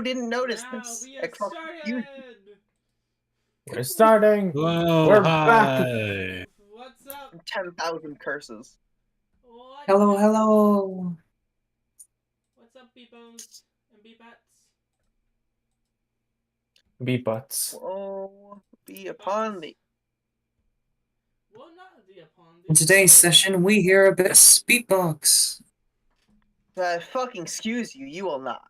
who didn't notice Now this. we have started! We're starting. Hello, We're back. hi. What's up? 10,000 curses. What's Hello, up? hello. What's up, beepos and beepats? Beat butts. Woe be upon thee. Well, not the upon the. In today's session, we hear a bit of Speakbox. Fucking excuse you, you will not.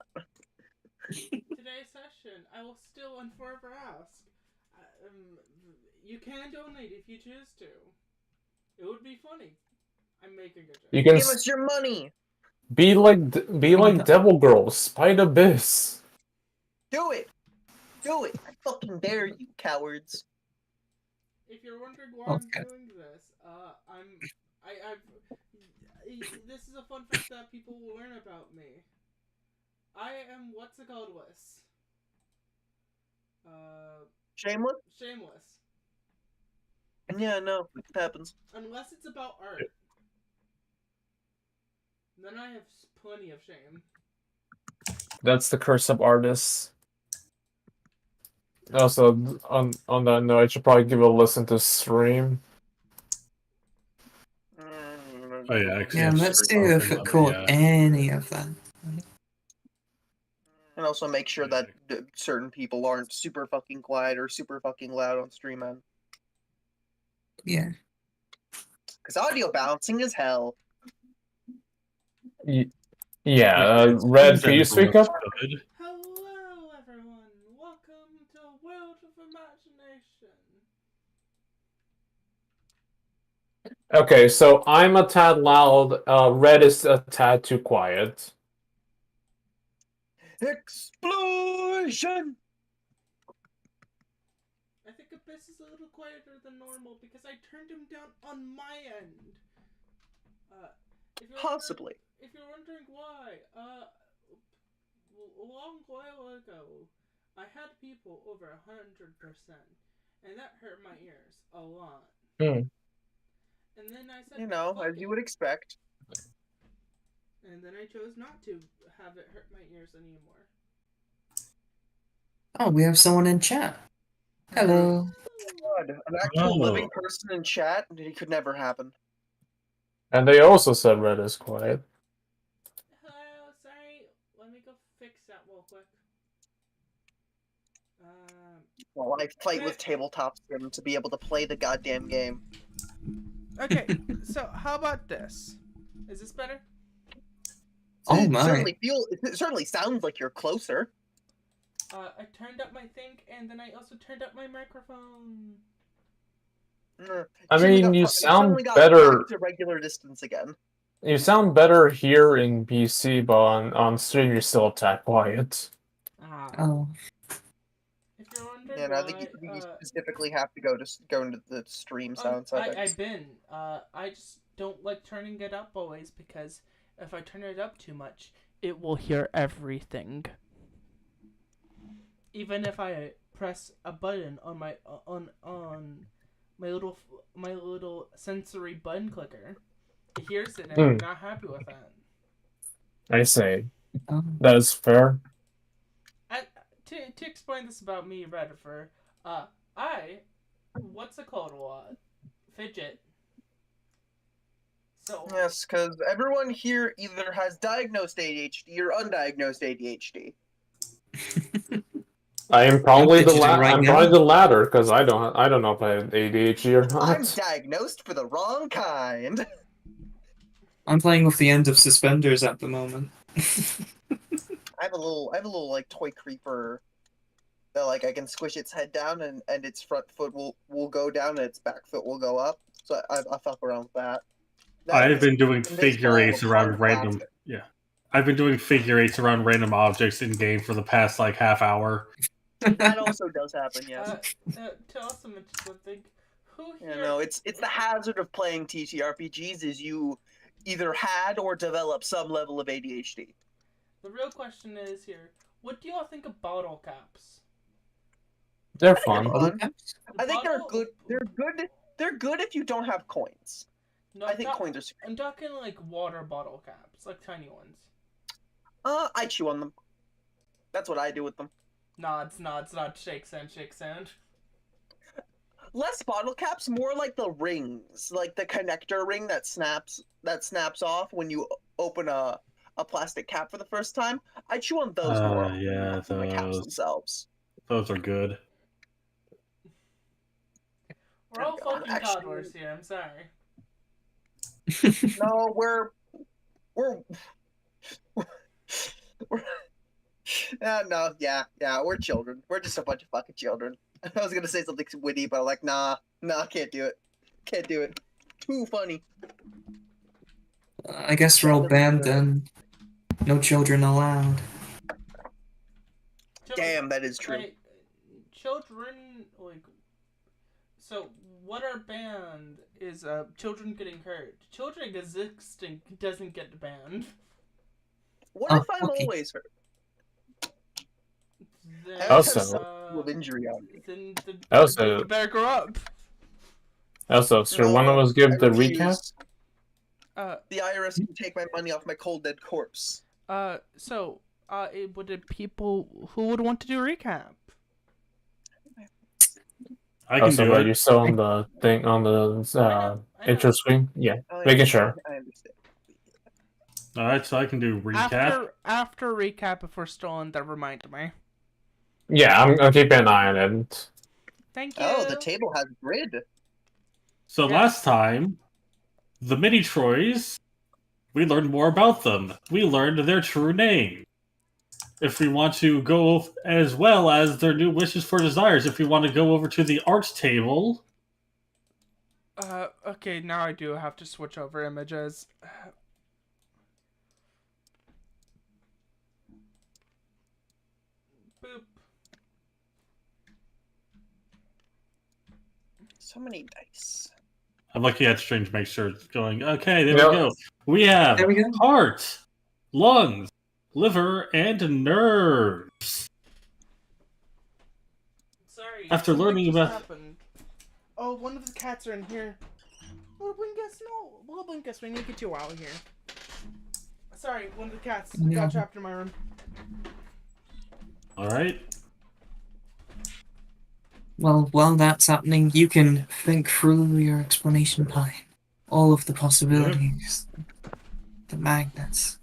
Today's session, I will still and forever ask. You can donate if you choose to. It would be funny. I'm making a joke. You can Give us your money. be like Devil Girl, Spite Abyss. Do it. Do it. I fucking dare you, cowards. If you're wondering why Okay. I'm doing this, this is a fun fact that people will learn about me. I am what's it called, Wes? Shameless? Shameless. Yeah, no, it happens. Unless it's about art. Then I have plenty of shame. That's the curse of artists. Also, on that note, I should probably give a listen to stream. Oh yeah, actually, Yeah, I'm let's super see if open it on caught any of that. And also make sure that certain people aren't super fucking quiet or super fucking loud on stream end. Yeah. Because audio balancing is hell. Yeah, Red, can you speak up? Good. Hello, everyone. Welcome to World of Imagination. Okay, so I'm a tad loud. Red is a tad too quiet. Explosion! I think Abyss is a little quieter than normal because I turned him down on my end. Possibly. If you're wondering why, a long while ago, I had people over 100%, and that hurt my ears a lot. Hmm. And then I said, You know, fuck as you it. would expect. And then I chose not to have it hurt my ears anymore. Oh, we have someone in chat. Hello. God, an actual living person in chat? It could never happen. And they also said Red is quiet. Hello, sorry. Let me go fix that real quick. Well, I fight with tabletop sim to be able to play the goddamn game. Okay, so how about this? Is this better? Oh It my. certainly sounds like you're closer. I turned up my thing, and then I also turned up my microphone. I mean, you sound better. Back to regular distance again. You sound better here in PC, but on stream you're still a tad quiet. Oh. If you're wondering Yeah, why, I think you specifically have to go into the stream sound settings. I've been. I just don't like turning it up always because if I turn it up too much, it will hear everything. Even if I press a button on my my little sensory button clicker, it hears it and I'm not happy with that. I say. That is fair. To explain this about me, Redifer, what's it called? What? Fidget. So. Yes, because everyone here either has diagnosed ADHD or undiagnosed ADHD. I am probably the latter. I'm probably the latter because I don't know if I have ADHD or not. I'm diagnosed for the wrong kind. I'm playing with the end of suspenders at the moment. I have a little like toy creeper that like I can squish its head down and its front foot will go down and its back foot will go up. So I fuck around with that. I've been doing figure eights around random. Yeah, I've been doing figure eights around random objects in game for the past like half hour. That also does happen, yes. To also mention something, who here? No, it's the hazard of playing TTRPGs is you either had or develop some level of ADHD. The real question is here, what do y'all think of bottle caps? They're fun. I think they're good. They're good if you don't have coins. No, I think coins are super. I'm talking like water bottle caps, like tiny ones. I chew on them. That's what I do with them. Nods, shake sound. Less bottle caps, more like the rings, like the connector ring that snaps off when you open a plastic cap for the first time. I chew on those more Yeah, than the caps themselves. Those are good. We're all God, fucking toddlers here. I'm sorry. No, we're we're children. We're just a bunch of fucking children. I was gonna say something witty, but I'm like, nah, can't do it. Can't do it. Too funny. I guess we're all banned then. No children allowed. Damn, that is true. Like, children, like, so what are banned is children getting hurt. Children existing doesn't get banned. What if I'm always hurt? Then, I always have Also- some sort of injury on me. Then Also- you better grow up. Also, should one of us give I the recap? refuse. The IRS can take my money off my cold dead corpse. Would it people who would want to do a recap? I can Also, do are it. you still on the thing on the I know. intro screen? Yeah, Oh, making sure. I understand. All right, so I can do recap. After recap, if we're still on, then remind me. Yeah, I'm keeping an eye on it. Thank you. Oh, the table has grid. So Yeah. last time, the mini Troys, we learned more about them. We learned their true name. If we want to go as well as their new wishes for desires, if we want to go over to the art table. Okay, now I do have to switch over images. Boop. So many dice. I'm looking at stream to make sure it's going. Okay, there Yeah. we go. We have There we go. heart, lungs, liver, and nerves. Sorry. After something learning just about- happened. Oh, one of the cats are in here. Little Blinkus, no. Little Blinkus, we need to get you out of here. Sorry, one of the cats Yeah. got trapped in my room. All right. Well, while that's happening, you can think through your explanation time. All of the possibilities. The magnets.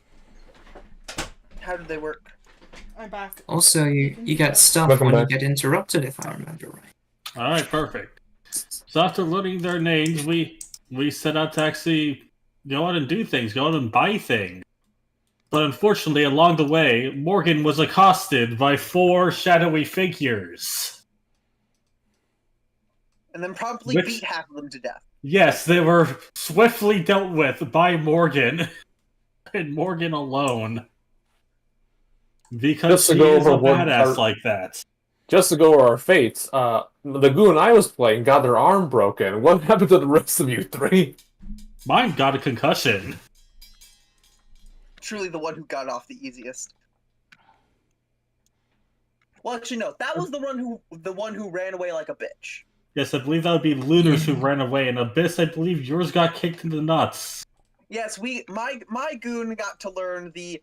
How do they work? I'm back. Also, you can get do stuff Welcome when back. you get interrupted, if I remember right. All right, perfect. So after learning their names, we set out to actually go out and do things, go out and buy things. But unfortunately, along the way, Morgan was accosted by 4 shadowy figures. And then promptly Which- beat half of them to death. Yes, they were swiftly dealt with by Morgan, and Morgan alone. Because Just to she go is a over what badass our- like that. Just to go over our fates, the goon I was playing got their arm broken. What happened to the rest of you three? Mine got a concussion. Truly the one who got off the easiest. Well, actually, no. That was the one who ran away like a bitch. Yes, I believe that would be Lunars who ran away, and Abyss, I believe yours got kicked in the nuts. Yes, my goon got to learn the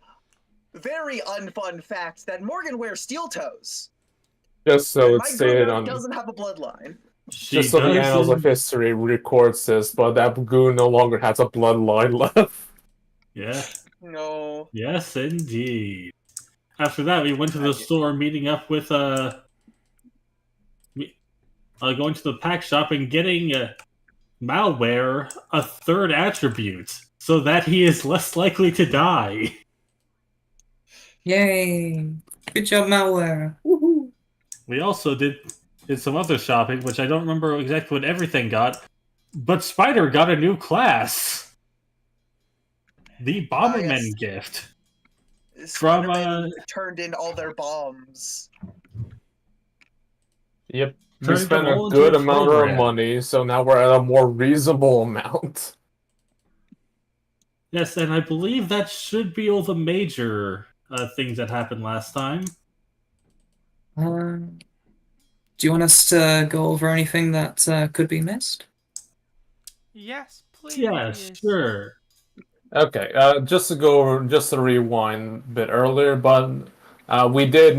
very unfun fact that Morgan wears steel toes. Just so And it's my stated goon on, doesn't have a bloodline. She just so the does annals in- of history records this, but that goon no longer has a bloodline left. Yeah. No. Yes, indeed. After that, we went to the store, meeting up with going to the pack shop and getting malware a third attribute, so that he is less likely to die. Yay! Good job, malware. Woohoo! We also did some other shopping, which I don't remember exactly what everything got, but Spider got a new class. The Bomberman yes. gift. From, Spider-Man turned in all their bombs. Yep. We Turned spent them a all into good a amount of program. money, so now we're at a more reasonable amount. Yes, and I believe that should be all the major things that happened last time. Do you want us to go over anything that could be missed? Yes, please. Yes, sure. Okay, just to rewind a bit earlier, but we did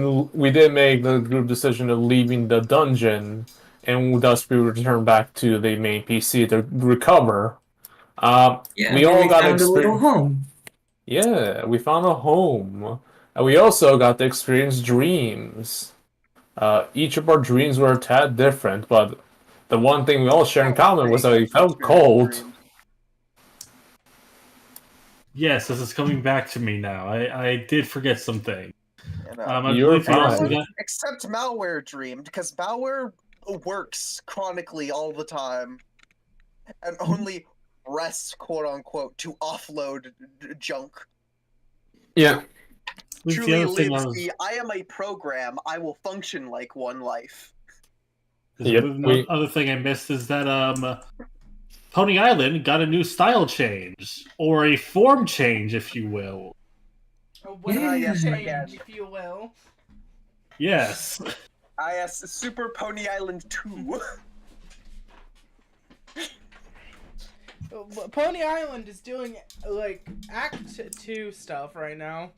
make the group decision of leaving the dungeon, and thus we return back to the main PC to recover. Yeah, We where all we got found a little experience. home. Yeah, we found a home. And we also got to experience dreams. Each of our dreams were a tad different, but the one thing we all share in Can't wait common till was you that get we to felt experience cold. dreams. Yes, this is coming back to me now. I did forget something. You know. I You're believe we also fine. got. Except malware dreamed, because malware works chronically all the time, and only rests, quote unquote, to offload junk. Yeah. The Truly other thing I lives was. the I am a program, I will function like one life. Yep, The other thing I missed is that Pony Island got a new style change, or a form change, if you will. A weapon yes, change, again. if you will. Yes. IS Super Pony Island 2. Pony Island is doing like Act 2 stuff right now.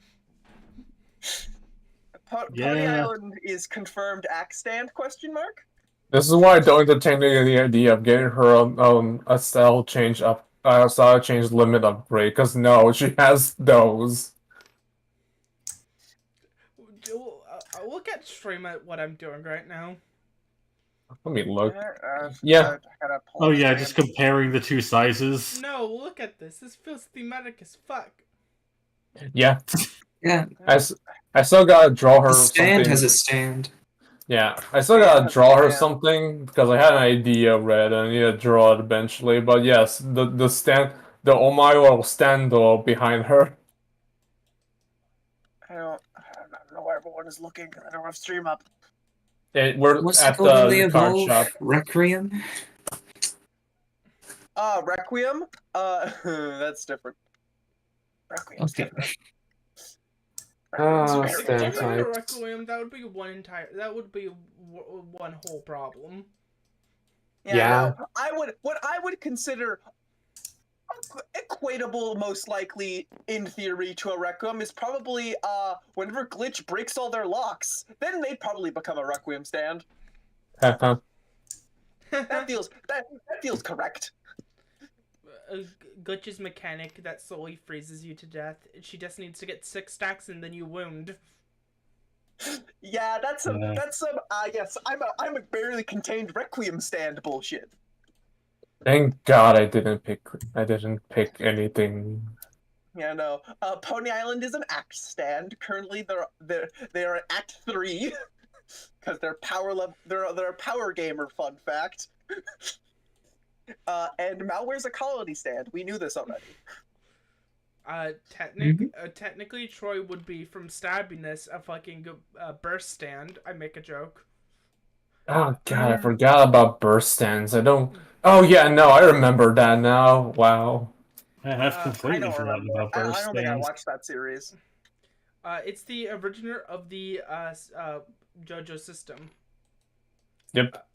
Pony Yeah. Island is confirmed act stand? Question mark. This is why I don't entertain the idea of getting her a style change limit upgrade, because no, she has those. Look at stream at what I'm doing right now. Let me look. Yeah. Oh yeah, just comparing the two sizes. No, look at this. This feels thematic as fuck. Yeah. Yeah, I still gotta draw her the stand something. has a stand. Yeah, I still gotta draw her something because I had an idea read and I need to draw it eventually. But yes, the stand, the Omayo stando behind her. I don't know where everyone is looking. I don't have stream up. We're What's it at called when they the card evolve? shop. Requiem? Requiem? That's different. Requiem's Okay. different. Ah, Requiem's If stand you different. made a type. Requiem, that would be one whole problem. Yeah. No, what I would consider equatable, most likely in theory, to a Requiem is probably whenever Glitch breaks all their locks, then they'd probably become a Requiem stand. Haha. That feels correct. Glitch's mechanic that slowly freezes you to death. She just needs to get 6 stacks and then you wound. Yeah, that's some yes, I'm a barely contained Requiem stand bullshit. Thank God I didn't pick anything. Yeah, no. Pony Island is an act stand. Currently, they are at Act 3 because they're they're a power gamer. Fun fact. And Malware's a colony stand. We knew this already. Technically, Troy would be from Stabbiness a fucking burst stand. I make a joke. Oh God, I forgot about burst stands. I don't. Oh yeah, no, I remember that now. Wow. Man, I've I completely don't forgotten remember. about I burst don't think I stands. watched that series. It's the originator of the JoJo system. Yep.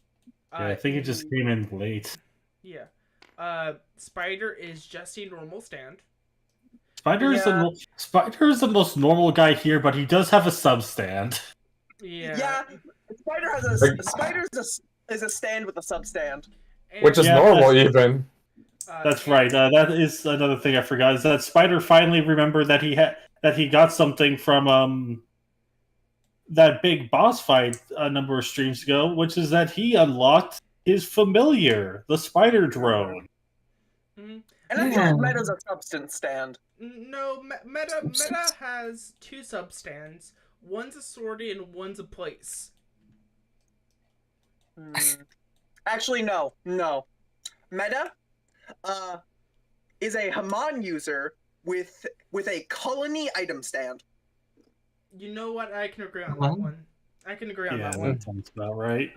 Yeah, I think it just came in late. Yeah. Spider is just a normal stand. Spider is the most normal guy here, but he does have a substand. Yeah. Spider is a stand with a substand. Which is normal even. That's right. That is another thing I forgot. Is that Spider finally remembered that he got something from that big boss fight a number of streams ago, which is that he unlocked his familiar, the Spider Drone. Mm-hmm. And I think Meta's a substance stand. No, Meta has 2 substands. One's a sortie and one's a place. Actually, no. Meta is a Haman user with a colony item stand. You know what? I can agree on that one. I can agree on that one. That sounds about right.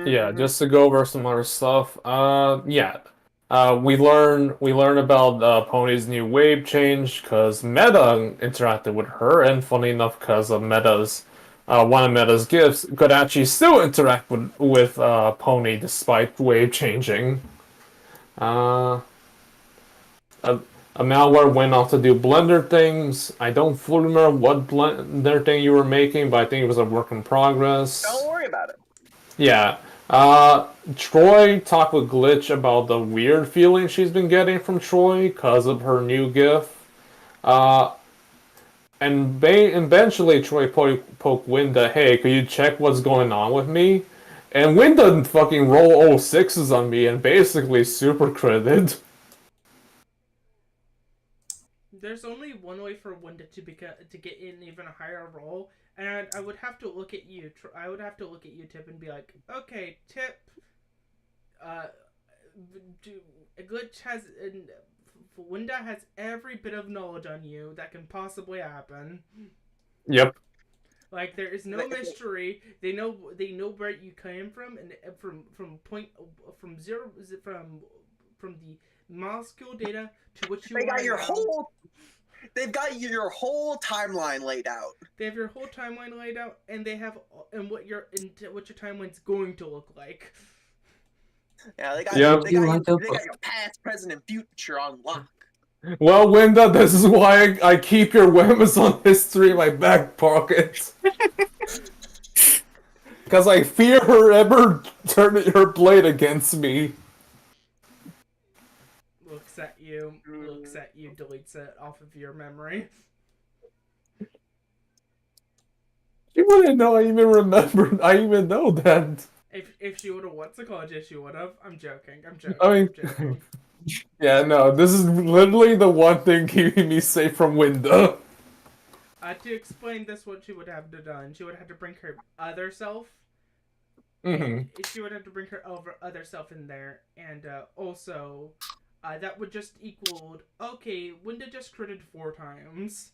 Yeah, just to go over some other stuff. We learn about Pony's new wave change because Meta interacted with her, and funny enough, because of Meta's one of Meta's gifts could actually still interact with Pony despite wave changing. a malware went off to do Blender things. I don't fully remember what Blender thing you were making, but I think it was a work in progress. Don't worry about it. Yeah. Troy talked with Glitch about the weird feeling she's been getting from Troy because of her new GIF. And eventually Troy poked Winda, hey, could you check what's going on with me? And Winda fucking roll 06s on me and basically super credited. There's only one way for Winda to get in even a higher role, and I would have to look at you. I would have to look at you, Tip, and be like, okay, Tip, Glitch has, Winda has every bit of knowledge on you that can possibly happen. Yep. Like there is no mystery. They know where you came from, and from zero from the molecule data to which you. They got your whole. They've got your whole timeline laid out. They have your whole timeline laid out, and they have what your timeline's going to look like. Yeah, they got Yep. they got your past, present, and future on lock. Well, Winda, this is why I keep your Amazon history in my back pocket. Because I fear her ever turning her blade against me. Looks at you, deletes it off of your memory. She wouldn't know I even remembered. I even know that. If she would have she would have. I'm joking. I'm joking. I mean, I'm joking. Yeah, no, this is literally the one thing keeping me safe from Winda. To explain this, what she would have done, she would have to bring her other self. Mm-hmm. She would have to bring her other self in there, and also, that would just equal. Okay, Winda just critted 4 times.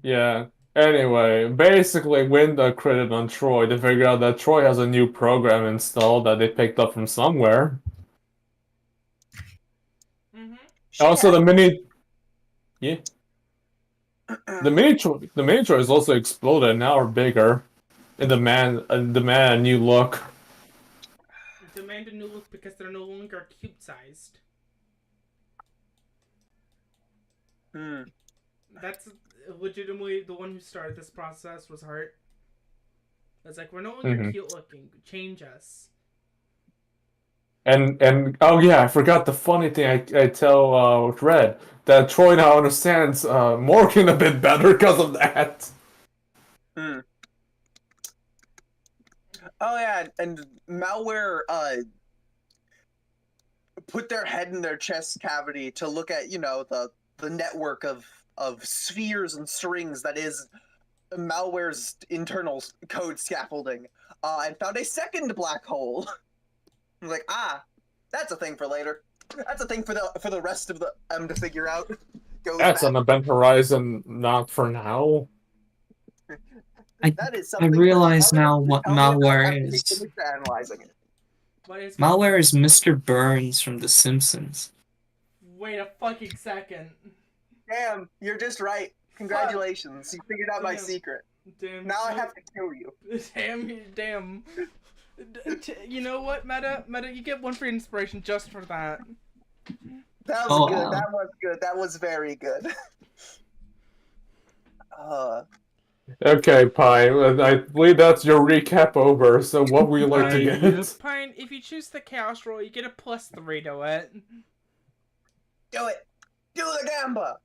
Yeah. Anyway, basically, Winda critted on Troy to figure out that Troy has a new program installed that they picked up from somewhere. Mm-hmm. Also, the mini. Yeah. The mini Troys also exploded and now are bigger. And demand a new look. Demand a new look because they're no longer cute-sized. That's legitimately the one who started this process was Hart. It's like, we're no longer cute-looking. Change us. And oh yeah, I forgot the funny thing I tell Red that Troy now understands Morgan a bit better because of that. Oh yeah, and malware put their head in their chest cavity to look at, the network of spheres and strings that is malware's internal code scaffolding, and found a second black hole. I was like, that's a thing for later. That's a thing for the rest of the to figure out. That's on the event horizon, not for now. That is I something. realize now what malware is. Analyzing it. Malware is Mr. Burns from The Simpsons. Wait a fucking second. Damn, you're just right. Congratulations, you figured out my secret. Damn. Now I have to kill you. Damn. You know what, Meta, you get one for inspiration just for that. That was good. That was good. That was very good. Okay, Pine. I believe that's your recap over. So, what would you like to get? Pine, if you choose the chaos roll, you get a +3 to it. Do it. Do the gamba.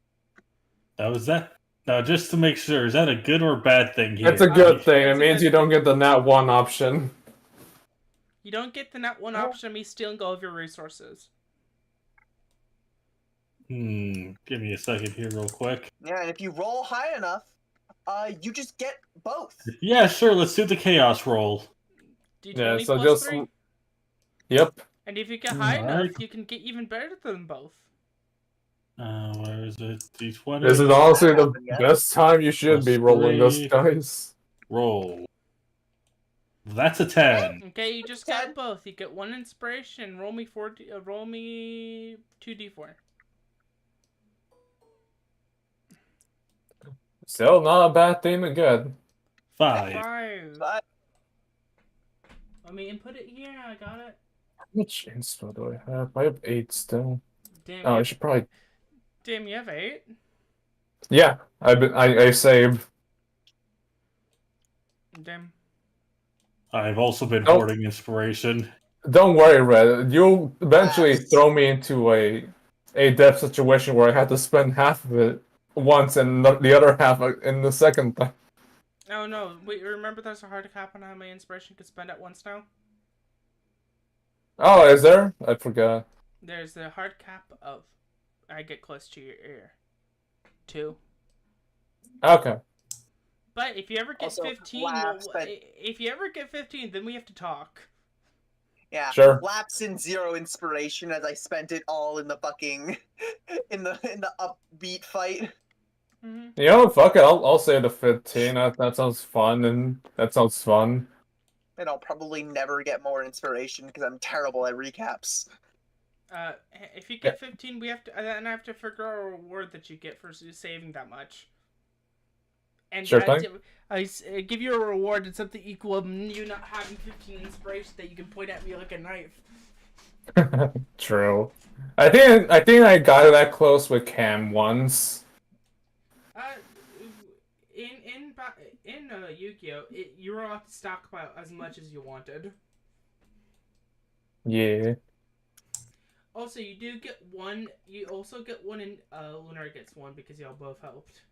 That was that. Now, just to make sure, is that a good or bad thing here? It's a good thing. It means you don't get the nat 1 option. You don't get the nat 1 option of me stealing all of your resources. Give me a second here real quick. Yeah, and if you roll high enough, you just get both. Yeah, sure, let's do the chaos roll. D20 so plus just... 3? Yep. And if you get high enough, you can get even better than both. Where is it? D20? This is honestly the best time you should be rolling this, guys. Roll. That's a 10. Okay, you just got both. You get 1 inspiration. Roll me 2d4. Still not a bad thing to get. 5. Let me input it here. I got it. How much inspo do I have? I have 8 still. Damn. Oh, I should probably... Damn, you have 8? Yeah, I saved. Damn. I've also been Nope. hoarding inspiration. Don't worry, Red. You'll eventually Yes. throw me into a death situation where I have to spend half of it once and the other half in the second time. Oh no, wait, remember there's a hard cap on how many inspiration you can spend at once now? Oh, is there? I forgot. There's the hard cap of I get close to your ear. 2. Okay. But if you ever get Also, 15, laughs well, at- if you ever get 15, then we have to talk. Yeah. Sure. Lapse in 0 inspiration as I spent it all in the fucking in the upbeat fight. Mm-hmm. You know, fuck it. I'll say the 15. That sounds fun, and that sounds fun. And I'll probably never get more inspiration because I'm terrible at recaps. If you get 15, we have to, then I have to figure out a reward that you get for saving that much. And Sure thing. I give you a reward and something equal to you not having 15 inspiration that you can point at me like a knife. True. I think I got that close with Cam once. In Yu-Gi-Oh, you were allowed to stockpile as much as you wanted. Yeah. Also, you do get one. You also get one, and Lunar gets one because y'all both helped.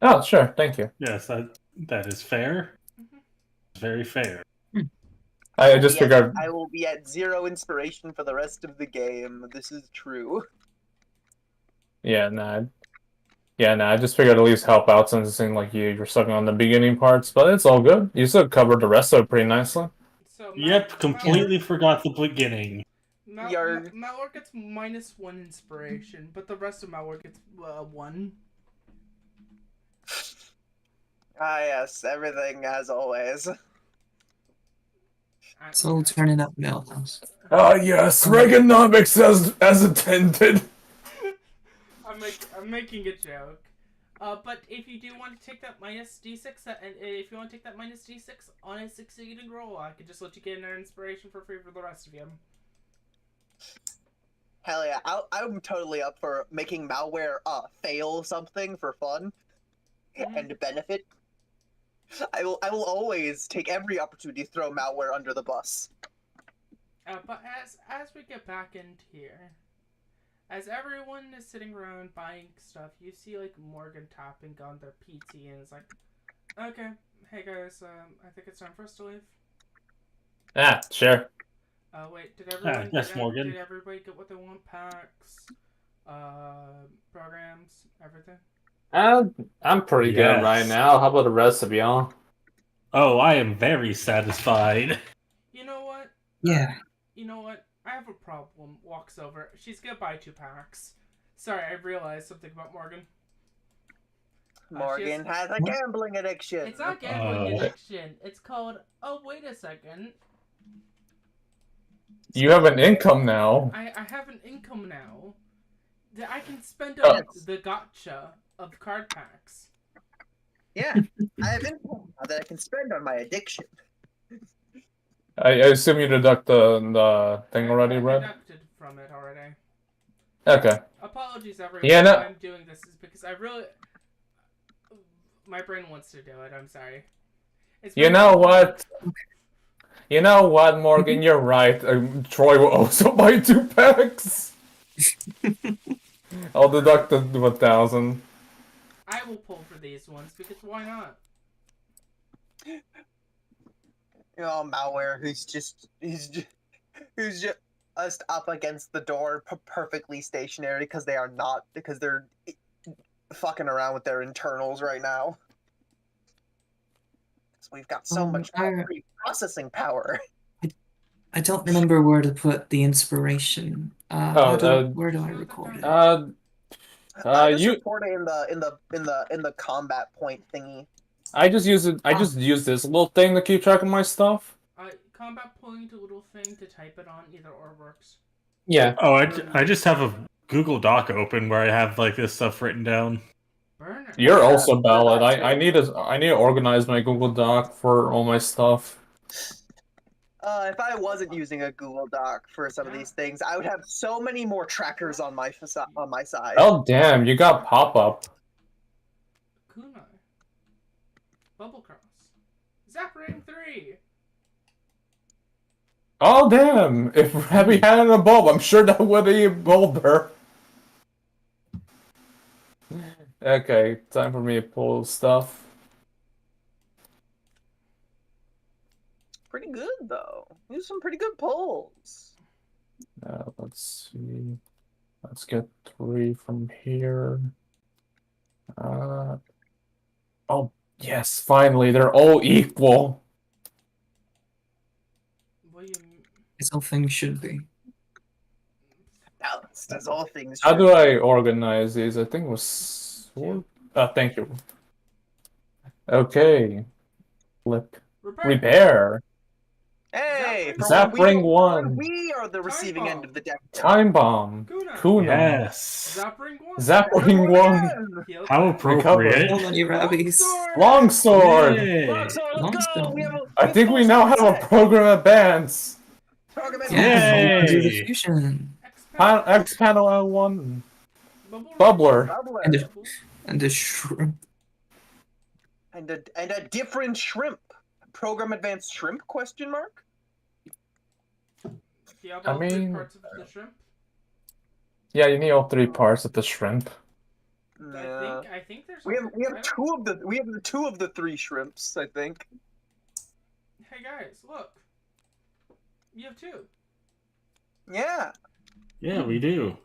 Oh, sure. Thank you. Yes, that is fair. Mhm. Very fair. I just figured. I will be at 0 inspiration for the rest of the game. This is true. Yeah, nah. Yeah, nah. I just figured at least help out since it seemed like you're sucking on the beginning parts, but it's all good. You still covered the rest of it pretty nicely. So Yep, completely forgot the begining. Malware gets -1 inspiration, but the rest of Malware gets 1. Ah, yes, everything as always. It's all turning up Millhouse. Ah, yes, Reaganomics as intended. I'm making a joke. But if you do want to take that -D6, and if you want to take that -D6 on a succeeding roll, I could just let you get an inspiration for free for the rest of you. Hell yeah, I'm totally up for making Malware fail something for fun and benefit. I will always take every opportunity to throw Malware under the bus. But as we get back into here, as everyone is sitting around buying stuff, you see like Morgan tapping on their PT and it's like, okay, hey guys, I think it's time for us to leave. Ah, sure. Wait, did everyone? Yes, Morgan. Did everybody get what they want? Packs, programs, everything. I'm pretty good right now. How about the rest of y'all? Oh, I am very satisfied. You know what? Yeah. You know what? I have a problem. Walks over. She's gonna buy 2 packs. Sorry, I realized something about Morgan. Morgan has a gambling addiction. It's not gambling addiction. It's called. Oh, wait a second. You have an income now. I have an income now that I can spend on the gotcha of card packs. Yeah, I have income now that I can spend on my addiction. I assume you deduct the thing already, I Red? deducted from it already. Okay. Apologies, everyone. Yeah, no. Why I'm doing this is because I really. My brain wants to do it. I'm sorry. You know what? You know what, Morgan? You're right. Troy will also buy 2 packs. I'll deduct the 1,000. I will pull for these ones because why not? You know, Malware who's just up against the door, perfectly stationary because they're fucking around with their internals right now. So we've got so much processing power. I don't remember where to put the inspiration. Where do I record it? I just report it in the combat point thingy. I just use it. I just use this little thing to keep track of my stuff. Combat point, a little thing to type it on, either or works. Yeah. Oh, I just have a Google Doc open where I have like this stuff written down. Burner. You're also valid. I need to organize my Google Doc for all my stuff. If I wasn't using a Google Doc for some of these things, I would have so many more trackers on my side. Oh damn, you got pop-up. Kunai. Bubble Cross. Zap Ring 3. Oh damn! If we had a bulb, I'm sure that would have evolved her. Okay, time for me to pull stuff. Pretty good though. Use some pretty good pulls. Let's see. Let's get 3 from here. Oh yes, finally, they're all equal. What do you mean? As all things should be. Balanced as all things How should do be. I organize these? I think it was sword. Thank you. Okay. Flip. Repair. Hey, for Zap when we Ring don't- 1. we are the receiving end of the deck. Time Bomb. Kunai. Kuna. Yes. Zap Ring 1. Zap Ring 1. Heal How 10. appropriate. So many rabbies. Longsword. Yay. Let's go! We have I think we now have a program advance. program Yeah, Yay. we can do the fusion. X panel L1. Bubbler. Bubbler. And the shrimp. And a different shrimp. Program advanced shrimp? Question mark. Do you have I all 3 mean- parts of the shrimp? Yeah, you need all 3 parts of the shrimp. Yeah. I think there's. We have I don't- the 2 of the 3 shrimps. I think. Hey guys, look. You have 2. Yeah. Yeah, we do.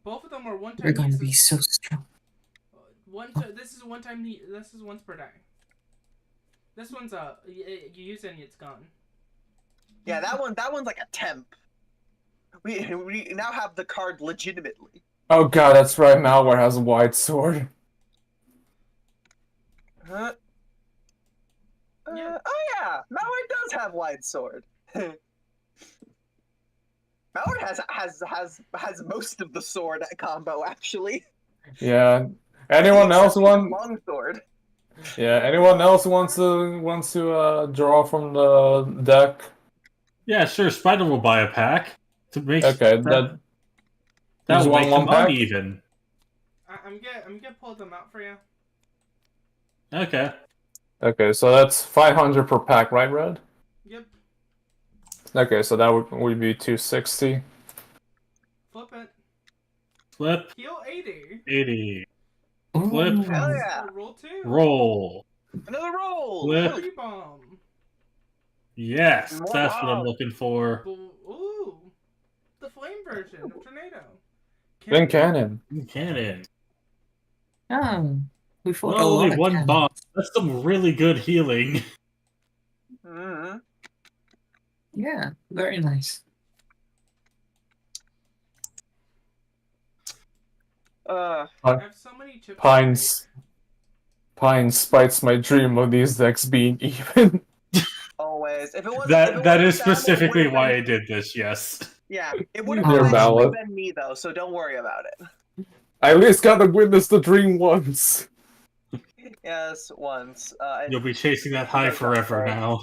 Both of them are one-time We're gonna be uses. so strong. This is one time. This is once per day. This one's you use it and it's gone. Yeah, that one's like a temp. We now have the card legitimately. Oh god, that's right, Malware has a wide sword. Huh? Yeah. Oh yeah, Malware does have wide sword. Malware has most of the sword combo actually. Yeah. Anyone else want? Long sword? Yeah. Anyone else wants to draw from the deck? Yeah, sure. Spider will buy a pack to make. Okay, that just will want make one them pack? uneven. I'm gonna pull them out for you. Okay. Okay, so that's 500 per pack, right, Red? Yep. Okay, so that would be 260. Flip it. Flip. Heal 80. 80. Ooh. Flip. Hell yeah! Roll 2. Roll. Another roll. Flip. Really? Bomb. Yes, More that's what I'm bomb. looking for. Ooh. The flame version of Tornado. Then cannon. Cannon. Oh, we fought Well, a lot only of one cannons. bomb. That's some really good healing. Mm-hmm. Yeah, very nice. I have so many chips. Pine spites my dream of these decks being even. Always. If it was That is Sam, it specifically would've why been- I did this, yes. Yeah, it would have Your eventually ballot. been me though, so don't worry about it. I at least got to witness the dream once. Yes, once. You'll be chasing that high forever now.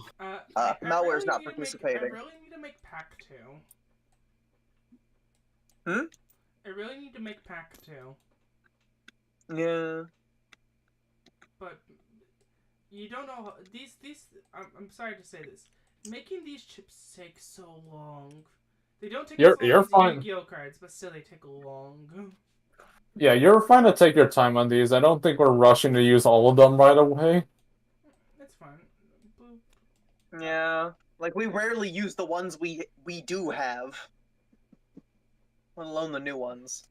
Malware's not I participating. really need to make pack 2. Hmm? I really need to make pack 2. Yeah. But you don't know how, these I'm sorry to say this. Making these chips take so long. They don't take as long You're as fine. Yu-Gi-Oh cards, but still they take long. Yeah, you're fine to take your time on these. I don't think we're rushing to use all of them right away. It's fine. Boop. Yeah. Like we rarely use the ones we do have. Let alone the new ones.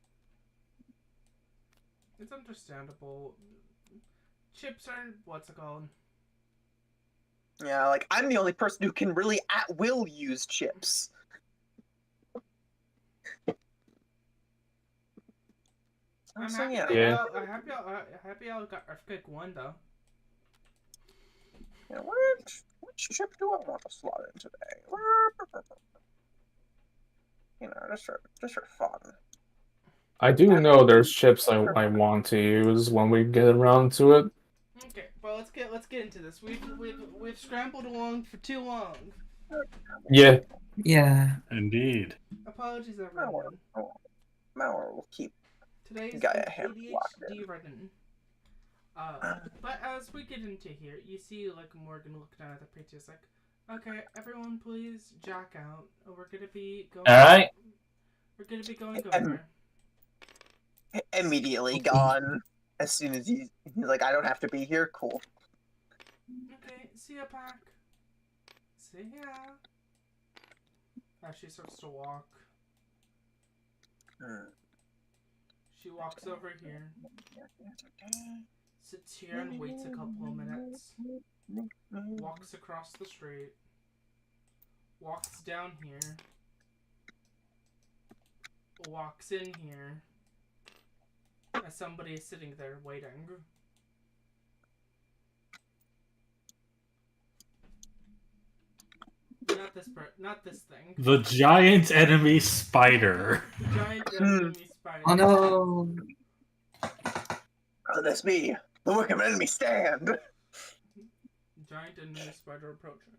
It's understandable. Chips are what's it called? Yeah, like I'm the only person who can really at will use chips. I'm So, happy. Yeah. Happy I got Earthquake 1 though. Yeah, which chip do I want to slot in today? You know, just for fun. I do know there's chips I want to use when we get around to it. Okay, well let's let's get into this. We've scrambled along for too long. Yeah. Yeah. Indeed. Apologies, everyone. Mauer will keep Today's Gaia Hammer locked ADHD ridden. But as we get into here, you see like Morgan looking down at the pictures, like, okay, everyone, please jack out. We're gonna be going. All right. We're gonna be going over. immediately gone as soon as he's like, I don't have to be here. Cool. Okay, see ya, Pac. See ya. As she starts to walk, she walks over here, sits here and waits a couple of minutes, walks across the street, walks down here, walks in here, as somebody is sitting there waiting. Not this thing. The giant enemy spider. The giant enemy spider. Oh no! Could this be the Wickham enemy stand? Giant enemy spider approaching.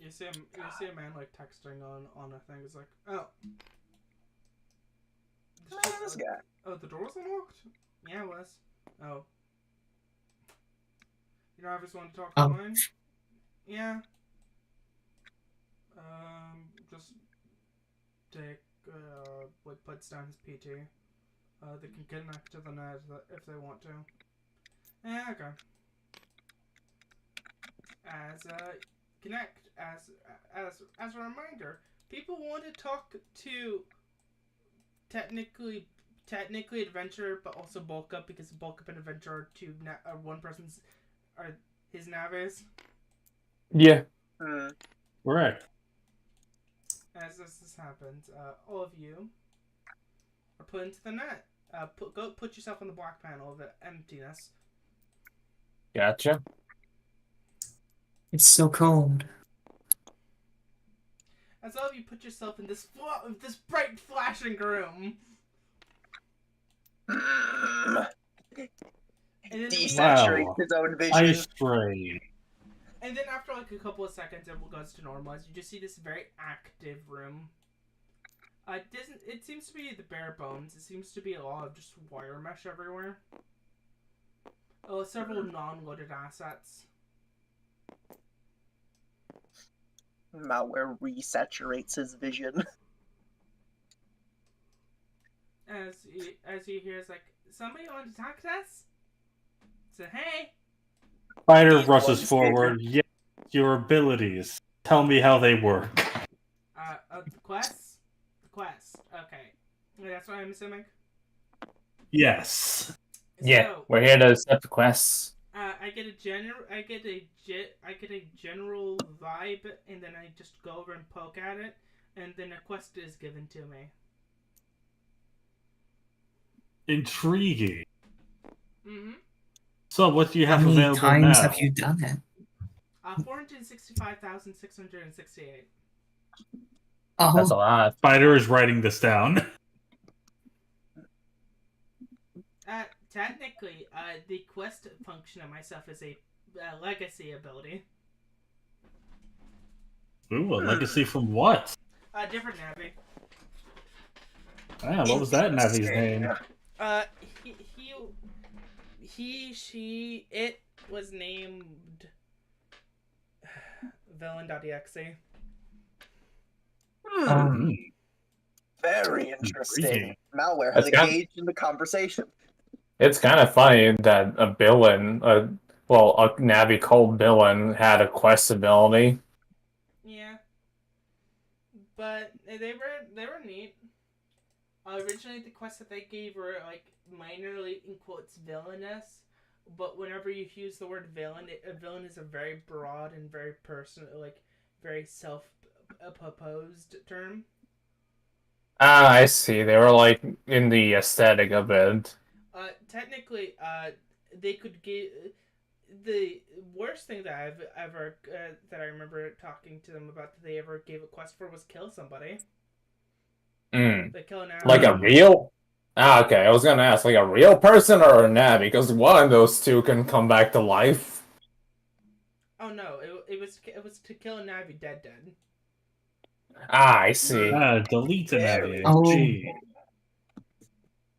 You see a man like texting on a thing. It's like, oh. This guy. Oh, the door was unlocked? Yeah, it was. Oh. You know, I just want to talk to mine? Yeah. Just take, like, puts down his PT. They can connect to the net if they want to. Yeah, okay. As a reminder, people want to talk to technically adventurer, but also bulk up, because bulk up and adventurer are one person's are his naves. Yeah. Correct. As this happens, all of you are put into the net. Go put yourself on the black panel of emptiness. Gotcha. It's so cold. As all of you put yourself in this bright flashing room. And then Desaturates his own vision. Ice strain. And then after like a couple of seconds, it goes to normalize. You just see this very active room. It seems to be the bare bones. It seems to be a lot of just wire mesh everywhere. Several non-loaded assets. Malware resaturates his vision. As you hear, it's like, somebody want to talk to us? So hey. Spider rushes forward. Yes, your abilities. Tell me how they work. The quest. Okay, that's what I'm assuming. Yes. Yeah, So, we're here to accept the quests. I get a general vibe, and then I just go over and poke at it, and then a quest is given to me. Intriguing. Mm-hmm. So, what do you have How many available times now? have you done it? 465,668. Oh, That's a lot. Spider is writing this down. Technically, the quest function of myself is a legacy ability. Ooh, a legacy from what? Different Navi. Ah, what was that Navi's name? It was named Villain.exe. Very interesting. Intriguing. Malware has That's engaged in the conversation. It's kind of funny that a villain, a Navi called villain, had a quest ability. Yeah, but they were neat. Originally, the quests that they gave were like minorly in quotes villainous, but whenever you use the word villain, a villain is a very broad and very personal, like very self-proposed term. Ah, I see. They were like in the aesthetic of it. Technically, they could give the worst thing that I've ever that I remember talking to them about that they ever gave a quest for was kill somebody. Like kill an animal. Like a real Ah, okay. I was gonna ask, like a real person or a Navi, because one of those two can come back to life. Oh no, it was to kill a Navi dead. Ah, I see. Delete an Very. Navi. Oh. Gee.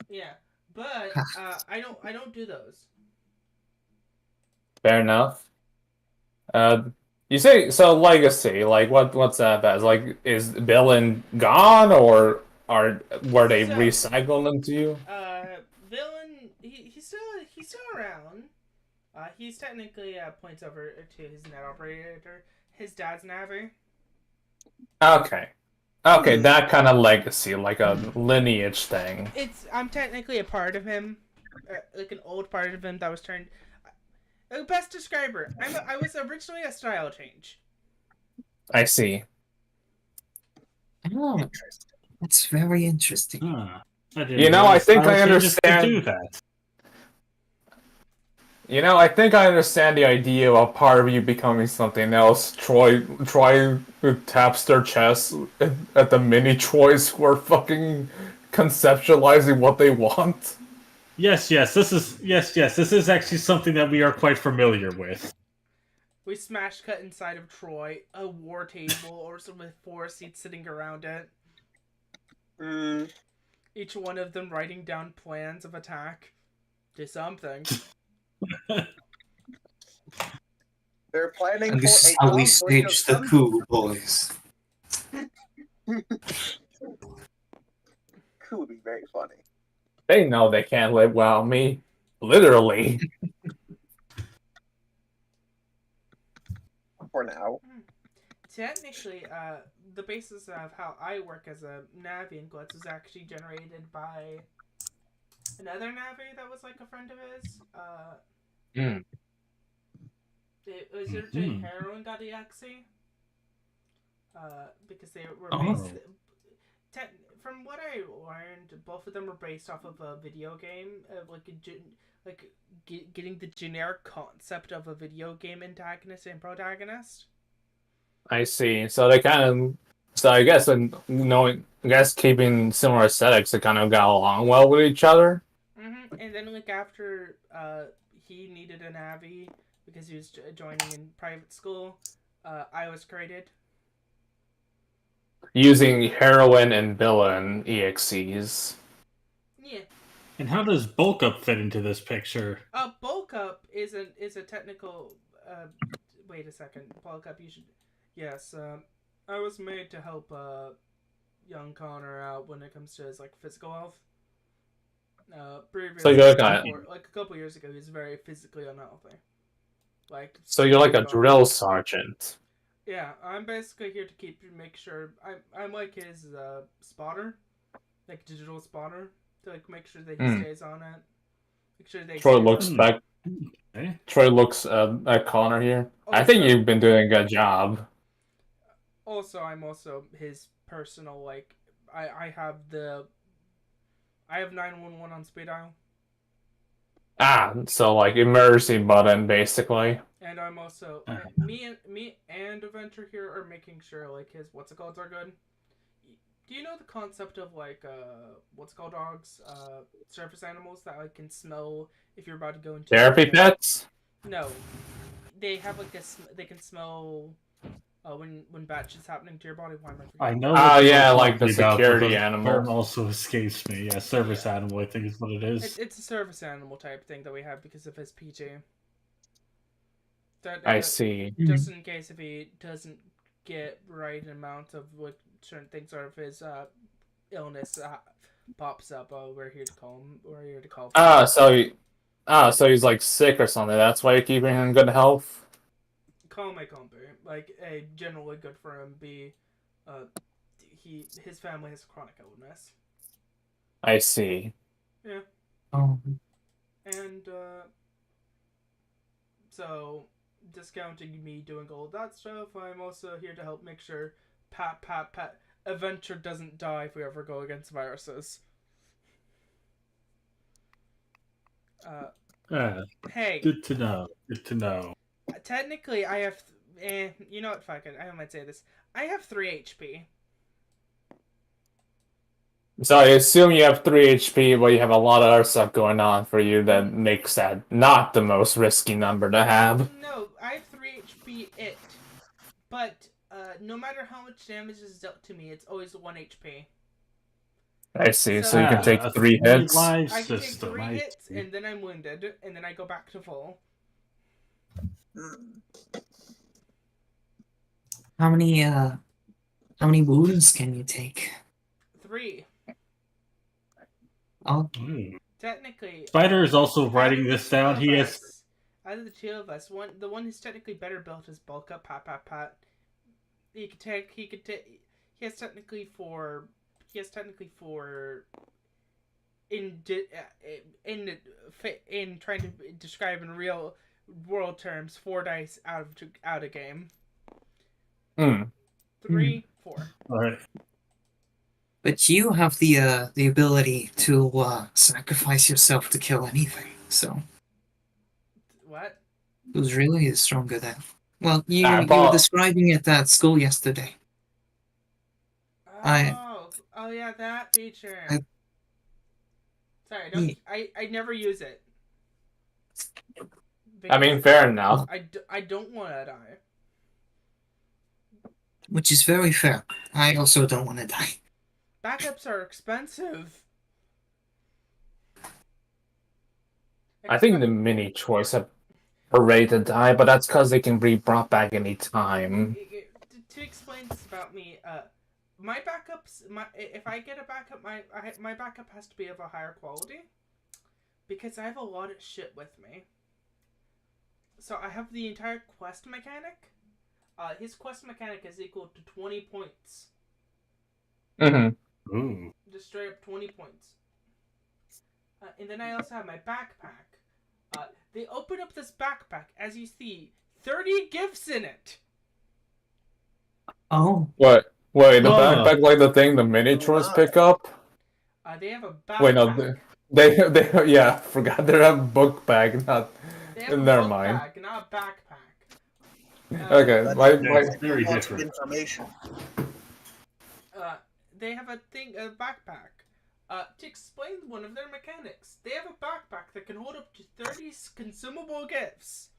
Yeah, but I don't do those. Fair enough. Uh, you say so legacy, like what's that as? Like is Villain gone or were they So recycled into you? villain he's still around. He's technically points over to his net operator, his dad's Navi. Okay. Okay, Hmm. that kind of legacy, like a lineage thing. I'm technically a part of him, like an old part of him that was turned. Best describer. I was originally a style change. I see. Oh, Interesting. that's very interesting. Huh. I didn't You know, I realize think style I changes could do understand. that. You know, I think I understand the idea of a part of you becoming something else. Troy taps their chest at the mini Troys who are fucking conceptualizing what they want. Yes, this is actually something that we are quite familiar with. We smash cut inside of Troy, a war table, or some with 4 seats sitting around it. Mm, Each one of them writing down plans of attack. Do something. they're planning And for this is a how we conflict of stage the some. coup, boys. Coup would be very funny. They know they can't live without me. Literally. For now. Technically, the basis of how I work as a Navi in Glitz was actually generated by another Navi that was like a friend of his. Hmm. It was originally Heroin got EXE. Because they were Oh. based. From what I learned, both of them were based off of a video game, getting the generic concept of a video game antagonist and protagonist. I see. So they kind of. So I guess, knowing, I guess keeping similar aesthetics, they kind of got along well with each other. And then, like, after he needed an Navi because he was joining in private school, I was created. Using heroin and villain EXEs. Yeah. And how does bulk up fit into this picture? Bulk up is a technical. Wait a second. Bulk up. You should. Yes. I was made to help young Connor out when it comes to his like physical health. Previously, So you're like a couple years ago, he was very physically unhealthy. Like. So you're like a super drill sergeant. Yeah, I'm basically here to make sure I'm like his spotter, like digital spotter, to like make sure that he stays on it. Make sure they. Troy looks on back. Okay. Troy looks at Connor here. I think Also- you've been doing a good job. Also, I'm also his personal like. I have 911 on speed dial, Ah, so like emergency button basically. and I'm also me and Adventure here are making sure like his what's it called are good. Do you know the concept of like what's it called dogs, surface animals that like can smell if you're about to go into Therapy pets? No, they have like they can smell when bad shit's happening to your body. Why am I forgetting? I know. Ah, what you yeah, were like the talking about, security but the animals. term also escapes me. Yeah, service animal. I think is what it is. It's a service animal type thing that we have because of his PG. I see. Just in case if he doesn't get right amount of what certain things are, if his illness pops up, we're here to call him. We're here to call. So he's like sick or something. That's why you're keeping him in good health. Call my company. Like a generally good for him. His family has chronic illness. I see. Yeah. Oh. And so discounting me doing all that stuff, I'm also here to help make sure Pat Adventure doesn't die if we ever go against viruses. Hey. Good to know. Good to know. Technically, I have. You know what? Fuck it. I might say this. I have 3 HP. So I assume you have 3 HP, but you have a lot of other stuff going on for you that makes that not the most risky number to have. No, I have 3 HP but no matter how much damage is dealt to me, it's always 1 HP. I see. So So you can take A 3 hits. life I can take system. 3 I hits, see. and then I'm wounded, and then I go back to full. Hmm. How many wounds can you take? 3. Oh, Ooh. Technically, Spider is also out writing of the this two down. of He has. us, out of the two of us, the one who's technically better built is bulk up, pat, pat, pat. He has technically for in in trying to describe in real world terms 4 dice out of game. Hmm. 3, 4. All right. but you have the ability to sacrifice yourself to kill anything. So What? who's really stronger then? Well, I you were thought. describing it at school yesterday. I, Oh yeah, that feature. I Sorry, Ye- I never use it. I mean, Because fair enough. I don't want to die. which is very fair. I also don't want to die. Backups are expensive. I think the mini choice have a rate to die, but that's because they can be brought back anytime. To explain this about me, my backups, if I get a backup, my backup has to be of a higher quality, because I have a lot of shit with me. So I have the entire quest mechanic. His quest mechanic is equal to 20 points. Mm-hmm. Ooh. Just straight up 20 points. And then I also have my backpack. They open up this backpack, as you see, 30 gifts in it. Oh, What? Wait, the Huh. backpack like the thing the mini choice pick up? They have a backpack. Wait, no, they yeah, forgot they have a book bag, not. They have a Never book mind. bag, not a backpack. Okay, That's my very lots different. of information. They have a backpack. To explain one of their mechanics, they have a backpack that can hold up to 30 consumable gifts.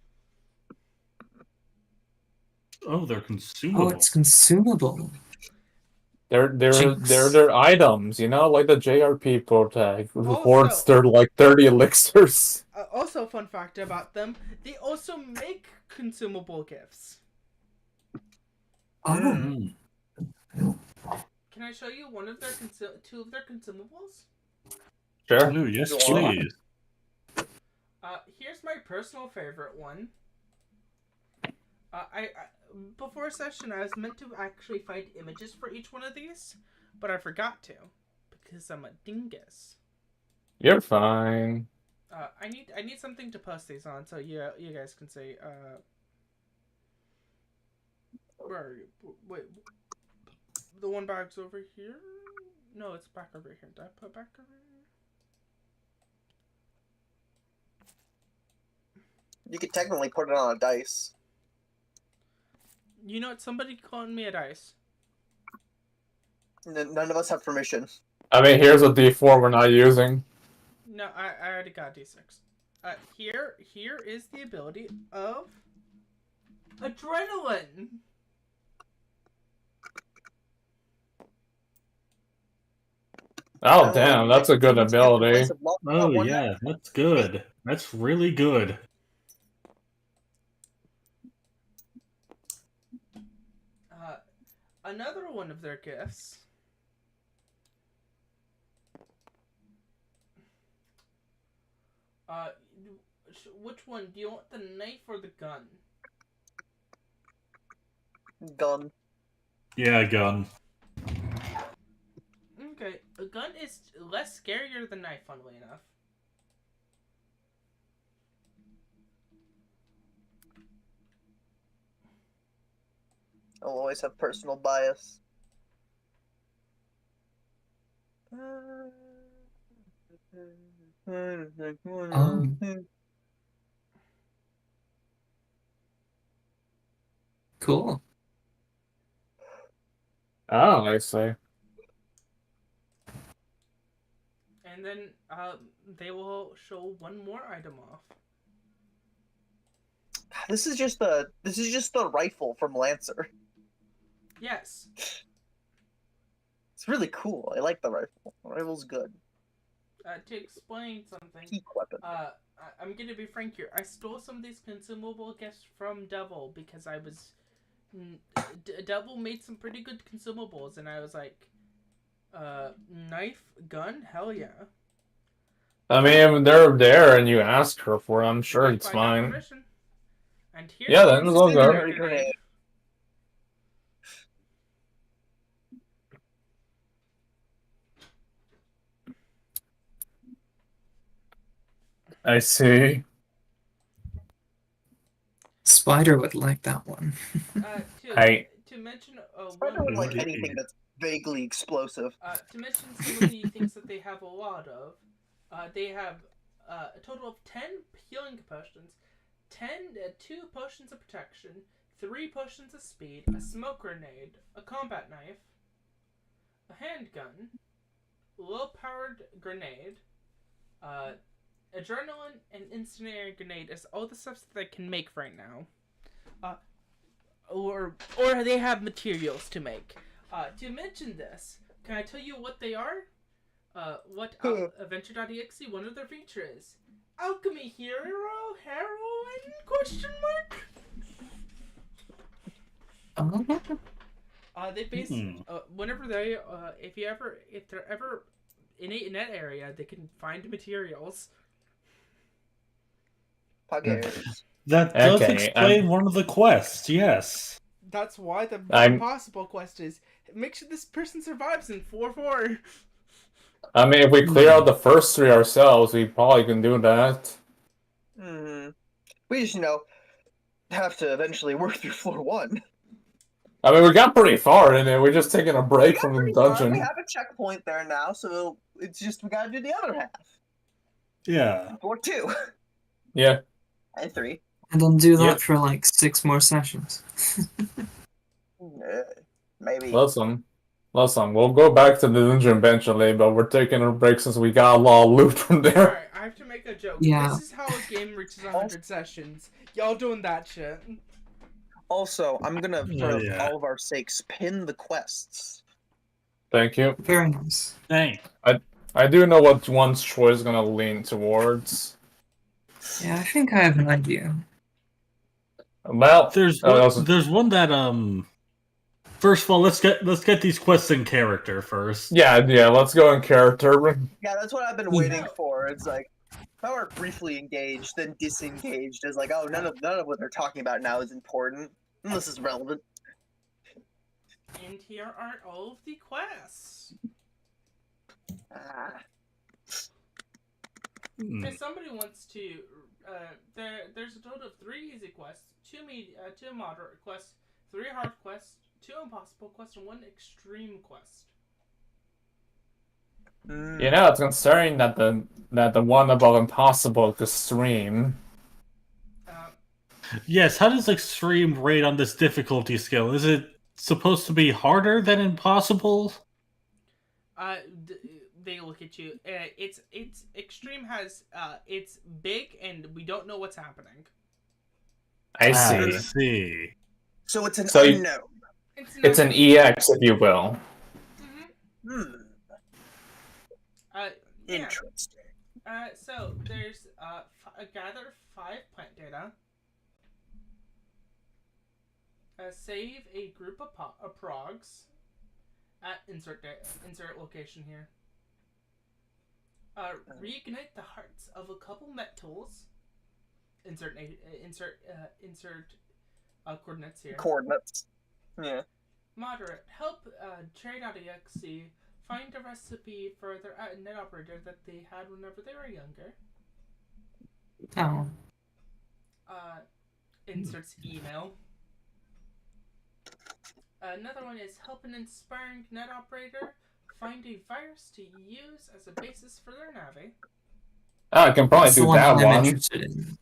Oh, they're consumable. it's consumable. they're Jinx. their items, you know, like the JRP protag rewards Also- their like 30 elixirs. Also, fun fact about them, they also make consumable gifts. Oh, Mm. Can I show you one of their two of their consumables? Sure. Ooh, yes, Go on. please. Here's my personal favorite one. I before session I was meant to actually find images for each one of these, but I forgot to because I'm a dingus. You're fine. I need something to post these on, so you guys can see. Where are you? Wait, the one bag's over here. No, it's back over here. Did I put back over here? You could technically put it on a dice. You know what? Somebody called me a dice. None of us have permission. I mean, here's a D4 we're not using. No, I already got D6. Here is the ability of adrenaline. Oh, damn, that's a good ability. Oh, yeah, that's good. That's really good. Another one of their gifts. Which one? Do you want the knife or the gun? Gun. Yeah, gun. Okay, a gun is less scarier than knife, funnily enough. I'll always have personal bias. cool. Oh, I see. and then they will show one more item off. This is just the rifle from Lancer. Yes. It's really cool. I like the rifle. The rifle's good. To explain something, Peak weapon. I'm gonna be frank here. I stole some of these consumable gifts from Devil because I was. Devil made some pretty good consumables, and I was like, knife, gun, hell yeah. I mean, they're there and you ask her for it, I'm sure it's If I got fine. permission. And here's Yeah, then it's all good. Incendiary grenade. I see. Spider would like that one. To mention Spider would like Indeed. anything that's vaguely explosive. to mention some of the things that they have a lot of, they have a total of 10 healing potions, 2 potions of protection, 3 potions of speed, a smoke grenade, a combat knife, a handgun, a low-powered grenade, adrenaline, and incendiary grenade is all the stuff that they can make right now. Or they have materials to make. To mention this, can I tell you what they are? What Adventure.exe, one of their features is. Alchemy Hero Heroine? Question mark? They base whenever they if they're ever in a net area, they can find materials. Puggares. That does Okay, explain one of the quests, yes. That's why the I'm- impossible quest is make sure this person survives in 4-4. I mean, if we clear out the first 3 ourselves, we probably can do that. Mm-hmm. We just, have to eventually work through floor 1. I mean, we got pretty far in it. We're just taking a break We got from the pretty far. dungeon. We have a checkpoint there now, so it's just we gotta do the other half. Yeah. Floor 2. Yeah. And 3. And then do that Yep. for like 6 more sessions. Maybe. Listen, we'll go back to the dungeon eventually, but we're taking a break since we got a lot of loot from there. Alright, I have to make a joke. Yeah. This is how a game reaches 100 sessions. Y'all doing that shit. Also, I'm gonna, for yeah. all of our sakes, pin the quests. Thank you. Very nice. Thanks. I do know what one's choice is gonna lean towards. Yeah, I think I have an idea. Well, There's one that first of all, let's get these quests in character first. yeah, let's go in character. Yeah, that's what I've been waiting for. It's like, if I were briefly engaged, then disengaged is like, oh, none of what they're talking about now is important. This is relevant. And here are all of the quests. Ah. If somebody wants to, there's a total of 3 easy quests, 2 moderate quests, 3 hard quests, 2 impossible quests, and 1 extreme quest. You know, it's concerning that the one above impossible is extreme. Yes, how does extreme rate on this difficulty scale? Is it supposed to be harder than impossible? They look at you. It's extreme has it's big and we don't know what's happening. I I see. see. So it's an So unknown. It's an EX, if you will. Mm-hmm. Yeah. Interesting. So there's gather 5 plant data. Save a group of progs. Insert location here. Reignite the hearts of a couple metals. Insert coordinates here. Coordinates. Yeah. Moderate. Help Trade.exe find a recipe for their net operator that they had whenever they were younger. Oh. Inserts email. Another one is help an inspiring net operator find a virus to use as a basis for their navi. I can probably That's the do one that I'm one. interested in.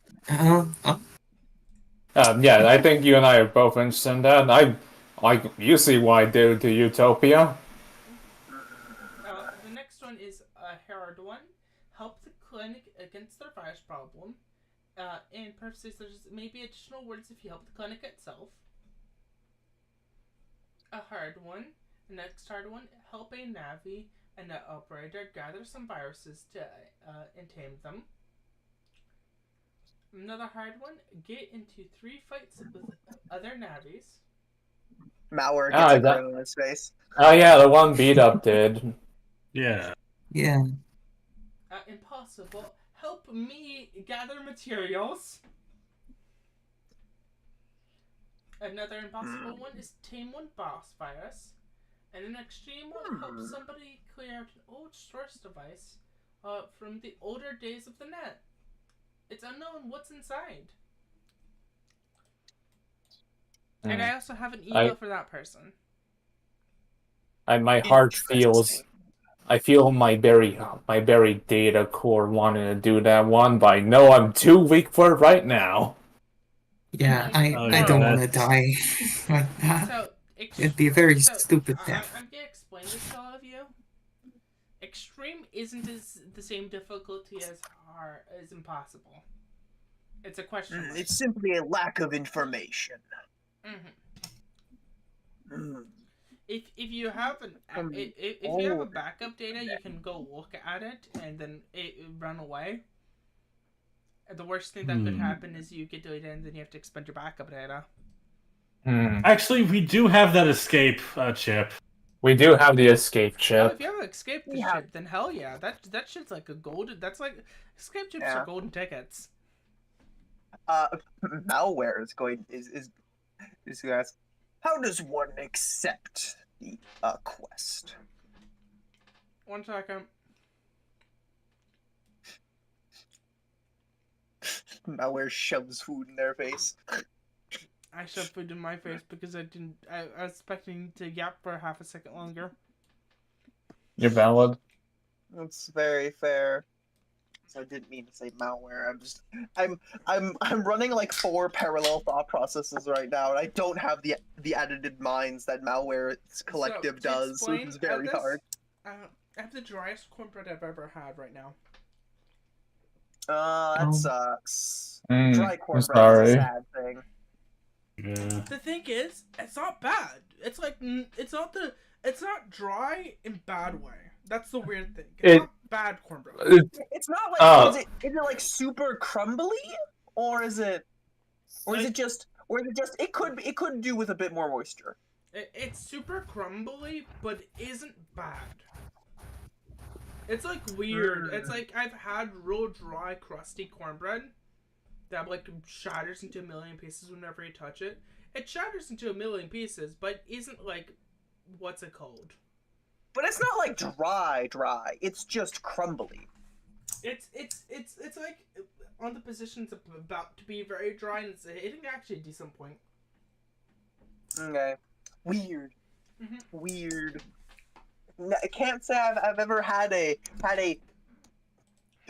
Yeah, I think you and I are both interested in that. You see why I did to Utopia. The next one is a hard one. against their virus problem. In parentheses, there's maybe additional words if you help the clinic itself. A hard one. The next hard one, help a Navi and an operator gather some viruses to and tame them. Another hard one, get into 3 fights with other Navis. Malware Ah, gets a is that- grin on his face. Oh yeah, the one beat up did. Yeah. Yeah. Impossible. Help me gather materials. Another impossible one is tame one boss virus. And an extreme one, help somebody clear out an old source device from the older days of the net. It's unknown what's inside. And I also have an email for that person. My heart feels. I feel my very data core wanting to do that one, but I know I'm too weak for it right now. Yeah, Oh, I yeah, don't want to that's- die like that. So, It'd be a very stupid death. I'm gonna explain this to all of you. Extreme isn't the same difficulty as hard as impossible. It's a question mark. It's simply a lack of information. If you have if you have a backup data, you can go look at it and then it run away. And the worst thing that could happen is you get deleted and then you have to expend your backup data. Actually, we do have that escape chip. We do have the escape Oh, chip. if you have escape chip, then hell yeah, that shit's like a gold. That's like escape chips are golden tickets. Malware is going is going to ask, how does one accept the quest? 1 second. Malware shoves food in their face. I shoved food in my face because I was expecting to yap for half a second longer. You're valid. That's very fair. So I didn't mean to say malware. I'm running like 4 parallel thought processes right now, and I don't have the edited minds that Malware's collective does. So it's very hard. I have the driest cornbread I've ever had right now. That sucks. Mm, Dry cornbread sorry. is a sad thing. Yeah. The thing is, it's not bad. It's like it's not dry in bad way. That's the weird thing. It's not bad cornbread. It's not like is it like super crumbly, or is it just it could do with a bit more moisture. It's super crumbly, but isn't bad. It's like weird. It's like I've had real dry, crusty cornbread that like shatters into a million pieces whenever you touch it. It shatters into a million pieces, but isn't like what's it called? But it's not like dry. It's just crumbly. It's like on the position it's about to be very dry, and it's hitting actually a decent point. Okay, weird. Weird. I can't say I've ever had a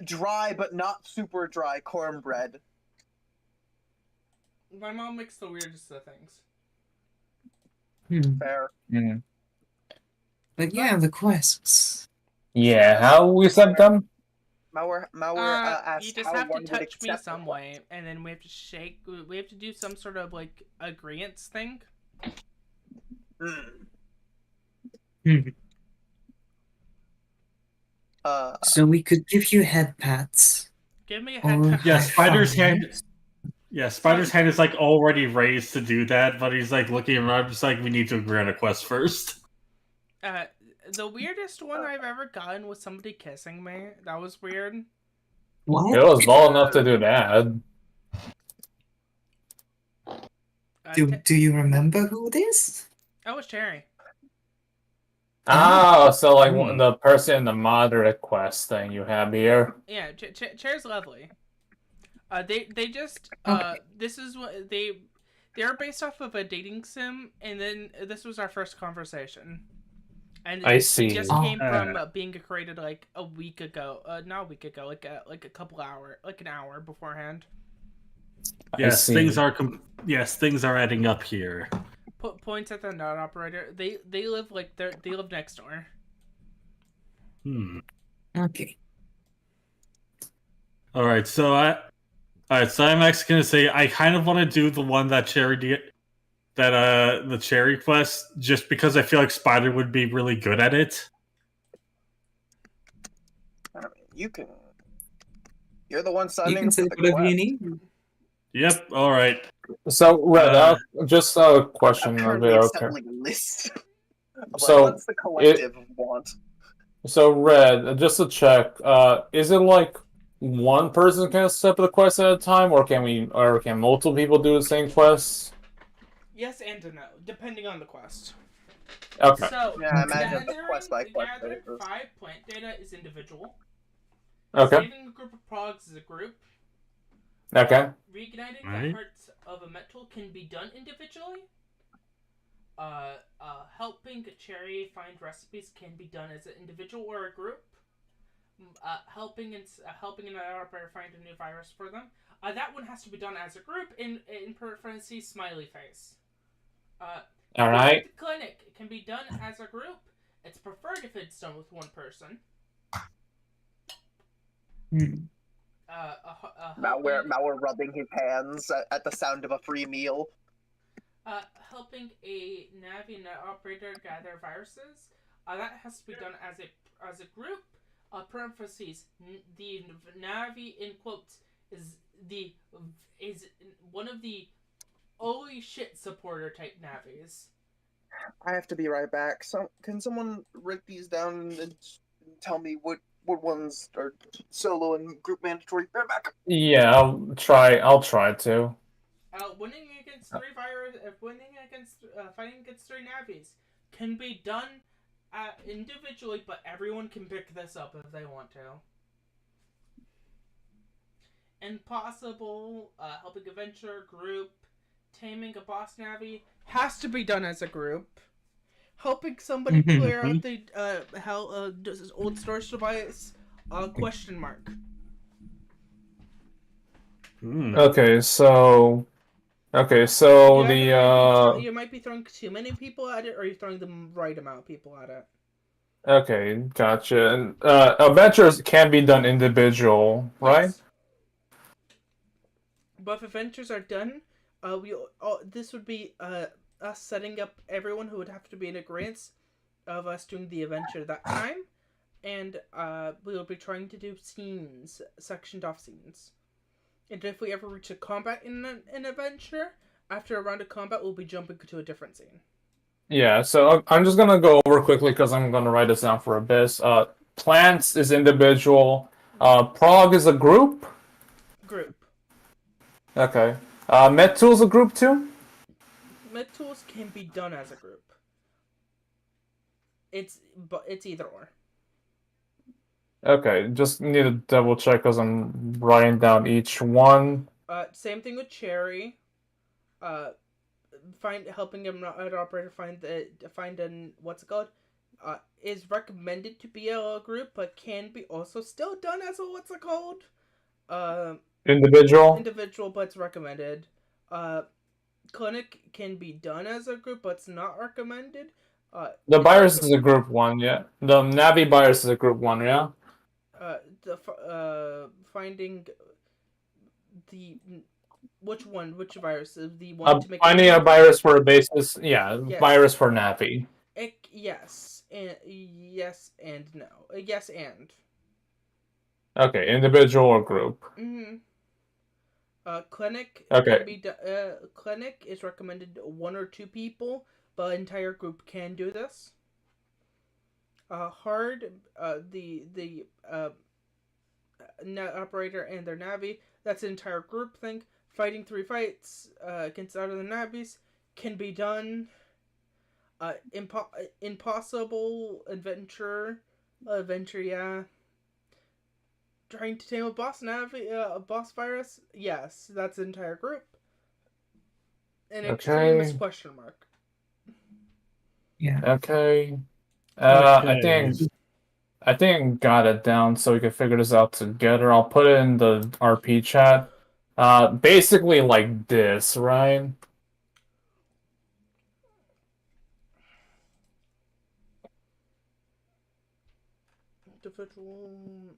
dry but not super dry cornbread. My mom makes the weirdest of things. Fair. But yeah, the quests. Yeah, how we set them? Malware asked you just how have to one would touch me accept some the way, and then we have to shake. We have to do some sort of like agreement thing. So we could give you head pats. Give me a head pat. Yeah, Spider's hand. Yeah, Spider's hand is like already raised to do that, but he's like looking around, just like we need to agree on a quest first. The weirdest one I've ever gotten was somebody kissing me. That was weird. What? It was ball enough to do that. Do you remember who it is? Oh, it was Cherry. Oh, so like the person in the moderate quest thing you have here. Yeah, Cherry's lovely. They just this is what they're based off of a dating sim, and then this was our first conversation. And I see. It just came from being created like a week ago. Not a week ago, like a couple hour, like an hour beforehand. Yes, things are adding up here. Put points at the node operator. They live like they live next door. Okay. All right, so I'm actually gonna say I kind of want to do the one that the cherry quest, just because I feel like Spider would be really good at it. I mean, you can. You're the one You signing can up for say the whatever you quest. need. Yep. All right. So, Red, just a I'm question of it, currently okay. assembling a list of like, So, what's the it collective want? so Red, just to check, is it like one person can accept the quest at a time, or can multiple people do the same quest? Yes and no, depending on the quest. Okay. So, Yeah, I Okay. imagine the quest by quest gathering basis. 5 plant data is individual. Okay. Saving a group of progs is a group. Okay. Reigniting the Right. hearts of a metal can be done individually. Helping Cherry find recipes can be done as an individual or a group. Helping an operator find a new virus for them. That one has to be done as a group. In parentheses, smiley face. All right. Clinic can be done as a group. It's preferred if it's done with one person. Malware rubbing his hands at the sound of a free meal. Helping a Navi net operator gather viruses. That has to be done as a group. Parentheses. The Navi in quotes is one of the holy shit supporter type Navis. I have to be right back. So, can someone write these down and tell me what ones are solo and group mandatory? Be right back. Yeah, I'll try to. Winning against fighting against 3 Navis can be done individually, but everyone can pick this up if they want to. Impossible, helping a venture group, taming a boss Navi has to be done as a group. Helping somebody clear out the old storage device, question mark. Okay, so You might be throwing too many people at it, or you're throwing the right amount of people at it. Okay, gotcha. And adventures can be done individual, right? Yes. But if adventures are done, this would be us setting up everyone who would have to be in agreement of us doing the adventure that time, and we will be trying to do scenes, sectioned off scenes. And if we ever reach a combat in an adventure, after a round of combat, we'll be jumping to a different scene. Yeah, so I'm just gonna go over quickly because I'm gonna write this down for a bit. Plants is individual. Prog is a group. Group. Okay. Metul is a group too. Med tools can be done as a group. It's either or. Okay, just need to double check because I'm writing down each one. Same thing with Cherry. Helping an operator find an what's it called? Is recommended to be a group, but can be also still done as a what's it called? Individual, but it's recommended. Clinic can be done as a group, but it's not recommended. The virus is a group one, yeah. The Navi virus is a group one, yeah. Finding which virus? The one to make finding a virus for a basis, yeah. Yes. Virus for Navi. Yes and no. Yes and. Okay, individual or group. Clinic. Okay. Clinic is recommended 1 or 2 people, but an entire group can do this. Hard. The net operator and their Navi. That's an entire group thing. Fighting 3 fights against other Navis can be done. Impossible adventure, yeah. Trying to tame a boss a boss virus, yes, that's an entire group. And extreme is question mark. Yeah. Okay. I think got it down so we can figure this out together. I'll put it in the RP chat. Basically like this, right? Individual.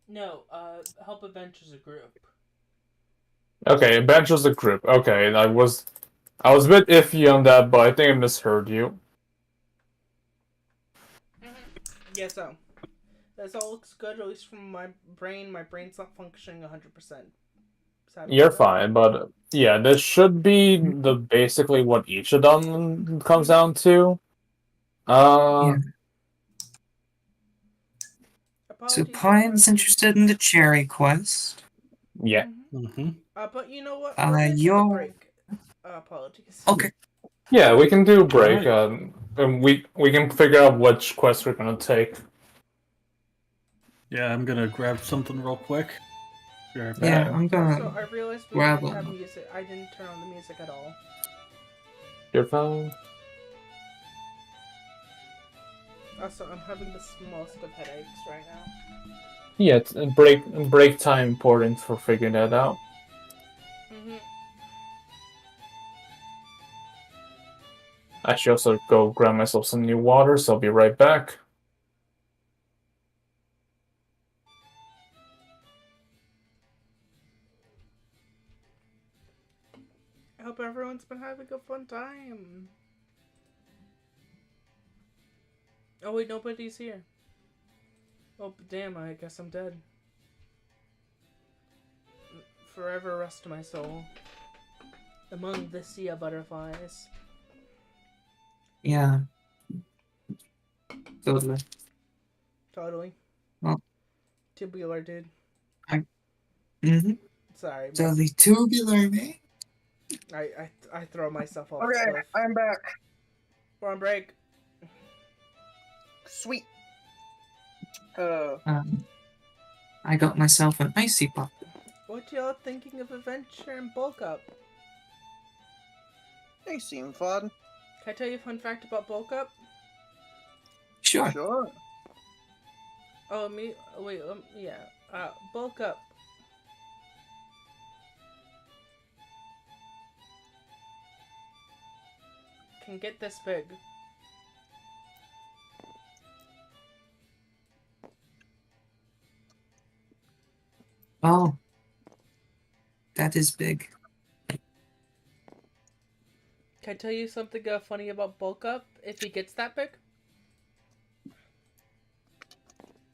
No, help Adventures a group. Okay, bench was a group. Okay, I was a bit iffy on that, but I think I misheard you. Yeah, so this all looks good, at least from my brain. My brain's not functioning 100%. You're fine, but yeah, this should be the basically what each of them comes down to. Yeah. So Apologies, Pine's everyone. interested in the cherry quest. Yeah. Mm-hmm. But you know what? We're gonna take a You're break. Apologies. okay. Yeah, we can do a break. Alright. And we can figure out which quest we're gonna take. Yeah, I'm gonna grab something real quick. Be right Yeah, back. I'm Also, gonna I realized we grab didn't have them. music. I didn't turn on the music at all. Your phone. Also, I'm having the smallest of headaches right now. Yeah, it's break time important for figuring that out. I should also go grab myself some new water, so I'll be right back. I hope everyone's been having a fun time. Oh wait, nobody's here. Oh damn, I guess I'm dead. Forever rest my soul among the sea of butterflies. Yeah. Totally. Totally. Well. Tubular, dude. Mm-hmm. Sorry. Totally tubular, man. I throw myself off Okay, the cliff. I'm back. We're on break. Sweet. I got myself an icy pop. What y'all thinking of adventure and bulk up? They seem fun. Can I tell you a fun fact about bulk up? Sure. Sure. Oh, me. Wait. Yeah. Bulk up. Can get this big. Oh. That is big. Can I tell you something funny about bulk up if he gets that big?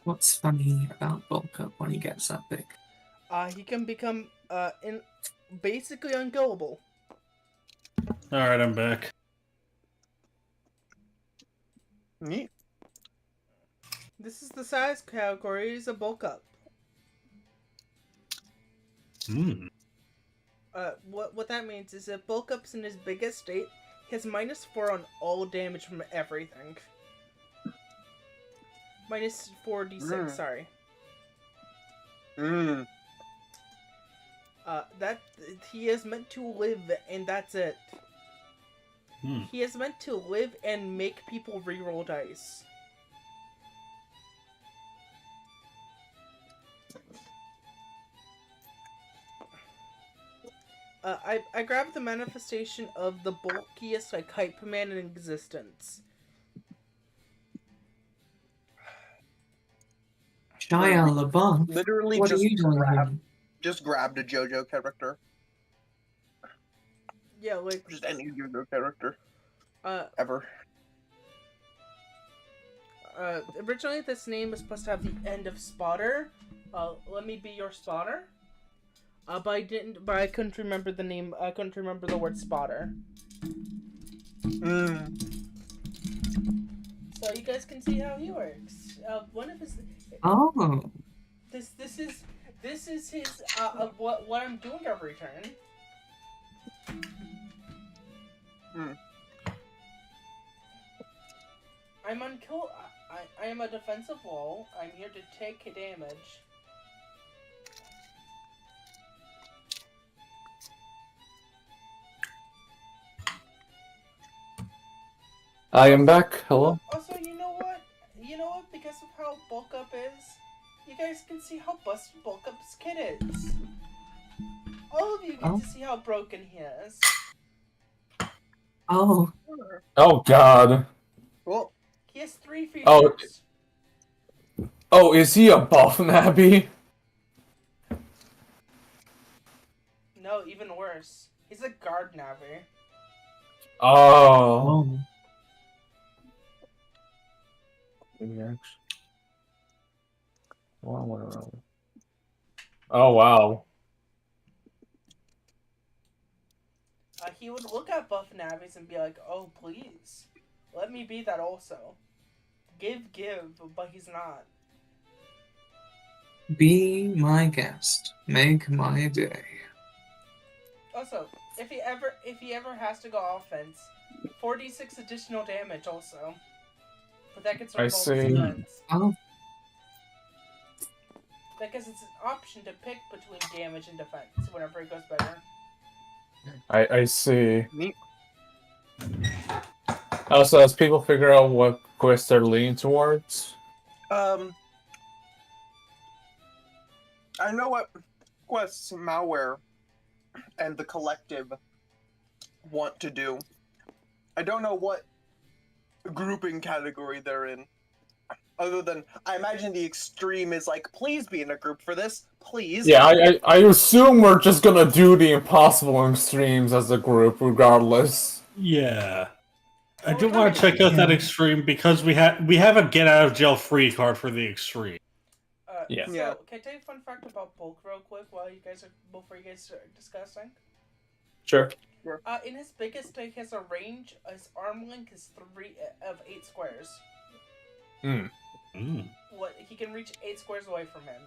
What's funny about bulk up when he gets that big? He can become basically unkillable. Alright, I'm back. Neat. This is the size categories of bulk up. Hmm. What that means is if bulk up's in his biggest state, he has -4 on all damage from everything. -4d6, sorry. That he is meant to live, and that's it. He is meant to live and make people reroll dice. I grabbed the manifestation of the bulkiest hype man in existence. Shia LaBeouf? Literally What are you doing here? just grabbed a JoJo character. Yeah, like Just any JoJo character. Ever. Originally this name was supposed to have the end of spotter. Let me be your spotter. But I couldn't remember the name. I couldn't remember the word spotter. So you guys can see how he works. One of his. Oh. This is his what I'm doing every turn. I'm unkill. I am a defensive wall. I'm here to take damage. I am back. Hello. Also, you know what? Because of how bulk up is, you guys can see how busted bulk up's kit is. All of you get to see how broken he is. Oh. Oh God. Well, He has 3 Oh. features. Oh, is he a buff Navi? No, even worse. He's a guard Navi. Oh. Oh. Oh, wow. He would look at buff Navis and be like, "Oh, please, let me be that also. Give, but he's not." Be my guest. Make my day. Also, if he ever has to go offense, 46 additional damage also. But that gets I rid of all his see. defense. Oh, Because it's an option to pick between damage and defense whenever it goes better. I see. Neat. Also, as people figure out what quest they're leaning towards. I know what quests Malware and the Collective want to do. I don't know what grouping category they're in. Other than, I imagine the extreme is like, please be in a group for this, please. Yeah, I assume we're just gonna do the impossible extremes as a group, regardless. Yeah. I Well, do we want to gotta- check out that extreme because we have a get out of jail free card for the extreme. Yeah. So, Yeah. can I tell you a fun fact about Bulk real quick before you guys start discussing? Sure. In his biggest tank, he has a range. His arm length is 8 squares. Hmm. What he can reach 8 squares away from him.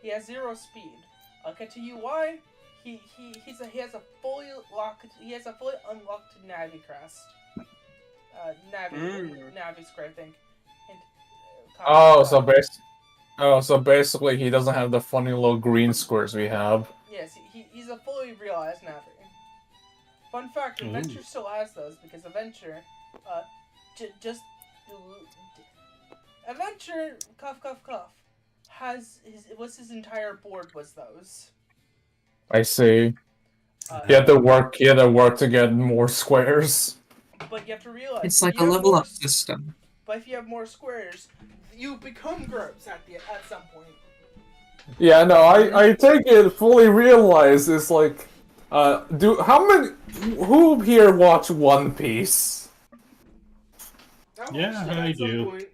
He has 0 speed. I'll get to you why. He has a fully unlocked Navi crest. Navi square, I think. And, So basically he doesn't have the funny little green squares we have. Yes, he's a fully realized Navi. Fun fact: Adventure still has those because Adventure, Adventure cough has his entire board was those. I see. He had to work to get more squares. But you have to realize it's if like you a have level more up system. But if you have more squares, you become grubs at some point. Yeah, no, I take it fully realized it's like who here watch One Piece? Yeah, I do. Point.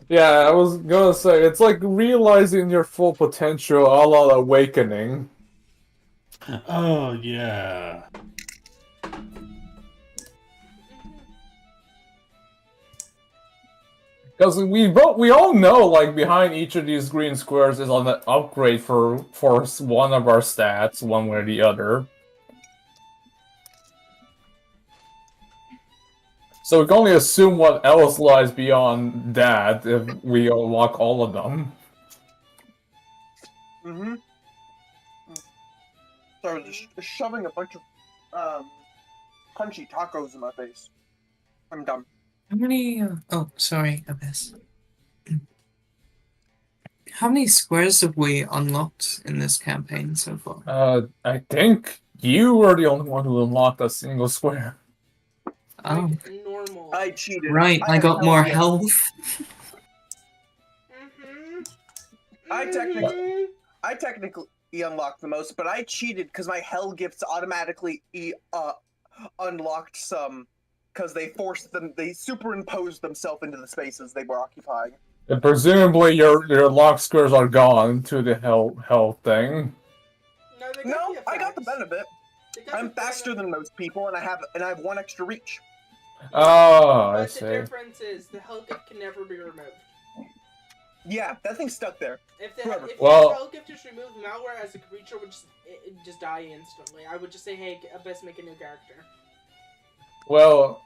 Yeah, I was gonna say it's like realizing your full potential a la Awakening. Oh yeah. Because we all know like behind each of these green squares is on an upgrade for one of our stats, one way or the other. So we can only assume what else lies beyond that if we unlock all of them. Mm-hmm. So just shoving a bunch of crunchy tacos in my face. I'm done. How many? Oh, sorry, Abyss. How many squares have we unlocked in this campaign so far? I think you were the only one who unlocked a single square. Oh, Like normal. I cheated. right. I have got more yet. health. I technically unlocked the most, but I cheated because my hell gifts automatically unlocked some because they superimposed themselves into the spaces they were occupying. And presumably your lock squares are gone to the health thing. No, I got the benefit. I'm faster than most people, and I have 1 extra reach. Oh, I But see. the difference is the hell gift can never be removed. Yeah, that thing's stuck there. If the Well- hell gift is removed, Malware as a creature would just die instantly. I would just say, hey, Abyss, make a new character. Well,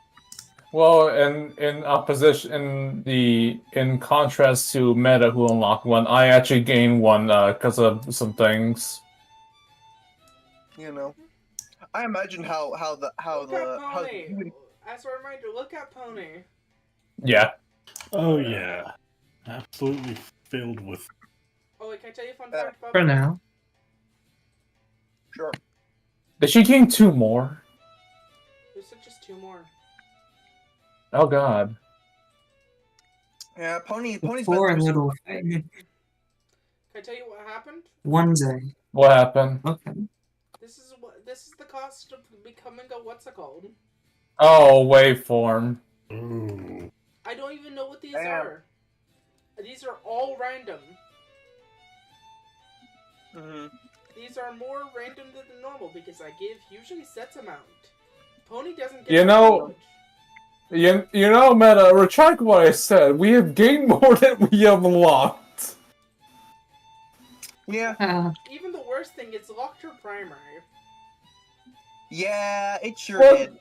in opposition, in contrast to Meta, who unlocked one, I actually gained one because of some things. You know, I imagine how Pony. As a reminder, look at Pony. Yeah. Oh yeah. Absolutely filled with. Oh, wait, can I tell you a fun fact about For Pony? now. Sure. Did she gain 2 more? There's just 2 more. Oh god. Yeah, Pony's been Poor through some little rough thing. Can I tell you what happened? One day. What happened? Okay. This is the cost of becoming a what's it called? Oh, waveform. Ooh. I don't even know what these Damn. are. These are all random. Mhm. These are more random than normal because I give usually sets amount. Pony doesn't get You that know- much. You know, Meta, retract what I said. We have gained more than we have lost. Yeah. Even the worst thing is locked her primary. Yeah, it sure What? did.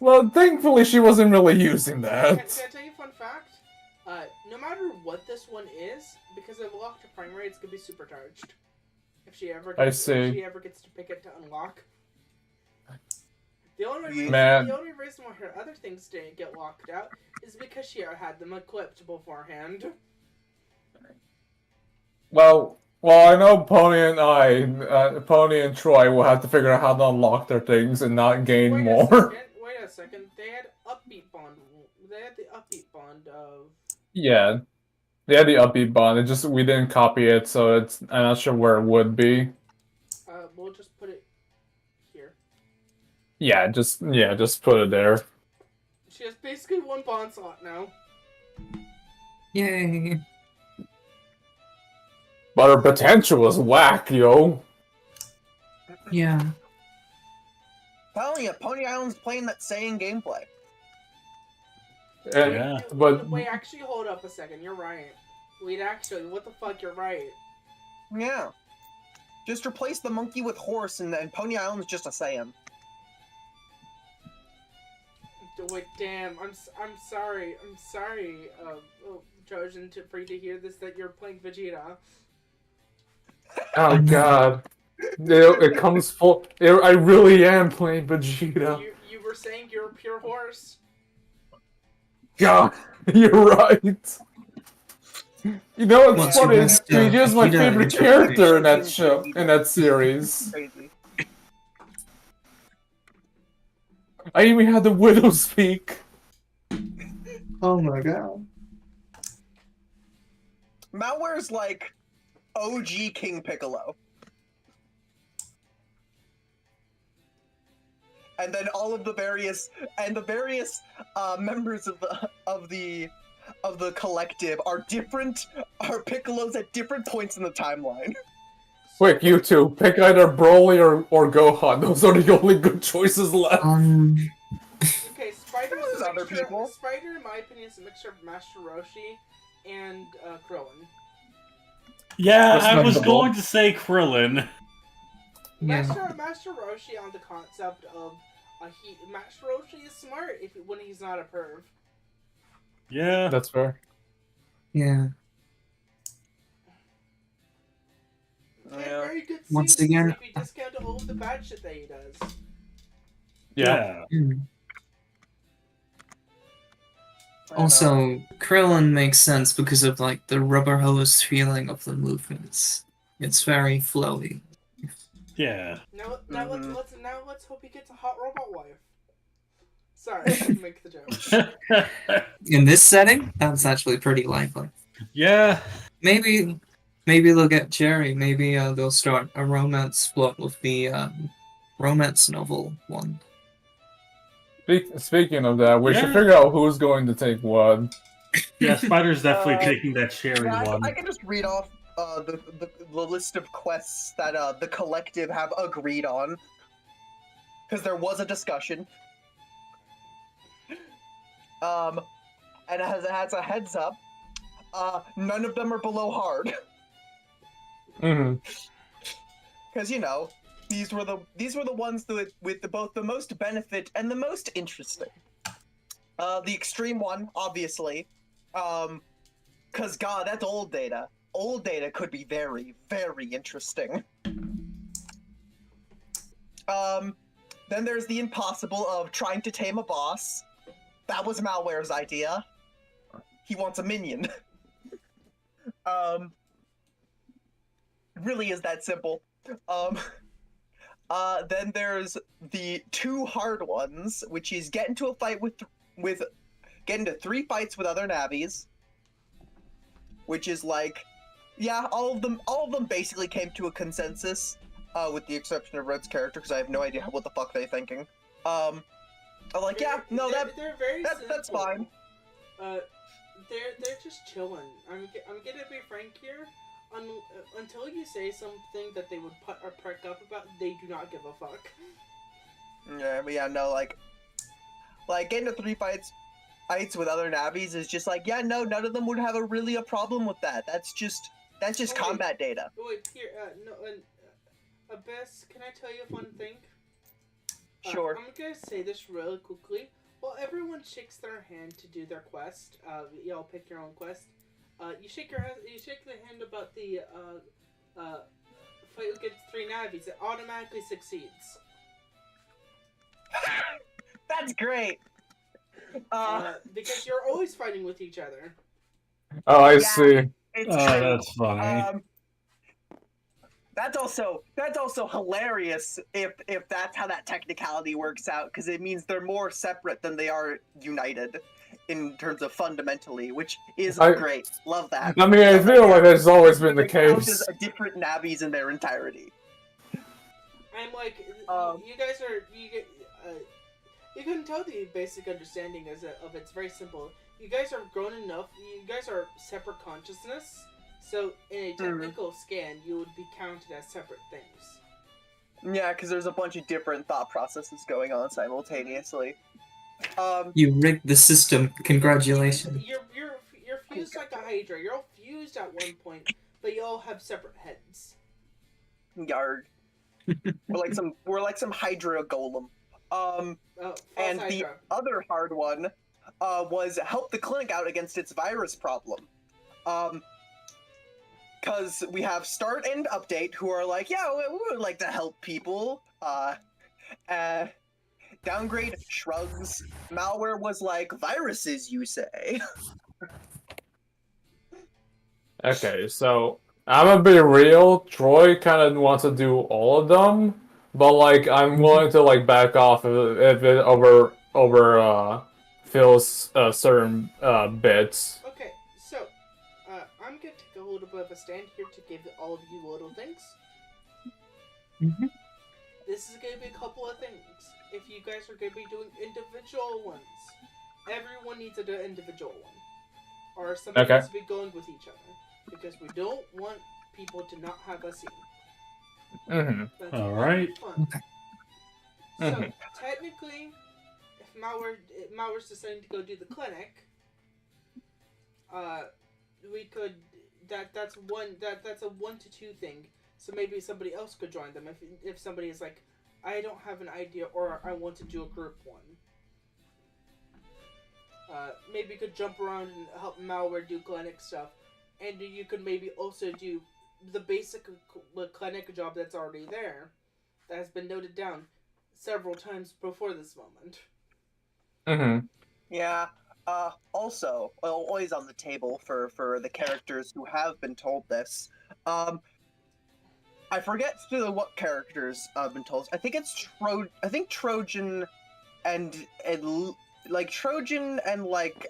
Well, thankfully she wasn't really using Can I that. tell you a fun fact? No matter what this one is, because I've locked her primary, it's gonna be supercharged. If she ever I gets, see. If she ever gets to pick it to unlock. The only reason, Man. the only reason why her other things didn't get locked out is because she had them equipped beforehand. Well, I know Pony and Troy will have to figure out how to unlock their things and not gain more. Wait a second. They had upbeat bond. They had the upbeat bond of. Yeah, they had the upbeat bond. We didn't copy it, so I'm not sure where it would be. We'll just put it here. Yeah, just put it there. She has basically one bond slot now. Yay. But her potential is whack, yo. Yeah. Telling you, Pony Island's playing that same gameplay. And, Yeah. But Wait, actually, hold up a second. You're right. Wait, actually, what the fuck? You're right. Yeah. Just replace the monkey with horse, and then Pony Island's just a Saiyan. Wait, damn. I'm sorry. I'm sorry, Trojan, for you to hear this, that you're playing Vegeta. oh god, it comes full. I really am playing Vegeta. You were saying you're a pure horse. God, you're right. You know what's What's funny? your Is best, Vegeta's my Vegeta favorite interpretation? character in that show, in that series. Crazy. I even had the Widow speak. Oh my god. Malware's like OG King Piccolo. And then all of the various members of the collective are Piccolos at different points in the timeline. Quick, you two, pick either Broly or Gohan. Those are the only good choices left. Okay, Spider is There's a other mixture. people. Spider, in my opinion, is a mixture of Master Roshi and Krillin. Yeah, I was Respectable. going to say Krillin. Yeah. Master Roshi on the concept of Master Roshi is smart when he's not a perv. Yeah. That's fair. Yeah. Yeah. Very good Once scenes, again- if you discount all of the bad shit that he does. Yeah. Hmm. I don't know. Also, Krillin makes sense because of like the rubber hose feeling of the movements. It's very flowy. Yeah. Now Mhm. let's hope he gets a hot robot wife. Sorry, I had to make the joke. In this setting, that's actually pretty likely. Yeah. Maybe they'll get Jerry. Maybe they'll start a romance plot with the romance novel one. Speaking of that, we should Yeah. figure out who's going to take what. Yeah, Spider's definitely Uh, taking that cherry Yeah, one. I can just read off the list of quests that the collective have agreed on, because there was a discussion. And as a heads up, none of them are below hard, Mm-hmm. because you know these were the ones with both the most benefit and the most interesting. The extreme one, obviously, because God, that's old data. Old data could be very, very interesting. Then there's the impossible of trying to tame a boss. That was Malware's idea. He wants a minion. It really is that simple. Then there's the two hard ones, which is get into a fight get into 3 fights with other Navis, which is like, yeah, all of them basically came to a consensus, with the exception of Red's character, because I have no idea what the fuck they're thinking. I'm like, yeah, no, they're very that's simple. fine. They're just chilling. I'm gonna be frank here. Until you say something that they would put or perk up about, they do not give a fuck. Yeah, but yeah, no, like getting to 3 fights with other Navis is just like, yeah, no, none of them would have a problem with that. That's just combat data. Wait, Pierre, no, Abyss, can I tell you a fun thing? Sure. I'm gonna say this really quickly. While everyone shakes their hand to do their quest, y'all pick your own quest. You shake the hand about the fight against 3 Navis. It automatically succeeds. That's great. Because you're always fighting with each other. Oh, I Yeah. see. It's Oh, true. that's funny. That's also hilarious if that's how that technicality works out, because it means they're more separate than they are united in terms of fundamentally, which is great. Love that. I mean, I feel like that's always been the Case. case. Different Navis in their entirety. I'm like, you guys are you can tell the basic understanding of it's very simple. You guys are grown enough. You guys are separate consciousness. So in a technical scan, you would be counted as separate things. Yeah, because there's a bunch of different thought processes going on simultaneously. You rigged the system. Congratulations. You're fused like a Hydra. You're all fused at one point, but you all have separate heads. Yarg. we're like some Hydra golem. And Hydra. the other hard one was help the clinic out against its virus problem. Because we have Start and Update, who are like, yeah, we would like to help people. Downgrade shrugs. Malware was like, viruses, you say? Okay, so I'm gonna be real. Troy kind of wants to do all of them, but like I'm willing to like back off if it over fills certain bits. Okay, so I'm gonna take a little bit of a stand here to give all of you little things. Mm-hmm. This is gonna be a couple of things. If you guys are gonna be doing individual ones, everyone needs to do an individual one, or somebody needs to be going with each other, because we don't want people to not have a scene. Mm-hmm. All right. Okay. So technically, if Malware's deciding to go do the clinic, we could that's a 1 to 2 thing. So maybe somebody else could join them if somebody is like, I don't have an idea, or I want to do a group one. Maybe you could jump around and help Malware do clinic stuff, and you could maybe also do the basic clinic job that's already there, that has been noted down several times before this moment. Mm-hmm. Yeah. Also, always on the table for the characters who have been told this. I forget what characters have been told. I think it's Trojan and like Trojan and like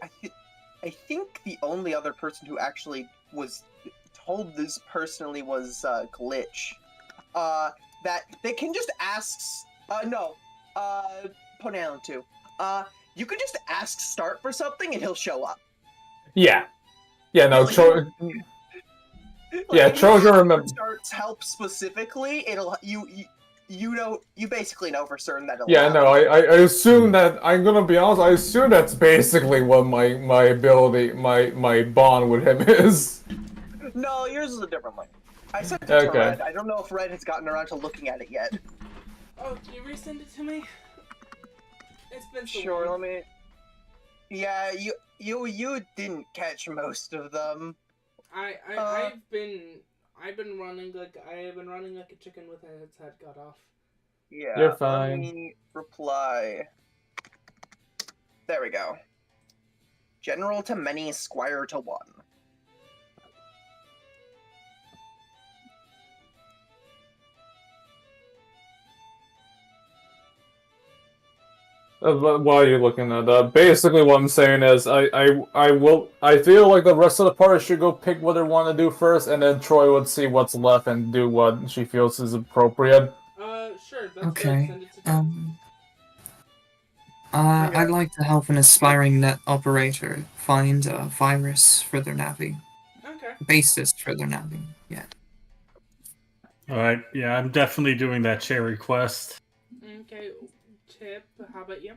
I think the only other person who actually was told this personally was Glitch. That they can just ask. Ponalan too. You can just ask Start for something and he'll show up. Yeah. Yeah. No. Like, Trojan remember. Start's help specifically. It'll you basically know for certain that it'll. Yeah. happen. No. I assume that I'm gonna be honest. I assume that's basically what my ability my bond with him is. No, yours is a different one. I sent it to Okay. Red. I don't know if Red has gotten around to looking at it yet. Oh, can you resend it to me? It's been so Sure, long. let me. Yeah, you didn't catch most of them. I've been running like a chicken with its head cut off. Yeah, You're fine. Let me reply. There we go. General to many, squire to one. While you're looking at that, basically what I'm saying is, I feel like the rest of the party should go pick what they want to do first, and then Troy would see what's left and do what she feels is appropriate. Sure, that's good. Okay. Send it to Tim. I'd like to help an aspiring net operator find a virus for their navi. Okay. Basis for their navi. Yeah. Alright, yeah, I'm definitely doing that cherry quest. Okay, Tip, how about you?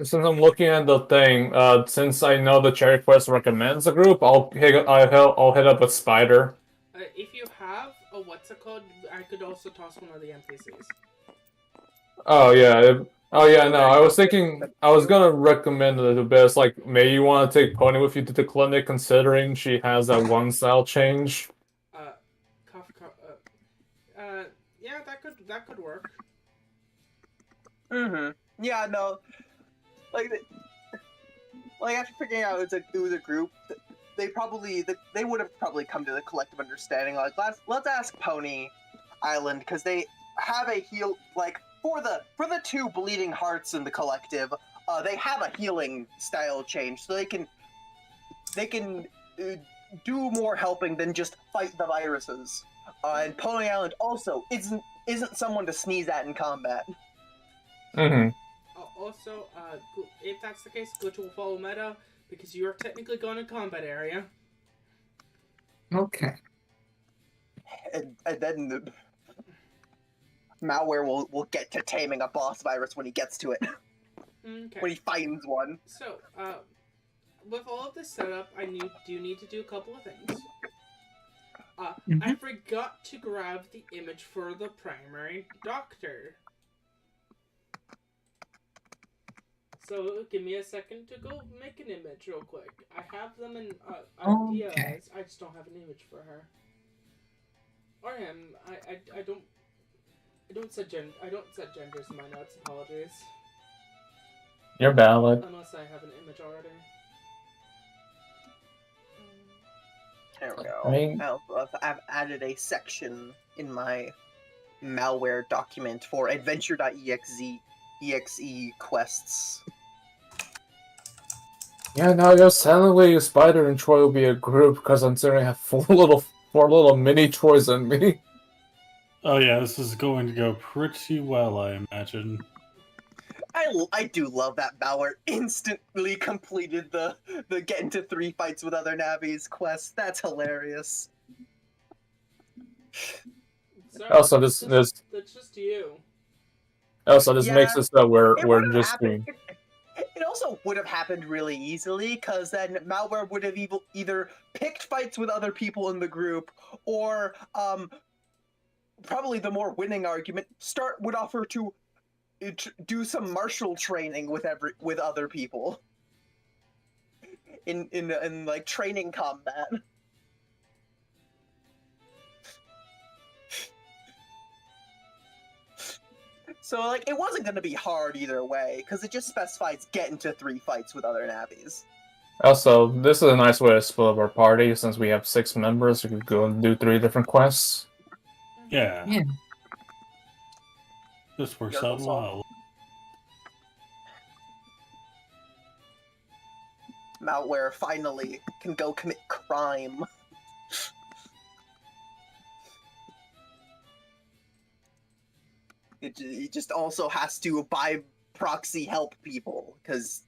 Since I'm looking at the thing, since I know the Cherry Quest recommends a group, I'll hit up with Spider. If you have a what's it called, I could also toss one of the NPCs. Oh yeah, no, I was thinking I was gonna recommend it a bit. It's like maybe you want to take Pony with you to the clinic, considering she has that one style change. Yeah, that could work. Yeah, no. Like after figuring out it was a group, they would have probably come to the collective understanding. Like let's ask Pony Island, because they have a heal, like for the two bleeding hearts in the collective. They have a healing style change, so they can do more helping than just fight the viruses. And Pony Island also isn't someone to sneeze at in combat. Mm-hmm. Also, if that's the case, Glitch will follow meta, because you're technically going to combat area. Okay. And then the malware will get to taming a boss virus when he gets to it. Okay. When he finds one. So, with all of this setup, I do need to do a couple of things. I forgot to grab the image for the primary doctor. So give me a second to go make an image real quick. I have them in ideas. Okay. I just don't have an image for her. Or him. I don't set genders in my notes. Apologies. You're valid. Unless I have an image already. There we go. Right. I've added a section in my malware document for adventure.exe quests. Yeah, now just technically Spider and Troy will be a group because I'm considering I have four little mini Troys in me. Oh yeah, this is going to go pretty well, I imagine. I do love that malware instantly completed the get into 3 fights with other navies quest. That's hilarious. Sorry, Also, that's just you. Also, this Yeah, makes it so we're would've just happened- doing. It also would have happened really easily, because then malware would have either picked fights with other people in the group, or probably the more winning argument, would offer to do some martial training with other people in like training combat. So like it wasn't going to be hard either way, because it just specifies get into 3 fights with other navies. Also, this is a nice way to split up our party. Since we have 6 members, we could go and do 3 different quests. Yeah. Yeah. This works out well. Malware finally can go commit crime. It just also has to by proxy help people, because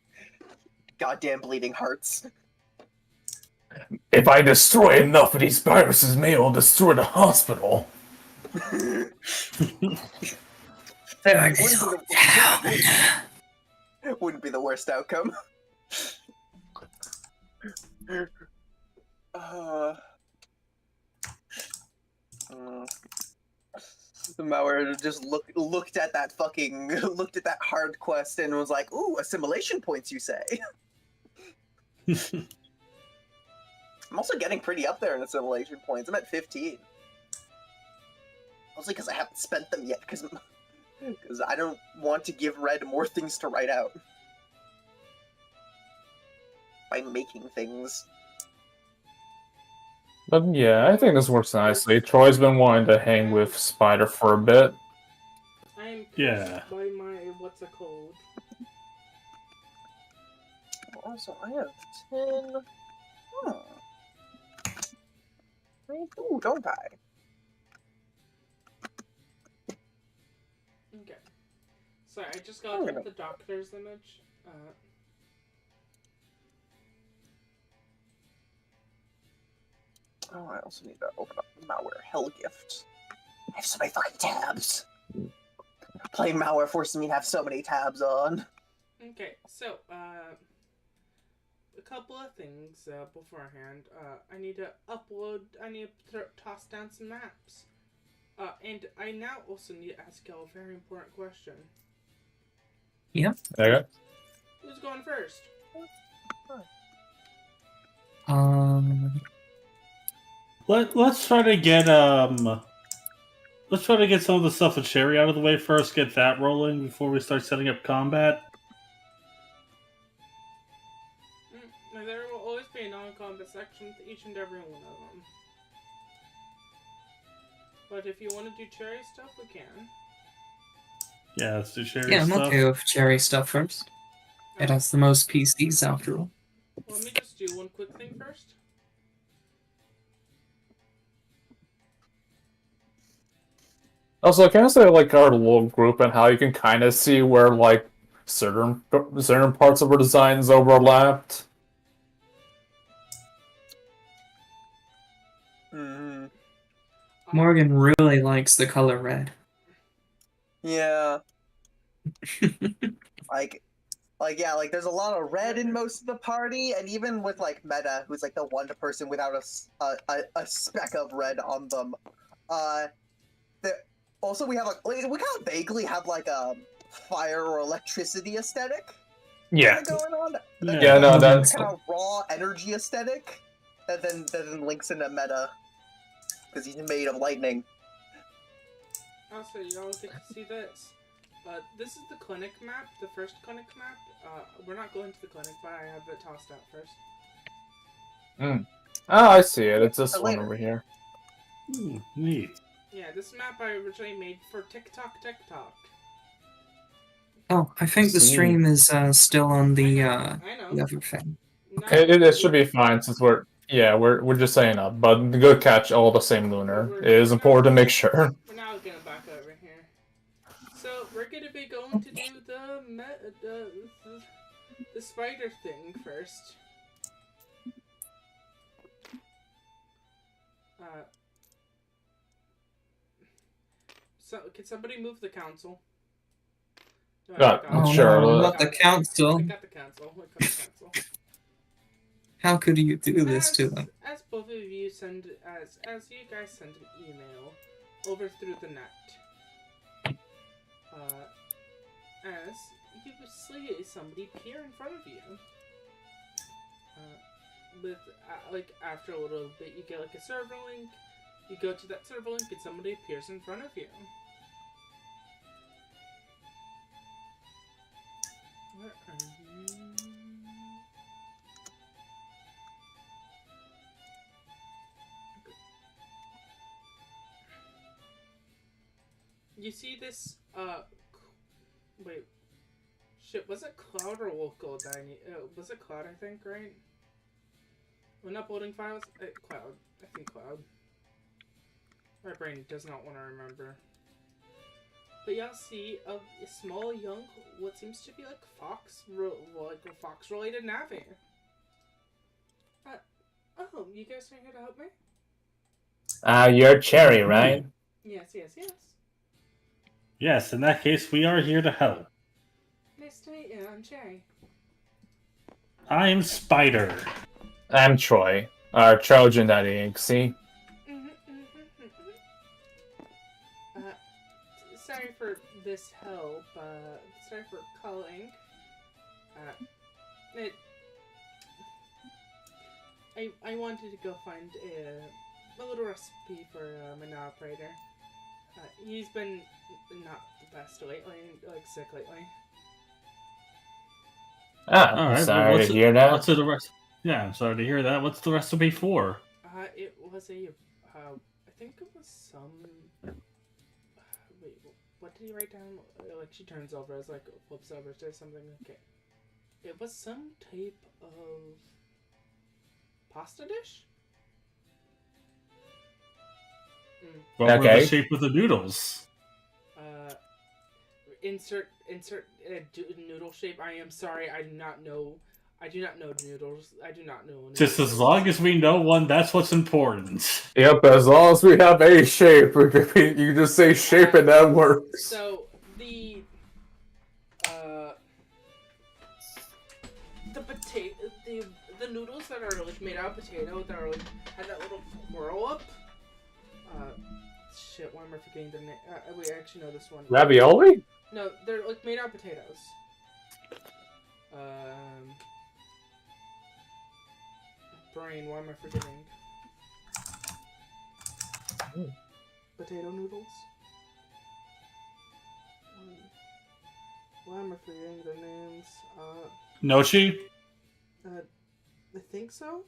goddamn bleeding hearts. If I destroy enough of these viruses, maybe I'll destroy the hospital. Wouldn't be the worst outcome. The malware just looked at that hard quest and was like, "Ooh, assimilation points, you say?" I'm also getting pretty up there in assimilation points. I'm at 15. Mostly because I haven't spent them yet, because I don't want to give Red more things to write out by making things. But yeah, I think this works nicely. Troy's been wanting to hang with Spider for a bit. I am Yeah. By my what's it called? Also, I have 10. Oh. I do, don't I? Okay. Sorry, I just got him the doctor's image. Oh, I also need to open up the malware hell gift. I have so many fucking tabs. Playing malware forces me to have so many tabs on. Okay, so a couple of things beforehand. I need to toss down some maps. And I now also need to ask y'all a very important question. Yep. Okay. Who's going first? Let's try to get let's try to get some of the stuff with Sherry out of the way first. Get that rolling before we start setting up combat. There will always be a non-combat section with each and every one of them. But if you want to do cherry stuff, we can. Yeah, let's do Sherry Yeah, I'm stuff. okay with cherry stuff first. It has the most PCs after all. Let me just do one quick thing first. Also, can I say like our little group and how you can kind of see where like certain parts of our designs overlapped? Mm-hmm. Morgan really likes the color red. Yeah. Yeah, like there's a lot of red in most of the party, and even with like Meta, who's like the one person without a speck of red on them. Also we have we kind of vaguely have like a fire or electricity aesthetic. Yeah. Going on. Yeah, no, that's kind of raw energy aesthetic that then links into Meta because he's made of lightning. Also, y'all get to see this. This is the clinic map, the first clinic map. We're not going to the clinic, but I have it tossed out first. Oh, I see it. It's this one over here. Neat. Yeah, this map I originally made for TikTok. Oh, I think the stream is still on the I know. the other thing. No, It should be fine since we're just saying up, but go catch all the same lunar. It is important to make sure. We're now getting back over here. So we're gonna be going to do the spider thing first. So can somebody move the council? Sure. No, not the council. I got the council. How could you do this to them? As both of you as you guys send an email over through the net. As you see somebody appear in front of you. After a little bit, you get like a server link. You go to that server link, and somebody appears in front of you. Where are you? You see this, wait. Shit, was it Cloud or Wolf Gold that I need? Was it Cloud, I think, right? When uploading files? Cloud. I think Cloud. My brain does not want to remember. But y'all see a small, young, what seems to be like a fox-related navi. Oh, you guys are here to help me? You're Cherry, right? Yes. Yes, in that case, we are here to help. Nice to meet you, I'm Cherry. I'm Spider. I'm Troy, our Trojan daddy, see? Sorry for this help, sorry for calling. I wanted to go find a little recipe for an operator. He's been not the best lately, like sick lately. Alright, sorry to hear that. What's the rest? Yeah, I'm sorry to hear that. What's the recipe for? It was I think it was some. Wait, What did he write down? Like she turns over as like flips over, says something. Okay, it was some type of pasta dish. What were the Okay. shape of the noodles? Insert noodle shape. I am sorry. I do not know. I do not know noodles. I do not know. Just as noodles. long as we know one, that's what's important. Yep, as long as we have a shape, you can just say shape and that works. So the potato, the noodles that are like made out of potato that are like had that little swirl up. Shit, why am I forgetting the name? Wait, I actually know this one. Ravioli? No, they're like made out of potatoes. Brain, why am I forgetting? Potato noodles. Why am I forgetting their names? Nochi? I think so.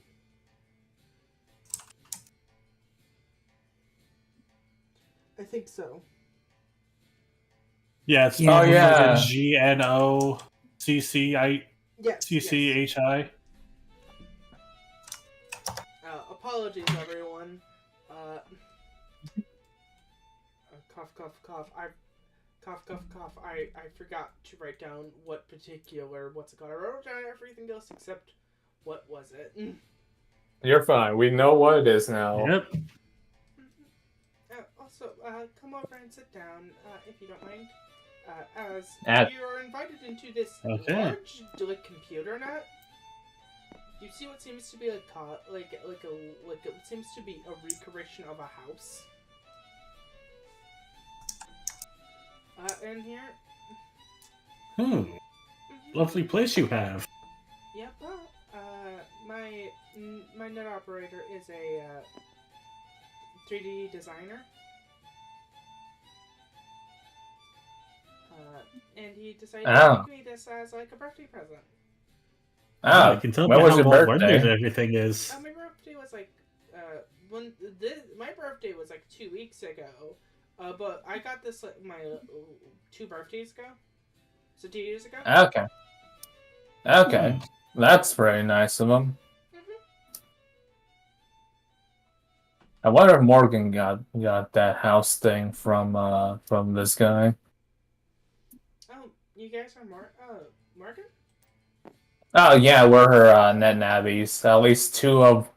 I think so. Yeah, it's Yeah. Oh, yeah. like a GNOCCI. Yes. CCHI. Apologies, everyone. Cough, cough, cough. I forgot to write down what particular what's it called. I wrote down everything else except what was it. You're fine. We know what it is now. Yep. Also, come over and sit down if you don't mind. As you are invited into this large like computer net. You see what seems to be like it seems to be a recreation of a house. In here. Lovely place you have. Yep. My net operator is a 3D designer. And he decided to give me this as like a birthday present. I can tell when by was how your well-rendered birthday? everything is. My birthday was like my birthday was like 2 weeks ago. But I got this like my 2 birthdays ago. So 2 years ago. Okay. That's very nice of him. I wonder if Morgan got that house thing from this guy. Oh, you guys are Morgan? Oh yeah, we're her net nabbies. At least 2 of.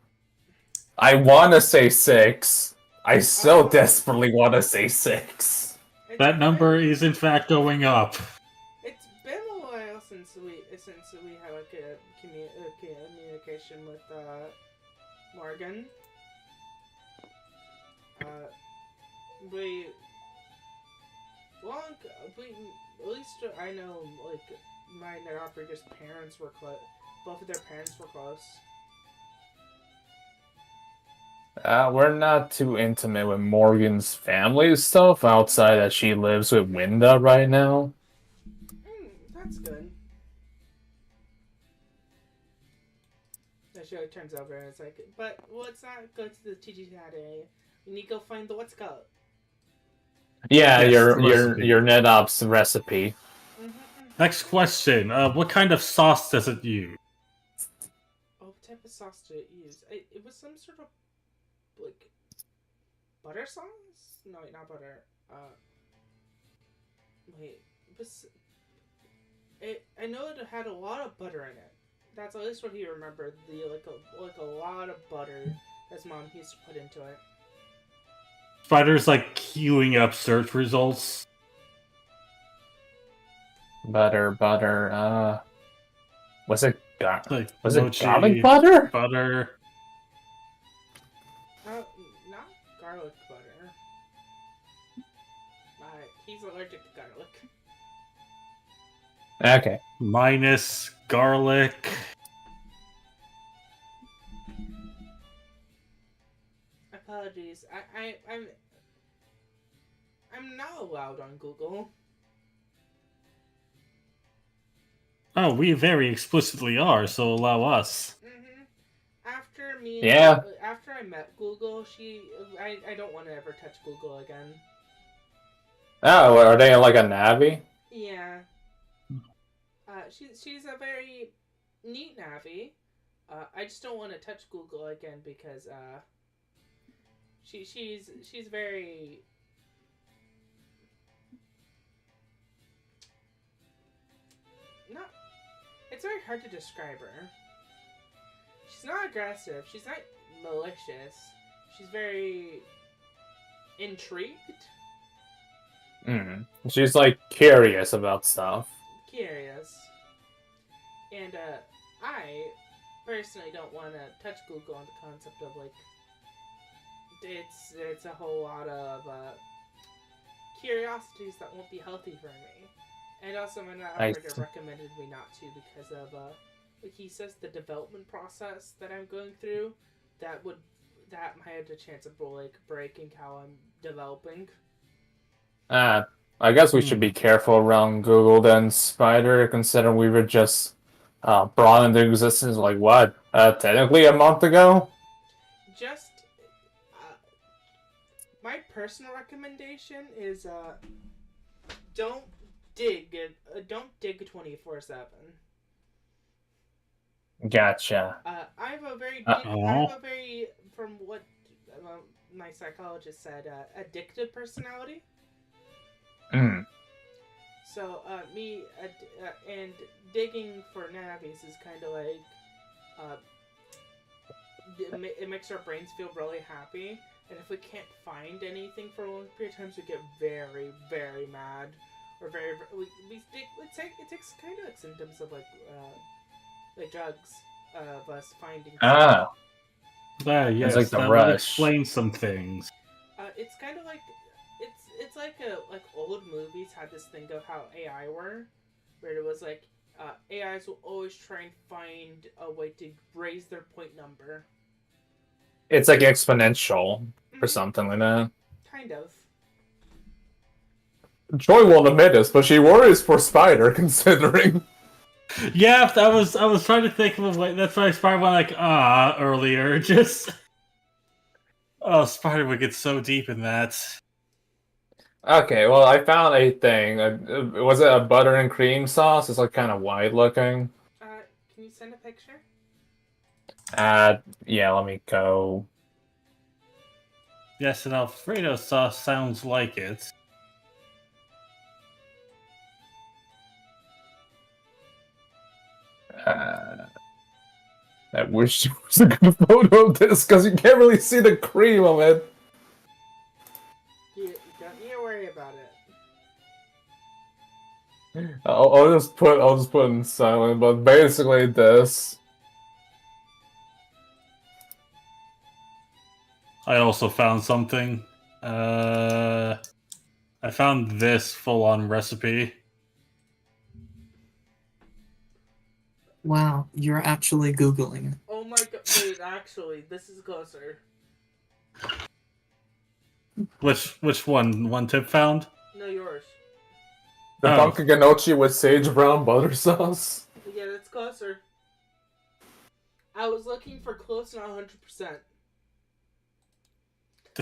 I want to say 6. I so desperately want to say 6. That number is in fact going up. It's been a while since we had like a communication with Morgan. At least I know like my net operator's parents were close. Both of their parents were close. We're not too intimate with Morgan's family stuff outside that she lives with Winda right now. That's good. She like turns over and it's like, but let's not go to the TG today. We need to go find the what's it called. Yeah, Yes, your NetOps recipe. Next question. What kind of sauce does it use? Oh, what type of sauce did it use? It was some sort of like butter sauce? No, wait, not butter. Wait, I know it had a lot of butter in it. That's at least what he remembered. Like a lot of butter his mom used to put into it. Spider's like queuing up search results. Butter. Was it Like was it mochi, garlic butter? Butter. Not garlic butter. He's allergic to garlic. Okay. Minus garlic. Apologies. I'm not allowed on Google. Oh, we very explicitly are, so allow us. After I met Google, I don't want to ever touch Google again. Oh, are they like a Navi? Yeah. She's a very neat Navi. I just don't want to touch Google again because she's very. Not. It's very hard to describe her. She's not aggressive. She's not malicious. She's very intrigued. She's like curious about stuff. Curious. And I personally don't want to touch Google on the concept of like it's a whole lot of curiosities that won't be healthy for me. And also, my operator recommended me not to because of like he says the development process that I'm going through that might have the chance of like breaking how I'm developing. I guess we should be careful around Google then, Spider, considering we were just brought into existence like what? Technically a month ago? Just my personal recommendation is don't dig 24/7. Gotcha. I have a very from what my psychologist said, addictive personality. So me and digging for navies is kind of like it makes our brains feel really happy, and if we can't find anything for a long period of times, we get very, very mad, or it takes kind of like symptoms of like drugs of us finding. Yes, like the that rush. would explain some things. It's kind of like it's like old movies had this thing of how AI were, where it was like AIs will always try and find a way to raise their point number. It's like exponential or something like that. Kind of. Joy won't admit this, but she worries for Spider, considering. Yeah, I was trying to think of like that's why Spider went like earlier. Just Spider would get so deep in that. Okay, well, I found a thing. Was it a butter and cream sauce? It's like kind of wide looking. Can you send a picture? Yeah, let me go. Yes, an Alfredo sauce sounds like it. I wish there was a good photo of this, because you can't really see the cream of it. You don't need to worry about it. I'll just put in silent, but basically this. I also found something. I found this full-on recipe. Wow, you're actually Googling it. Oh my god! Wait, actually, this is closer. Which one? One tip found? No, yours. The pumpkin gnocchi with sage brown butter sauce. Yeah, that's closer. I was looking for close, not 100%.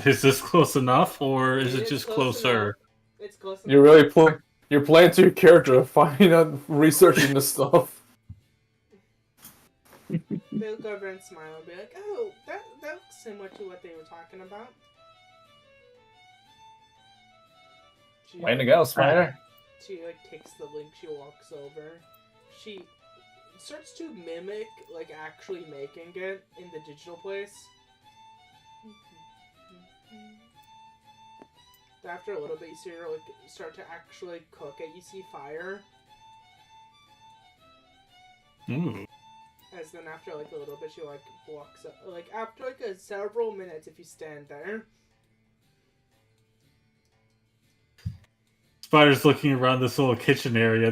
Is this close enough, or is it just closer? Enough. It's close enough. You're really you're playing to your character, finding out, researching the stuff. They'll go over and smile and be like, "Oh, that looks similar to what they were talking about." Way to go, Spider. She like takes the link. She walks over. She starts to mimic like actually making it in the digital place. After a little bit, you see her like start to actually cook it. You see fire. As then after like a little bit, she like walks up. Like after like several minutes, if you stand there. Spider's looking around this little kitchen area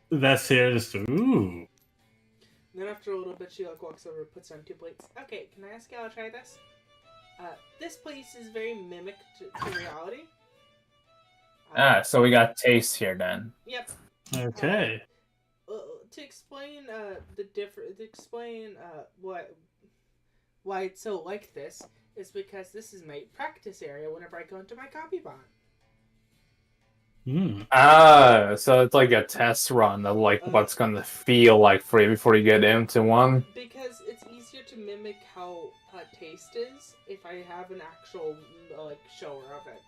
that's here. Just And then after a little bit, she like walks over, puts on 2 plates. Okay, can I ask you how to try this? This place is very mimic to reality. So we got taste here then. Yep. okay. To explain why it's so like this is because this is my practice area whenever I go into my copy bot. So it's like a test run of like what's gonna feel like for you before you get into one. Because it's easier to mimic how taste is if I have an actual like shower of it.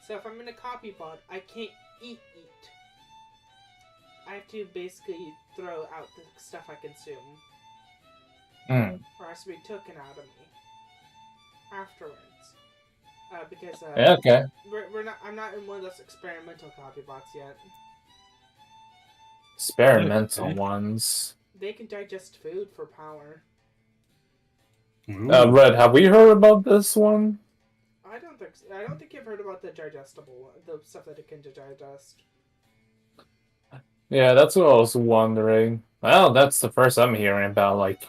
So if I'm in a copy bot, I can't eat. I have to basically throw out the stuff I consume. Or has to be taken out of me afterwards. Because Yeah, okay. we're not. I'm not in one of those experimental copy bots yet. Experimental ones. They can digest food for power. Red, have we heard about this one? I don't think you've heard about the stuff that it can digest. Yeah, that's what I was wondering. Well, that's the first I'm hearing about like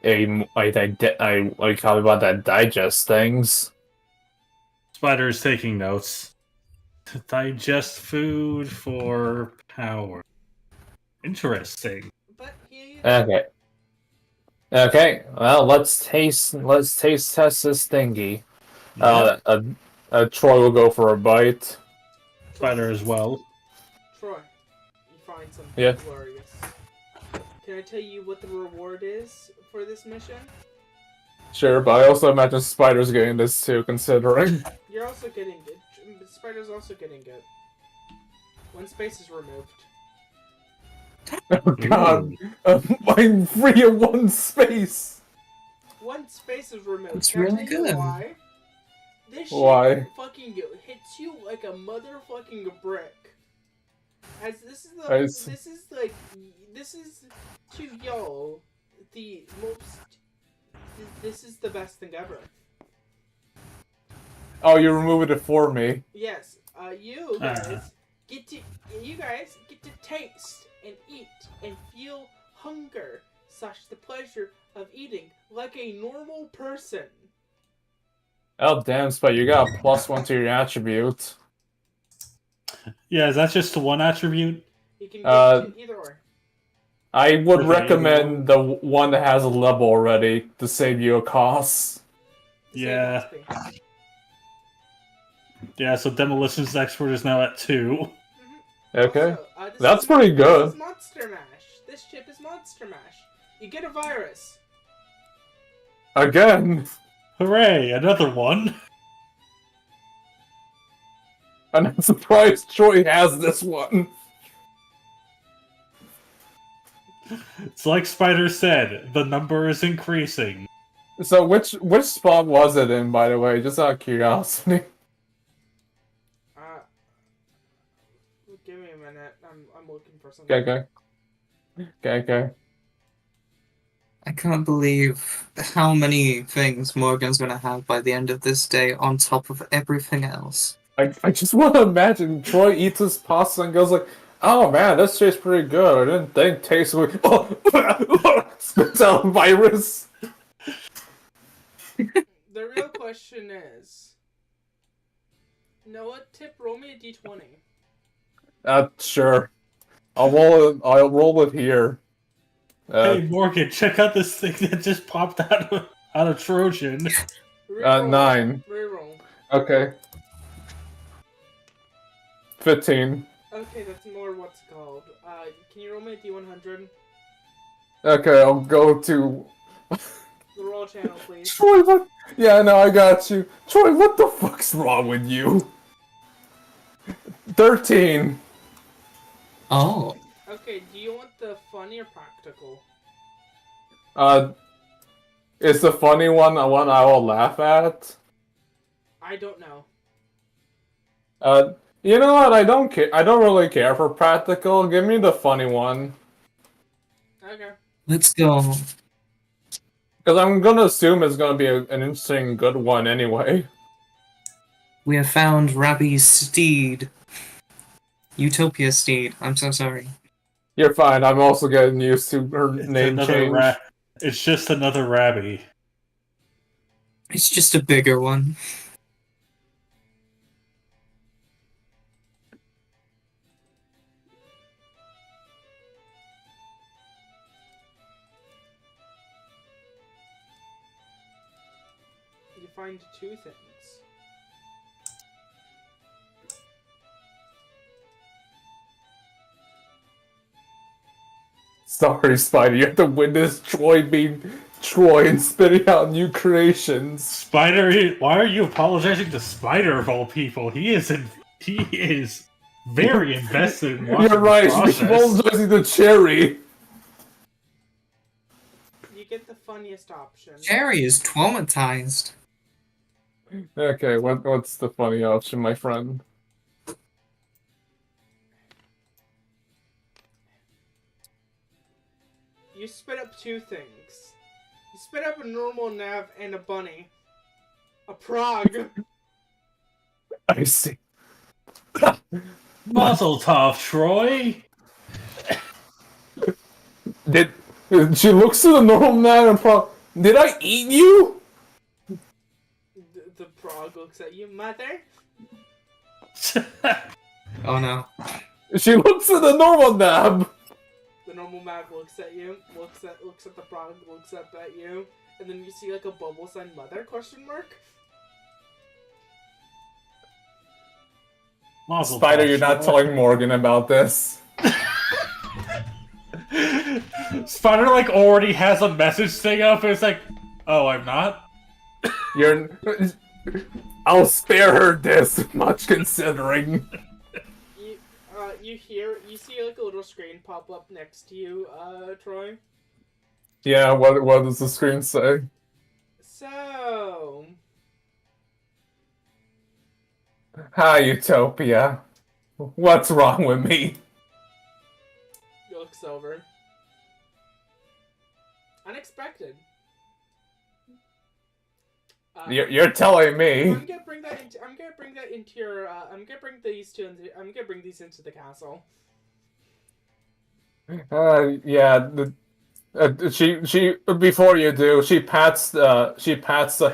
like how about that digest things. Spider is taking notes. To digest food for power. Interesting. But he. Okay. Okay. Well, let's taste test this thingy. Yeah. Troy will go for a bite. Spider as well. Troy, you find something Yeah. glorious. Can I tell you what the reward is for this mission? Sure, but I also imagine Spider's getting this too, considering. You're also getting it. Spider's also getting it. One space is removed. Oh god. I'm free of one space! One space is removed. It's Can I really tell you good. why? This Why? shit fucking hits you like a motherfucking brick. As this is the Nice. this is to y'all the most. This is the best thing ever. Oh, you're removing it for me. Yes, you guys get to taste and eat and feel hunger / the pleasure of eating like a normal person. Oh damn, Spider, you got a +1 to your attribute. Yeah, is that just the one attribute? You can get either or. I would Okay, recommend the one that has a level already to save you a cost. Yeah. Save XP. Yeah, so Demolitions Expert is now at 2. Okay. Also, this That's is pretty good. This is Monster Mash. This chip is Monster Mash. You get a virus. Again! Hooray, another one! And I'm surprised Troy has this one. It's like Spider said, the number is increasing. So which spot was it in, by the way? Just out of curiosity. Give me a minute. I'm looking for something. Okay. I can't believe how many things Morgan's gonna have by the end of this day on top of everything else. I just want to imagine Troy eats his pasta and goes like, "Oh man, this tastes pretty good. I didn't think taste would." Spits out a virus. The real question is, Noah, roll me a d20. Sure. I'll roll it here. Hey Morgan, check out this thing that just popped out of Trojan. Reroll. 9. Reroll. Okay. 15. Okay, that's more what's called. Can you roll me a d100? Okay, I'll go to The roll channel, please. Troy. What? Yeah, no, I got you. Troy, what the fuck's wrong with you? 13. Oh. Okay, do you want the funny or practical? Is the funny one the one I will laugh at? I don't know. You know what? I don't care. I don't really care for practical. Give me the funny one. Okay. Let's go. Because I'm gonna assume it's gonna be an interesting, good one anyway. We have found Rabbi's steed. Utopia steed. I'm so sorry. You're fine. I'm also getting used to her name change. It's just another Rabby. It's just a bigger one. You find two things. Sorry, Spider, you have to witness Troy being Troy and spitting out new creations. Spider, why are you apologizing to Spider of all people? He is very invested in watching You're right, the you process. apologizing to Cherry. You get the funniest option. Jerry is traumatized. Okay, what's the funny option, my friend? You spit up two things. You spit up a normal nav and a bunny. A prog. I see. Mazel tov, Troy. Did she looks to the normal man and did I eat you? The prog looks at you, mother. Oh no. She looks at the normal nab. The normal map looks at you, looks at the prog, looks up at you, and then you see like a bubble sign mother question mark. Mazel Spider, tov, you're not Troy. telling Morgan about this. Spider like already has a message thing up, and it's like, oh, I'm not. You're. I'll spare her this much considering. You see like a little screen pop up next to you, Troy. Yeah, what does the screen say? So, Hi, Utopia. What's wrong with me? he looks over. Unexpected. You're telling me. I'm gonna bring that into. I'm gonna bring that into your. I'm gonna bring these two. I'm gonna bring these into the castle. Yeah. She before you do, she pats the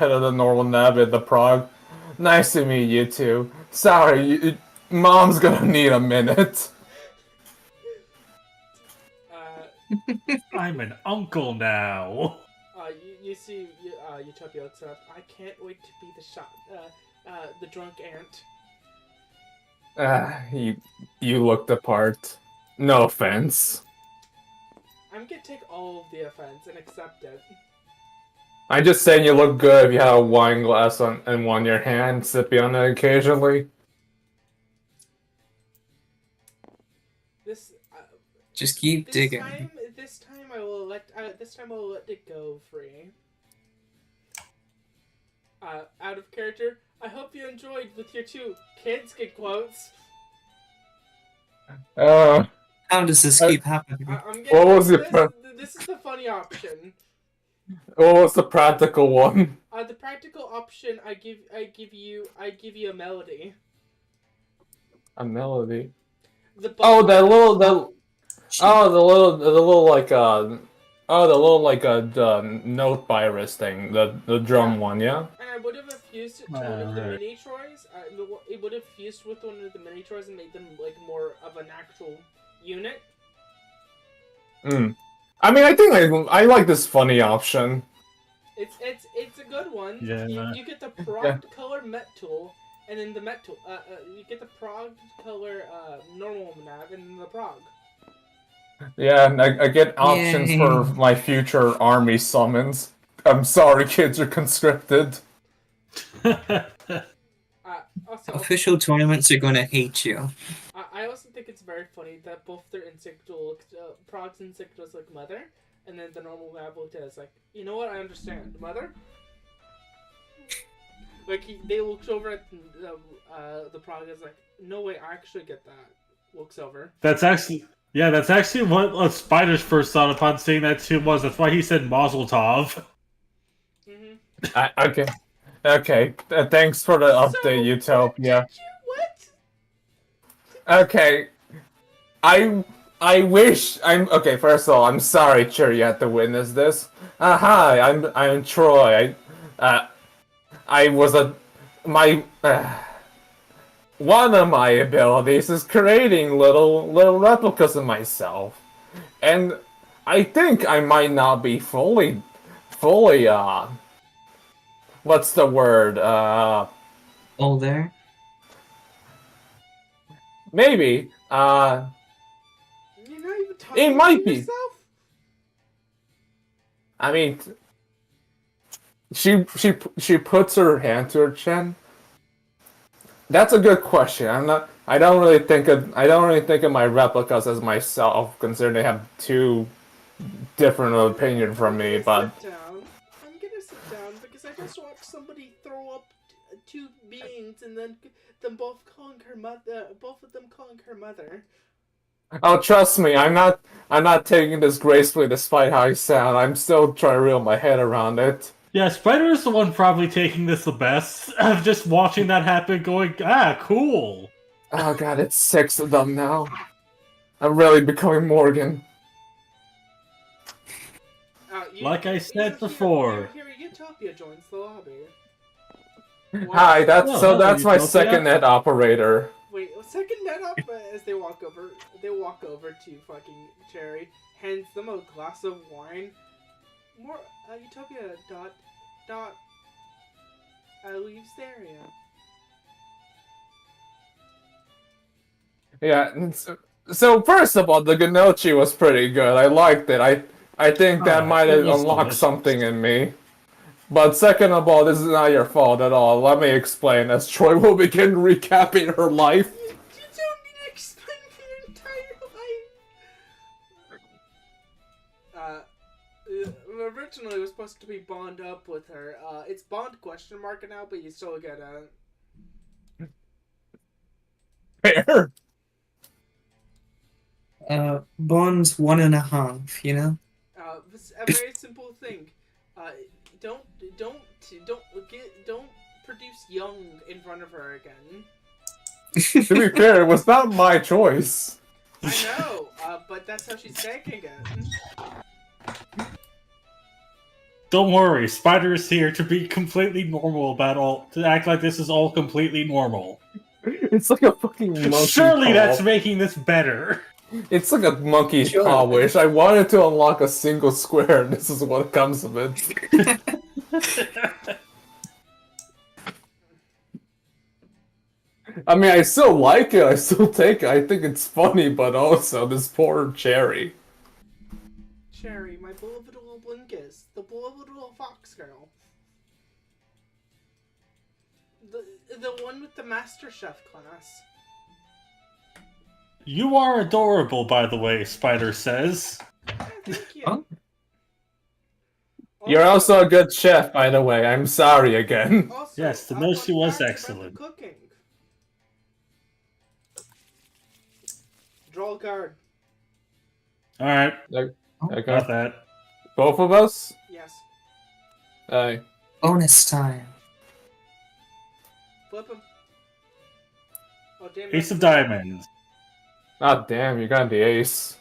head of the normal nab at the prog. Nice to meet you two. Sorry, Mom's gonna need a minute. I'm an uncle now. You see, Utopia looks up. I can't wait to be the drunk aunt. You looked the part. No offense. I'm gonna take all of the offense and accept it. I'm just saying you look good if you have a wine glass in one your hand, sipping on it occasionally. This. Just keep digging. This time I will let. This time I will let it go free. Out of character. I hope you enjoyed with your two kids get quotes. How does this keep happening? What was the This is the funny option. What was the practical one? The practical option I give you a melody. A melody. The note virus thing, the drum one, yeah. And I would have fused it to one of the mini Troys. It would have fused with one of the mini Troys and made them like more of an actual unit. I mean, I think I like this funny option. It's a good one. Yeah. You get the prog color Met tool, and then the Met tool. You get the prog color normal nav, and then the prog. Yeah, and I get options Yay. for my future army summons. I'm sorry, kids are conscripted. Also, Official tournaments are gonna hate you. I also think it's very funny that both their Insectool, Prog's Insectool is like Mother, and then the normal Mab looked at it as like, you know what, I understand. Mother? Like, they looked over at the Prog is like, no way, I actually get that. Looks over. That's actually what Spider's first thought upon seeing that too was. That's why he said Mazel Tov. Okay. Thanks for the update, Utopia. What? Okay. I wish okay. First of all, I'm sorry, Cherry, you had to witness this. Hi, I'm Troy. I was one of my abilities is creating little replicas of myself, and I think I might not be fully what's the word? All there? Maybe. You're not even talking It might to be. yourself? I mean, she puts her hand to her chin. That's a good question. I'm not. I don't really think of my replicas as myself, considering they have two different opinion from me. But I'm gonna sit down because I just watched somebody throw up two beings and then them both calling her mother. Both of them calling her mother. oh, trust me, I'm not. I'm not taking this gracefully, despite how I sound. I'm still trying to reel my head around it. Yeah, Spider is the one probably taking this the best. Of just watching that happen, going, ah, cool. Oh god, it's 6 of them now. I'm really becoming Morgan. Like I said before. Here, Utopia joins the lobby. Hi, that's Oh, so. hello, That's my Utopia. second net operator. Wait, second net up as they walk over to fucking Cherry, hands them a glass of wine. More Utopia leaves the area. Yeah. So first of all, the gnocchi was pretty good. I liked it. I think that might it have was unlocked delicious. something in me. But second of all, this is not your fault at all. Let me explain as Troy will begin recapping her life. You don't need to explain your entire life. Originally it was supposed to be bond up with her. It's bond question mark now, but you still get Fair. Bond's 1.5, you know? a very simple thing. Don't produce young in front of her again. To be fair, it was not my choice. I know, but that's how she's taking it. Don't worry, Spider is here to be completely normal about all. To act like this is all completely normal. It's like a fucking monkey Surely paw. that's making this better. It's like a monkey's Sure. paw wish. I wanted to unlock a single square, and this is what comes of it. I mean, I still like it. I still take it. I think it's funny, but also this poor Cherry. Cherry, my beloved little Blinkus, the beloved little fox girl. The one with the Master Chef class. You are adorable, by the way, Spider says. Thank you. Huh? You're also a good chef, by the way. I'm sorry again. Also, Yes, the fun most she was fact about excellent. the cooking. Draw a card. Alright, Okay. got that. Both of us? Yes. Aye. Bonus time. Flip him. Oh, damn. Ace of Diamonds. Ah, damn, you got the ace.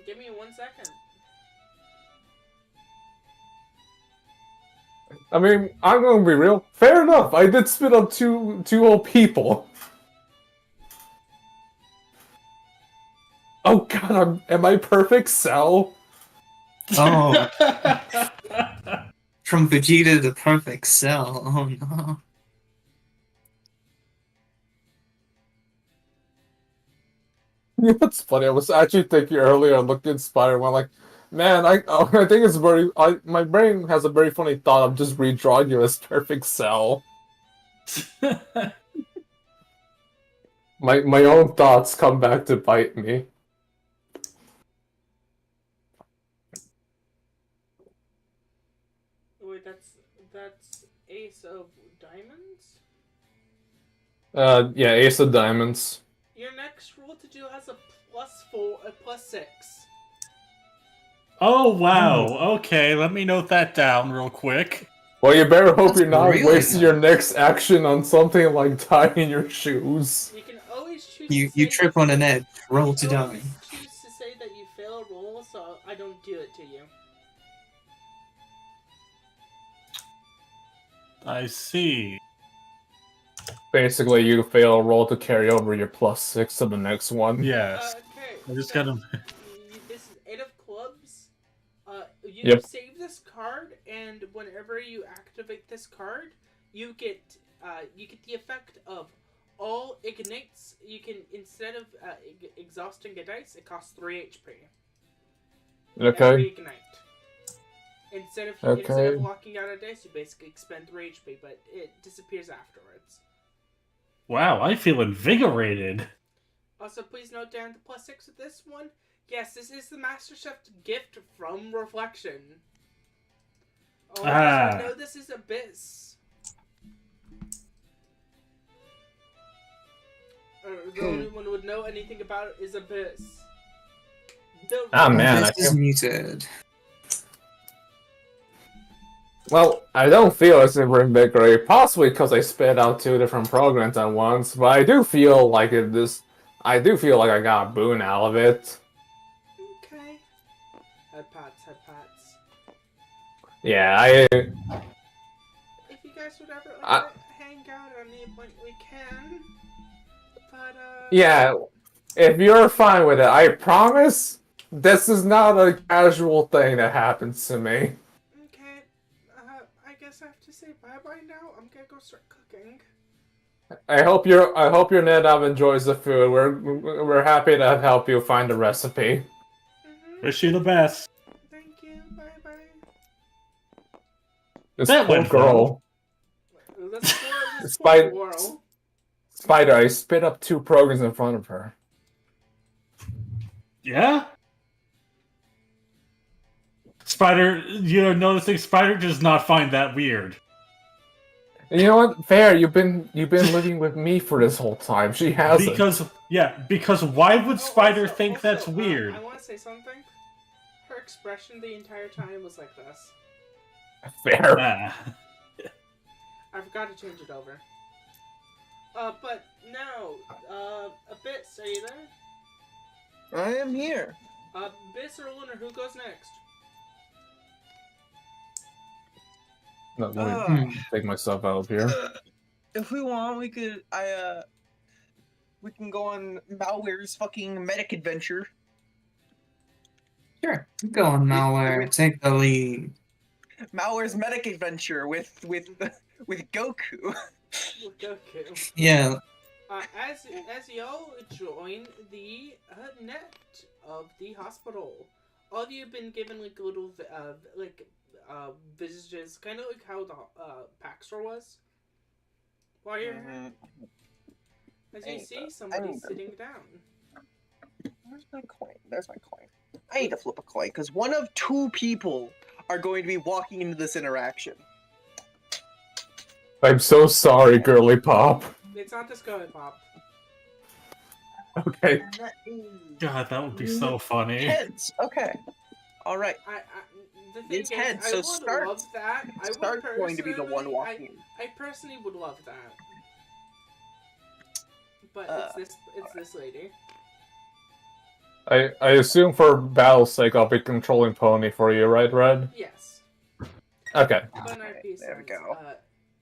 Give me 1 second. I mean, I'm gonna be real. Fair enough. I did spit up two old people. Oh god, am I perfect, Cell? Oh, from Vegeta to Perfect Cell. Oh no. You know what's funny? I was actually thinking earlier, looking at Spider-Man, like, man, I think it's very. My brain has a very funny thought of just redrawing you as perfect Cell. My own thoughts come back to bite me. Wait, that's Ace of Diamonds? Yeah, Ace of Diamonds. Your next roll to do has a +6. Oh, wow. Okay, let me note that down real quick. Well, you better hope That's you're not really wasting your nice. next action on something like tying your shoes. You can always choose You to say trip that on an edge, roll to you die. always choose to say that you fail a roll, so I don't do it to you. I see. Basically, you fail a roll to carry over your +6 to the next one. Yes. Okay. I just so gotta. this is 8 of clubs. You Yep. save this card, and whenever you activate this card, you get the effect of all ignites. You can, instead of exhausting a dice, it costs 3 HP. Okay. Every ignite. Instead of Okay. locking out a dice, you basically expend 3 HP, but it disappears afterwards. Wow, I feel invigorated. Also, please note down the +6 with this one. Yes, this is the MasterChef gift from Reflection. All of us would know this is Abyss. The only one who would know anything about it is Abyss. Man, This is muted. Well, I don't feel as invigorated, possibly because I spit out 2 different programs at once, but I do feel like I do feel like I got a boon out of it. Okay. Head pats, head pats. Yeah, If you guys would ever like to hang out at any point, we can. But, yeah, if you're fine with it, I promise this is not a casual thing that happens to me. Okay. I guess I have to say bye-bye now. I'm gonna go start cooking. I hope your NetApp enjoys the food. We're happy to help you find the recipe. Wish you the best. Thank you. Bye-bye. This That poor went girl. This poor girl. Spider, I spit up 2 programs in front of her. Yeah? Spider, you're noticing Spider does not find that weird. And you know what? Fair, you've been living with me for this whole time. She hasn't. Because why would Spider think that's weird? I want to say something. Her expression the entire time was like this. Fair. I forgot to change it over. But no. Abyss, are you there? I am here. Abyss or Lunar, who goes next? No, let me take myself out of here. If we want, we could. We can go on Malware's fucking medic adventure. Sure. Go on, Malware. Take the lead. Malware's medic adventure with Goku. With Goku. Yeah. As y'all join the net of the hospital, all of you have been given like little visages, kind of like how the Paxtor was. While you're here, as you see, somebody's sitting down. Where's my coin? There's my coin. I need to flip a coin because one of 2 people are going to be walking into this interaction. I'm so sorry, girly pop. It's not this girly pop. Okay. God, that would be so funny. Heads. Okay. All right. The thing It's is, heads, I so would Stark- love that. Stark's going to be the one walking in. I personally would love that. But it's this lady. I assume for battle's sake I'll be controlling Pony for you, right, Red? Yes. Okay. But in our piece, there we go.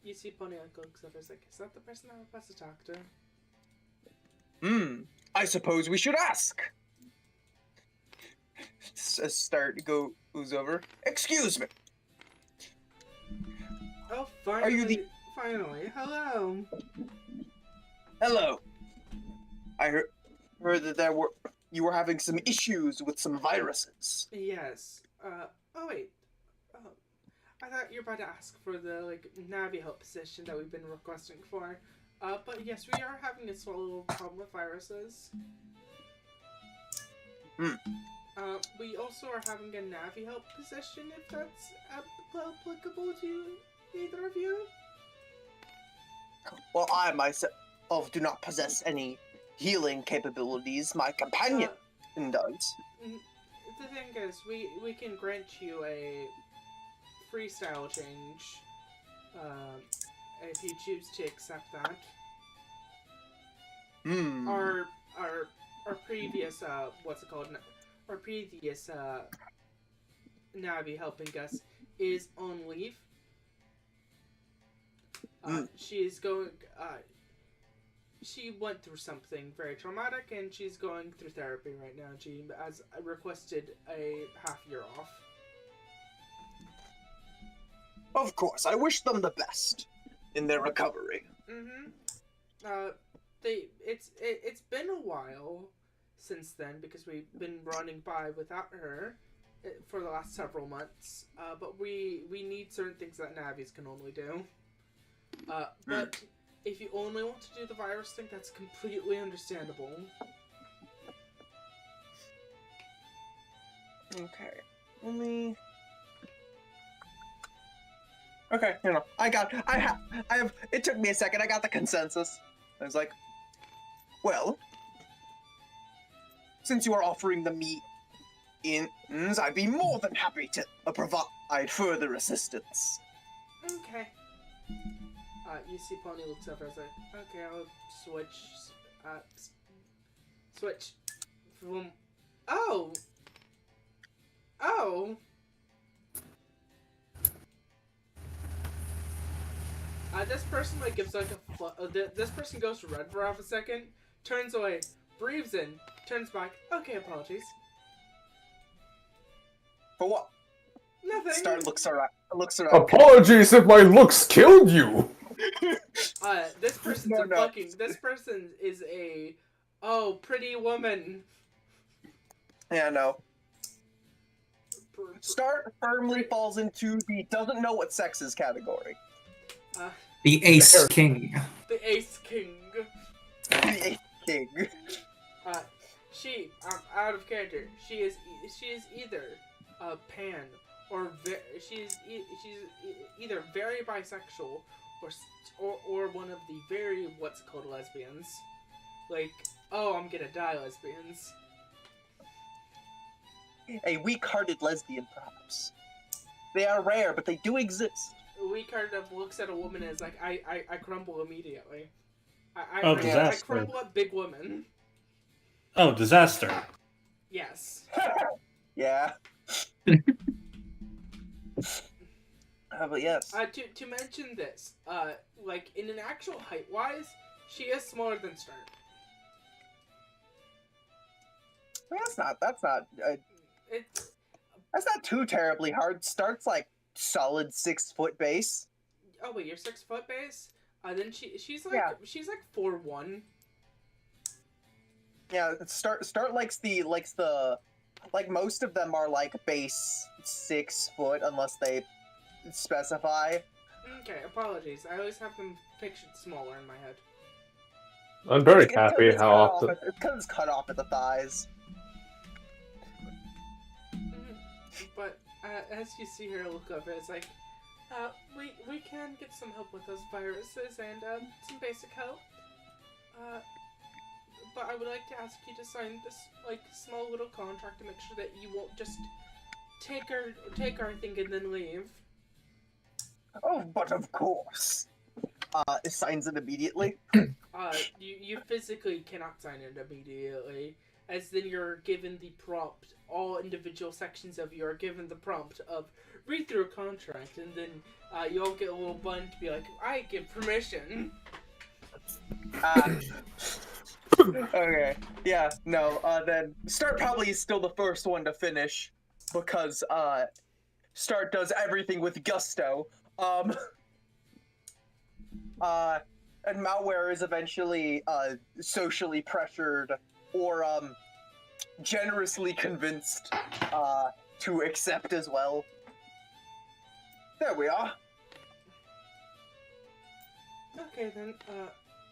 You see Pony looks over, is like, is that the person I'm supposed to talk to? I suppose we should ask. Goes over. Excuse me. Oh, finally. Are you the- Finally. Hello. Hello. I heard that you were having some issues with some viruses. Yes. Oh wait. I thought you were about to ask for the, Navi help position that we've been requesting for. But yes, we are having a small little problem with viruses. We also are having a Navi help position, if that's applicable to either of you. Well, I myself do not possess any healing capabilities. My companion does. The thing is, we can grant you a freestyle change, if you choose to accept that. Our previous our previous Navi helping us is on leave. She's going. She went through something very traumatic, and she's going through therapy right now. She has requested a half-year off. Of course, I wish them the best in their recovery. It's been a while since then because we've been running by without her. for the last several months. But we need certain things that Navis can only do. But if you only want to do the virus thing, that's completely understandable. Okay. Let me. Okay, I have. It took me a second. I got the consensus. I was like, well, since you are offering the meat ins, I'd be more than happy to provide further assistance. Okay. You see Pony looks over and is like, okay, I'll switch from... Oh! This person like gives like a this person goes to red for half a second, turns away, breathes in, turns back. Okay, apologies. For what? Nothing. Star looks around. Apologies if my looks killed you. This person's This person is a pretty woman. Yeah, no. Star firmly falls into the doesn't know what sex is category. The Ace King. The Ace King. The Ace King. She out of character. She is either pan or she's either very bisexual or one of the very what's called lesbians. Like, oh, I'm gonna die lesbians. A weak-hearted lesbian, perhaps. They are rare, but they do exist. Weak-hearted looks at a woman and is like, I crumble immediately. Disaster. I crumble at big women. Oh, disaster. Yes. Yeah. But yes. To mention this, like in an actual height-wise, she is smaller than Start. That's not too terribly hard. Start's like solid 6 foot base. Oh wait, you're 6 foot base? Then she's like 4'1". Yeah, Start likes the like most of them are like base 6 foot unless they specify. Okay, apologies. I always have them pictured smaller in my head. I'm very happy how often. It's because it's cut off at the thighs. But as you see her look over, it's like, we can get some help with those viruses and some basic help. But I would like to ask you to sign this like small little contract to make sure that you won't just take our thing and then leave. Oh, but of course. It signs it immediately. You physically cannot sign it immediately, as then you're given the prompt. All individual sections of you are given the prompt of read through a contract, and then you'll get a little button to be like, I give permission. Okay. Yeah. No. Then Start probably is still the first one to finish because Start does everything with gusto. And Malware is eventually socially pressured or generously convinced to accept as well. There we are. Okay then,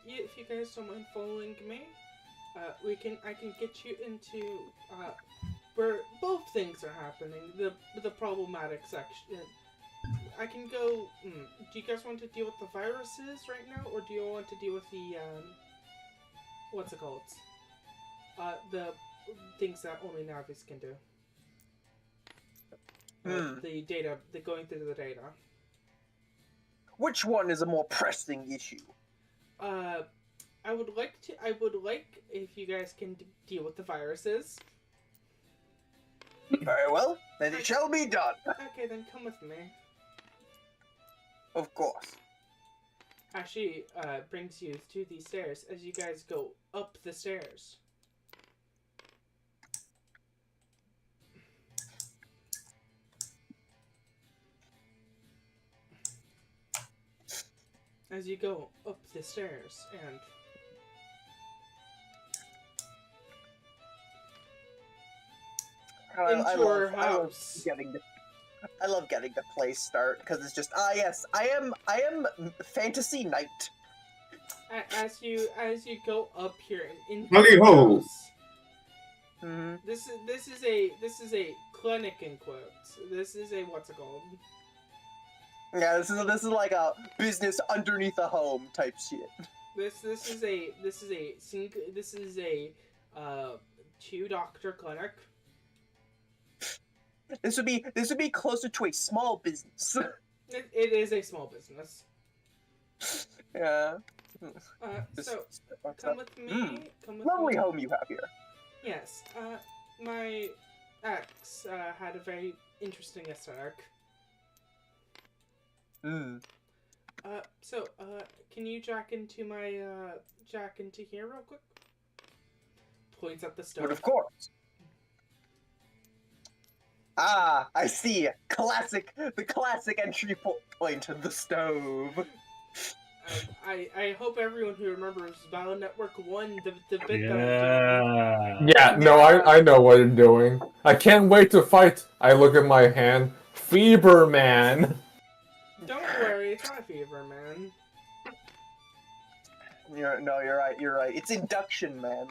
if you guys don't mind following me, I can get you into where both things are happening. The problematic section. I can go. Do you guys want to deal with the viruses right now, or do you want to deal with the what's it called? The things that only Navis can do. The data, going through the data. Which one is a more pressing issue? I would like if you guys can deal with the viruses. Very well, then it shall be done. Okay, then come with me. Of course. She brings you to the stairs as you guys go up the stairs. As you go up the stairs, and into our I love house. I love getting to play start because it's just yes, I am fantasy knight. As you go up here and into Howdy your ho. house, Mm-hmm. this is a clinic in quotes. This is a what's it called? Yeah, this is like a business underneath a home type shit. This is a 2-doctor clinic. This would be closer to a small business. It is a small business. Yeah. So come with me. Come with Lovely me. home you have here. Yes. My ex had a very interesting aesthetic. So can you jack into here real quick? Points at the stove. But of course. Ah, I see. The classic entry point to the stove. I hope everyone who remembers Battle Network 1, the bit that I'm doing. Yeah, no, I know what you're doing. I can't wait to fight. I look at my hand. Fever Man. Don't worry, it's not a fever, man. You're right. You're right. It's induction, man.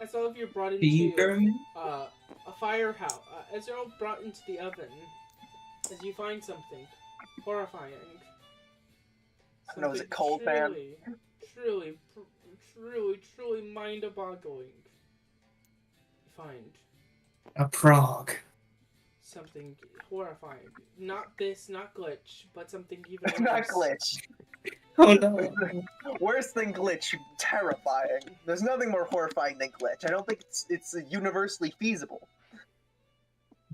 As all of you brought into Fever? a firehouse, as you're all brought into the oven, as you find something horrifying. No, is it cold, man? Truly mind-boggling. You find A Prague. something horrifying. Not glitch, but something even worse. Not glitch. Oh no. Worse than glitch. Terrifying. There's nothing more horrifying than glitch. I don't think it's universally feasible.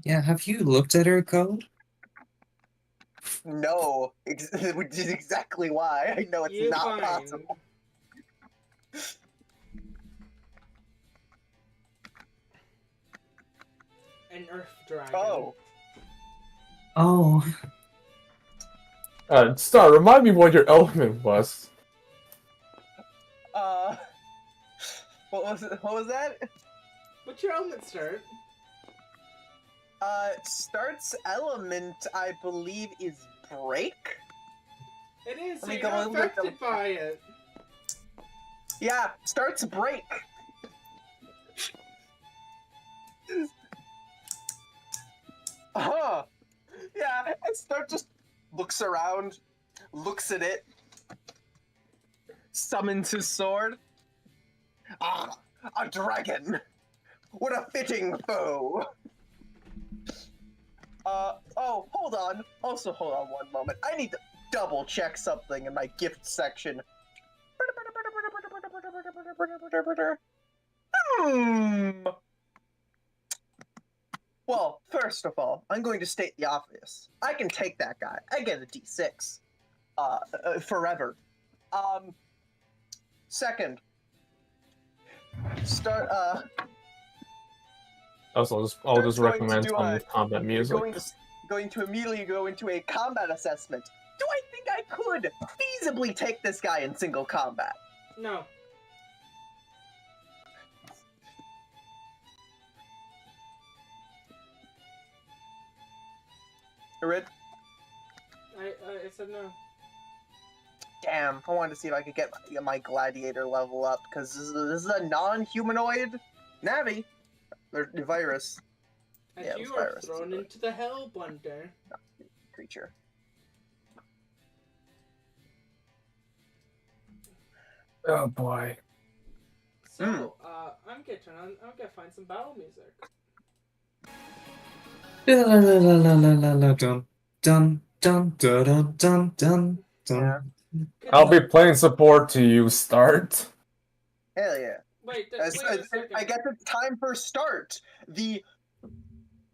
Yeah, have you looked at her code? No, which is exactly why I know it's not possible. An earth dragon. Oh. Star, remind me what your element was. What was that? What's your element, Start? Start's element, I believe, is break? It is, so Let me you're go not and look affected up. by it. Yeah, Start's break. Yeah, and Start just looks around, looks at it, summons his sword. Ah, a dragon! What a fitting foe! Oh, hold on. Also, hold on one moment. I need to double check something in my gift section. Well, first of all, I'm going to state the obvious. I can take that guy. I get a D6. Forever. Second. Also, I'll just going recommend to do some combat music. Going to immediately go into a combat assessment. Do I think I could feasibly take this guy in single combat? No. Red? I said no. Damn, I wanted to see if I could get my gladiator level up, because this is a non-humanoid Navi. Or virus. And Yeah, you it's are virus. thrown into the hell blender. Creature. Oh boy. So, I'm gonna find some battle music. La la la la la la la dun dun dun dun dun dun Yeah. dun. I'll be playing support to you, Start. Hell yeah. Wait a second. I guess it's time for Start. The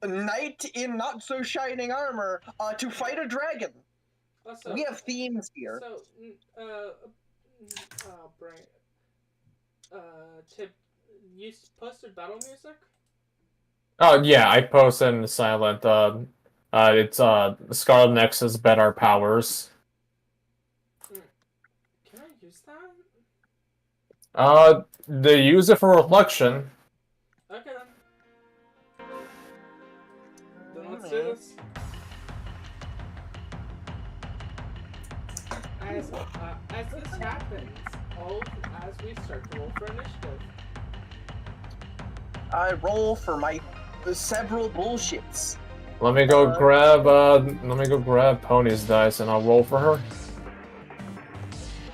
knight in not so shining armor to fight a dragon. Also, We have themes here. So, Brian, Tip, you posted battle music? Oh yeah, I posted in silent. It's Scarlet Nexus better powers. Can I use that? They use it for reflection. Okay then. let's do this. As this happens, as we start to roll for initiative. I roll for my several bullshits. Let me go grab Pony's dice and I'll roll for her.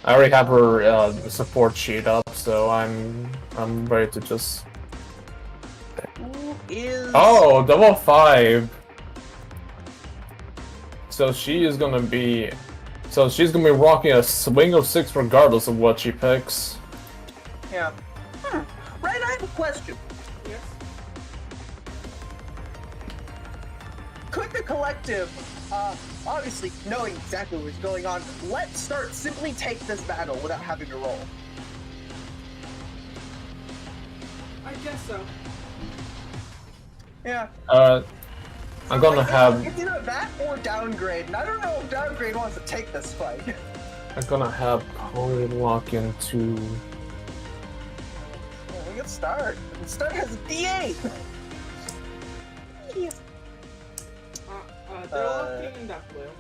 I already have her support sheet up, so I'm ready to just. Who is? Oh, double 5. So she's gonna be rocking a swing of 6 regardless of what she picks. Yeah. Right, I have a question. Yes. Could the collective, obviously knowing exactly what's going on, let's start simply take this battle without having to roll? I guess so. Yeah. I'm gonna have. It's either that or downgrade, and I don't know if downgrade wants to take this fight. I'm gonna have Pony lock into. Well, we can start. Start has a D8. They're locking in that blue.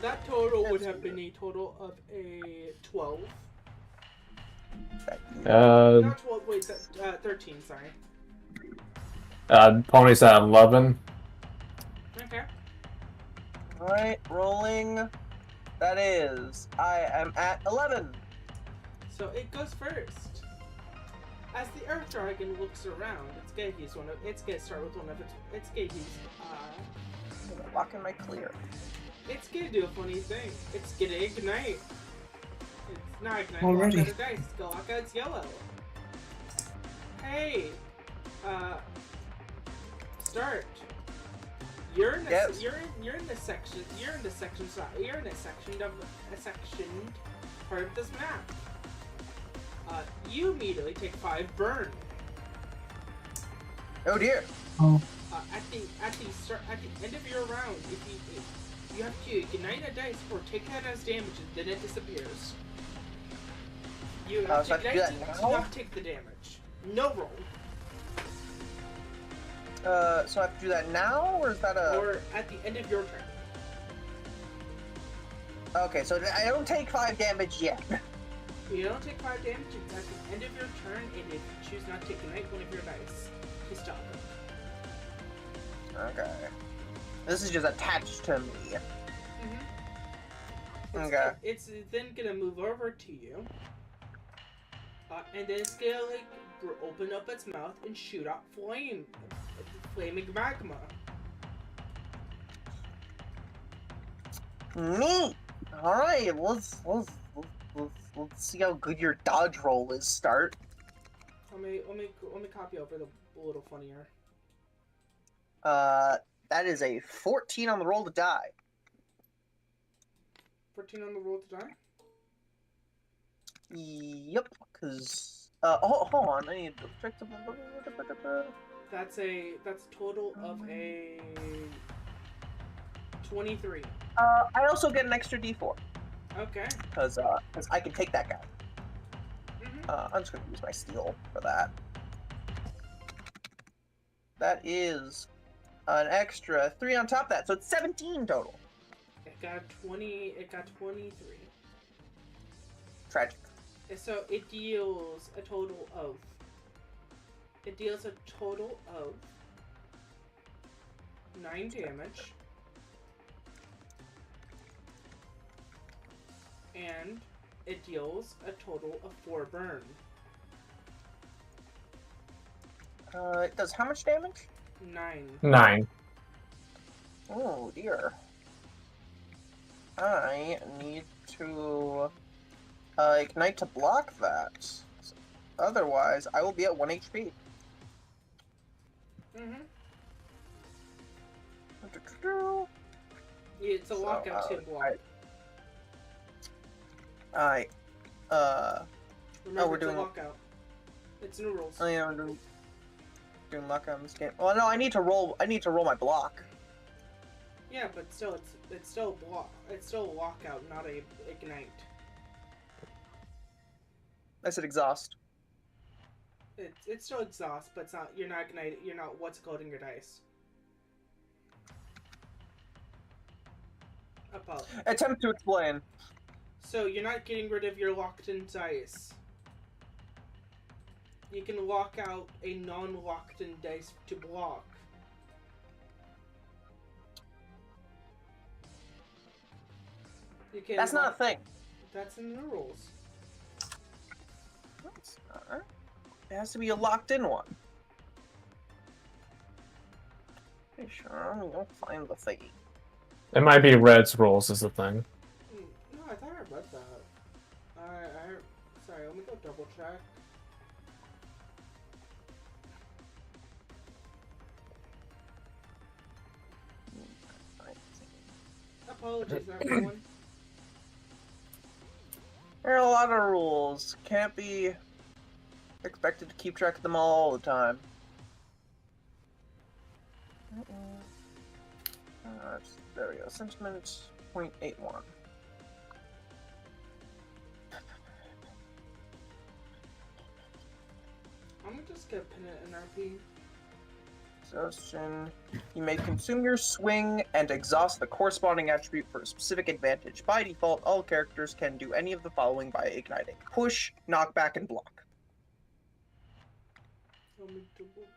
That total would have been a total of a 12. Not 12, wait, 13, sorry. Pony's at 11. Okay. Alright, rolling. That is, I am at 11. So it goes first. As the Earth Dragon looks around, it's gonna start with one of its gauges. Lock in my clear. It's gonna do a funny thing. It's gonna ignite. It's not ignite. Already. Lock out a dice. It's gonna lock out its yellow. Hey, start. You're in Yes. you're in this section. You're in a sectioned part of this map. You immediately take 5 burn. Oh dear. Oh, At the end of your round, if you have to ignite a dice or take that as damage, and then it disappears. You have so I to have to do ignite that to now? not take the damage. No roll. So I have to do that now, or is that a? Or at the end of your turn. Okay, so I don't take 5 damage yet. You don't take 5 damage, it's at the end of your turn, and if you choose not to ignite one of your dice, to stop it. Okay. This is just attached to me. Okay. It's then gonna move over to you, and then it's gonna open up its mouth and shoot out flaming magma. Neat. All right, let's see how good your dodge roll is. Start. Let me copy over a little funnier. That is a 14 on the roll to die. 14 on the roll to die. Yep. Cause hold on, I need to check the. That's a total of a 23. I also get an extra D4 Okay. because I can take that guy. I'm just gonna use my steel for that. That is an extra 3 on top of that, so it's 17 total. It got 20. It got 23. Tragic. And so it deals a total of. It deals a total of 9 damage. And it deals a total of 4 burn. It does how much damage? 9. 9. Oh dear. I need to ignite to block that. Otherwise, I will be at 1 HP. It's a lockout to block. Alright. Remember, we're it's doing a lockout. It's new rules. Oh yeah, I'm doing lockout in this game. Well, no, I need to roll my block. Yeah, but still, it's still block. It's still a lockout, not a ignite. I said exhaust. It's still exhaust, but it's not. You're not igniting. You're not. What's coating your dice? Apologies. Attempt to explain. So you're not getting rid of your locked-in dice. You can lock out a non-locked-in dice to block. You can. That's not a thing. That's in the rules. That's not. It has to be a locked-in one. Pretty sure. I'm gonna find the thingy. It might be Red's rules is the thing. No, I thought I read that. Sorry, let me go double check. Apologies, everyone. There are a lot of rules. Can't be expected to keep track of them all the time. There we go. Sentiment 0.81. I'm gonna just get pin it in RP. Exhaustion. You may consume your swing and exhaust the corresponding attribute for a specific advantage. By default, all characters can do any of the following by igniting: push, knockback, and block. Let me double.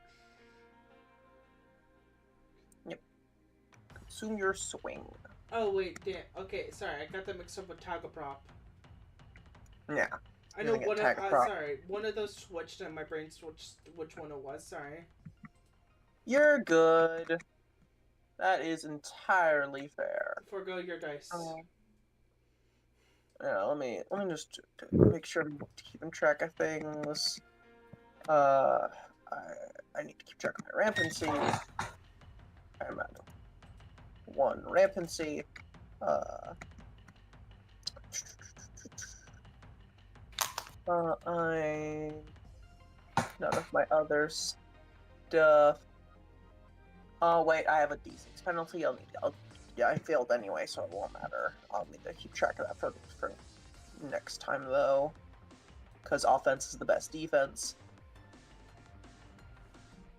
Consume your swing. Oh wait, damn. Okay, sorry, I got that mixed up with Tagaprop. Yeah. I know Using a one of. Tagaprop. Sorry, one of those switched, and my brain switched which one it was. Sorry. You're good. That is entirely fair. Forgo your dice. Yeah, let me just make sure I'm keeping track of things. I need to keep track of my rampancy. I'm at 1 rampancy. None of my other stuff. Oh wait, I have a D6 penalty. Yeah, I failed anyway, so it won't matter. I'll need to keep track of that for next time though, because offense is the best defense.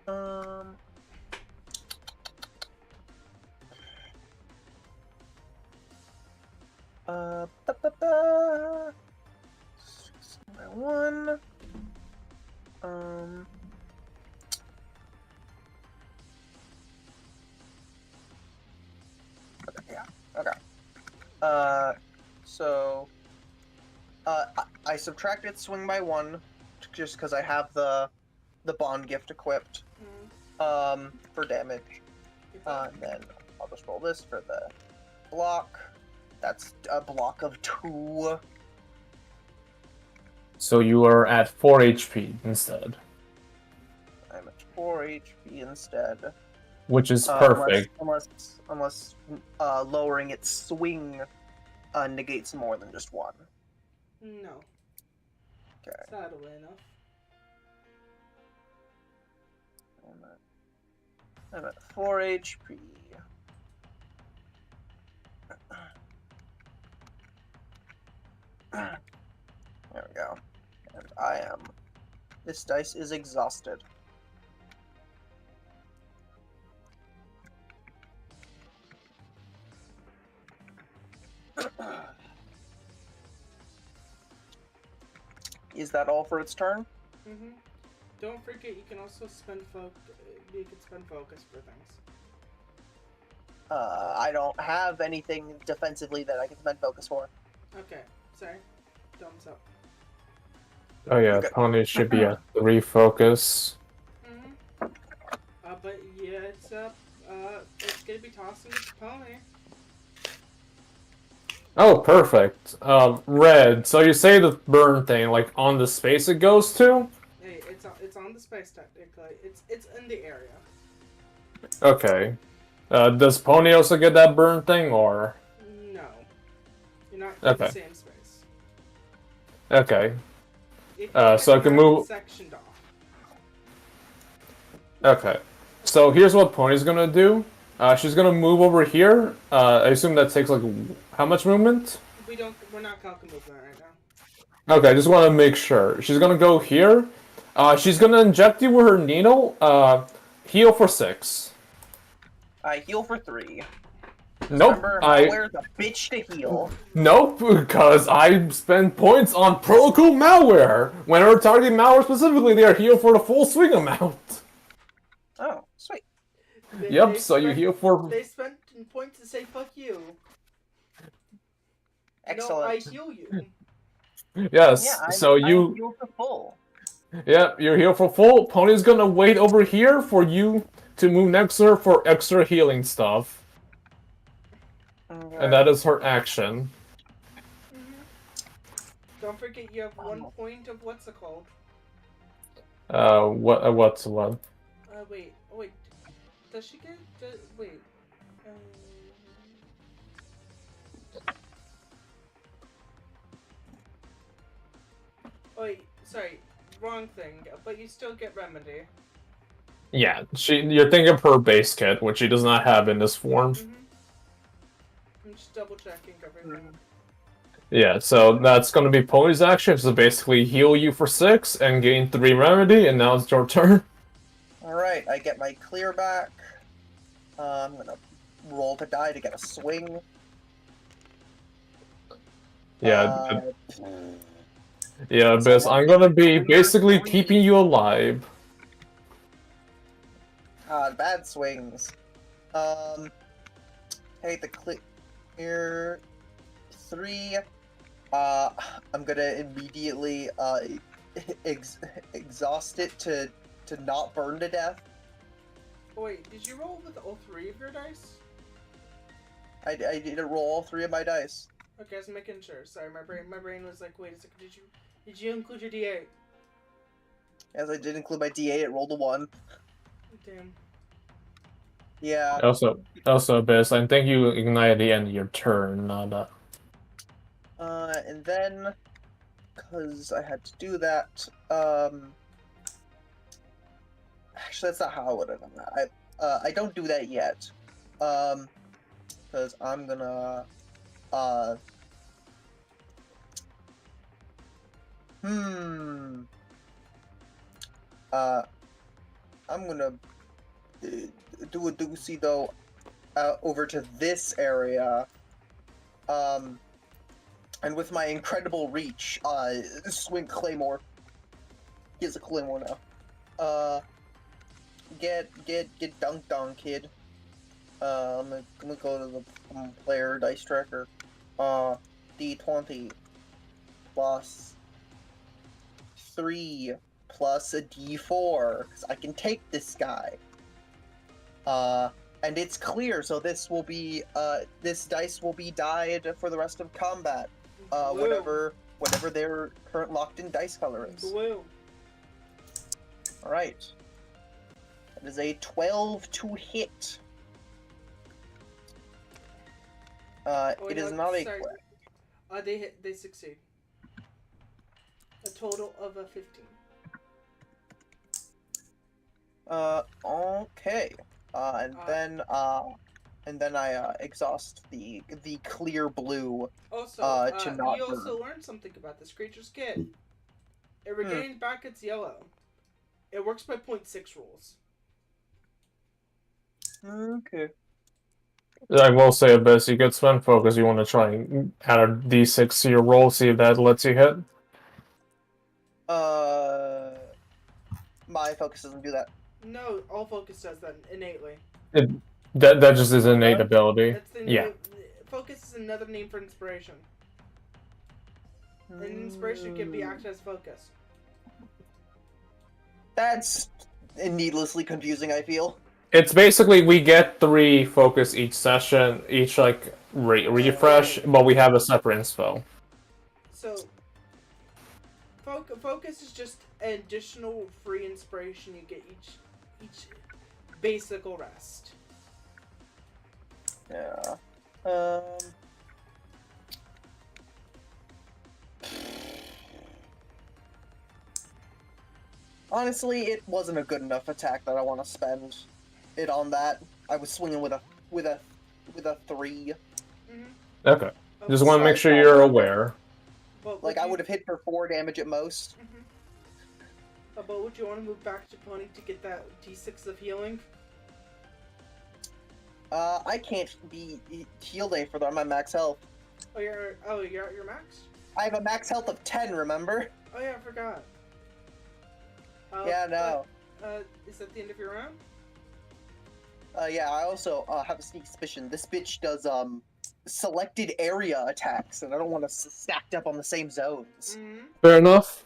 My 1. Okay, yeah. Okay. So, I subtracted swing by 1, just because I have the bond gift equipped, for damage. And then I'll just roll this for the block. That's a block of 2. So you are at 4 HP instead. I'm at 4 HP instead. Which is perfect. Unless lowering its swing negates more than just 1. No. Okay. Sadly enough. I'm at 4 HP. There we go. And I am. This dice is exhausted. Is that all for its turn? Mm-hmm. Don't forget, you can also spend focus for things. I don't have anything defensively that I can spend focus for. Okay, sorry. Thumbs up. Oh yeah, Okay. pony should be at 3 focus. Mm-hmm. But yeah, it's gonna be tossing its pony. Oh, perfect. Red, so you say the burn thing, like, on the space it goes to? Hey, it's on the space technically. It's in the area. Okay. Does Pony also get that burn thing, or? No. You're not in the same space. Okay. If so I can move... sectioned off. Okay. So here's what Pony's gonna do. She's gonna move over here. I assume that takes, like, how much movement? We're not calculating movement right now. Okay, I just want to make sure. She's gonna go here. She's gonna inject you with her needle. Heal for 6. I heal for 3. Nope. Remember, malware's a bitch to heal. Nope, because I spend points on protocol malware. Whenever targeting malware specifically, they are healed for the full swing amount. Oh, sweet. Yep, so you heal for... They spent points to say fuck you. Excellent. No, I heal you. Yes, Yeah, so I you... heal for full. Yep, you're healed for full. Pony's gonna wait over here for you to move next to her for extra healing stuff. Okay. And that is her action. Don't forget you have 1 point of what's it called? What's what? Wait. Does she get? Wait. Wait, sorry, wrong thing. But you still get remedy. Yeah, you're thinking of her base kit, which she does not have in this form. I'm just double checking everything. Yeah, so that's gonna be Pony's action, so basically heal you for 6 and gain 3 remedy, and now it's your turn. Alright, I get my clear back. I'm gonna roll to die to get a swing. Yeah, yeah, Biz, I'm gonna be basically keeping you alive. Bad swings. Take the clear 3. I'm gonna immediately exhaust it to not burn to death. Oh, wait, did you roll with all 3 of your dice? I did roll all 3 of my dice. Okay, I was making sure. Sorry, my brain was like, wait a second, did you include your D8? As I did include my D8, it rolled a 1. Damn. Yeah. Also, Biz, I think you ignite at the end of your turn, not And then, because I had to do that, actually, that's not how I would have done that. I don't do that yet, because I'm gonna, I'm gonna do a doozy though, over to this area, and with my incredible reach, swing Claymore. He has a Claymore now. Get dunked on, kid. I'm gonna go to the player dice tracker. D20 plus 3 plus a D4, because I can take this guy. And it's clear, so this will be, this dice will be died for the rest of combat. Whatever their current locked-in dice color is. Blue. Alright. That is a 12 to hit. It is not a... They succeed. A total of a 15. Okay. And then I exhaust the clear blue. Also, to not you also burn. learned something about this creature's kit. It regains back its yellow. It works by 0.6 rules. Okay. I will say a bit, you get spend focus, you want to try and add a d6 to your roll, see if that lets you hit. My focus doesn't do that. No, all focus does that innately. That just is an innate ability. That's the Yeah. Focus is another name for inspiration. And inspiration can be acted as focus. That's needlessly confusing, I feel. It's basically we get 3 focus each session, each like refresh, but we have a separate inspo. So, focus is just an additional free inspiration you get each basical rest. Yeah. Honestly, it wasn't a good enough attack that I want to spend it on that. I was swinging with a 3. Okay. Just want to make sure you're aware. But Like, I would have hit for 4 damage at most. But would you want to move back to Pony to get that D6 of healing? I can't be healed any further. I'm at max health. Oh, you're at your max? I have a max health of 10, remember? Oh yeah, I forgot. Yeah, no. Is that the end of your round? Yeah, I also have a sneak suspicion. This bitch does, selected area attacks, and I don't want us stacked up on the same zones. Mm-hmm. Fair enough.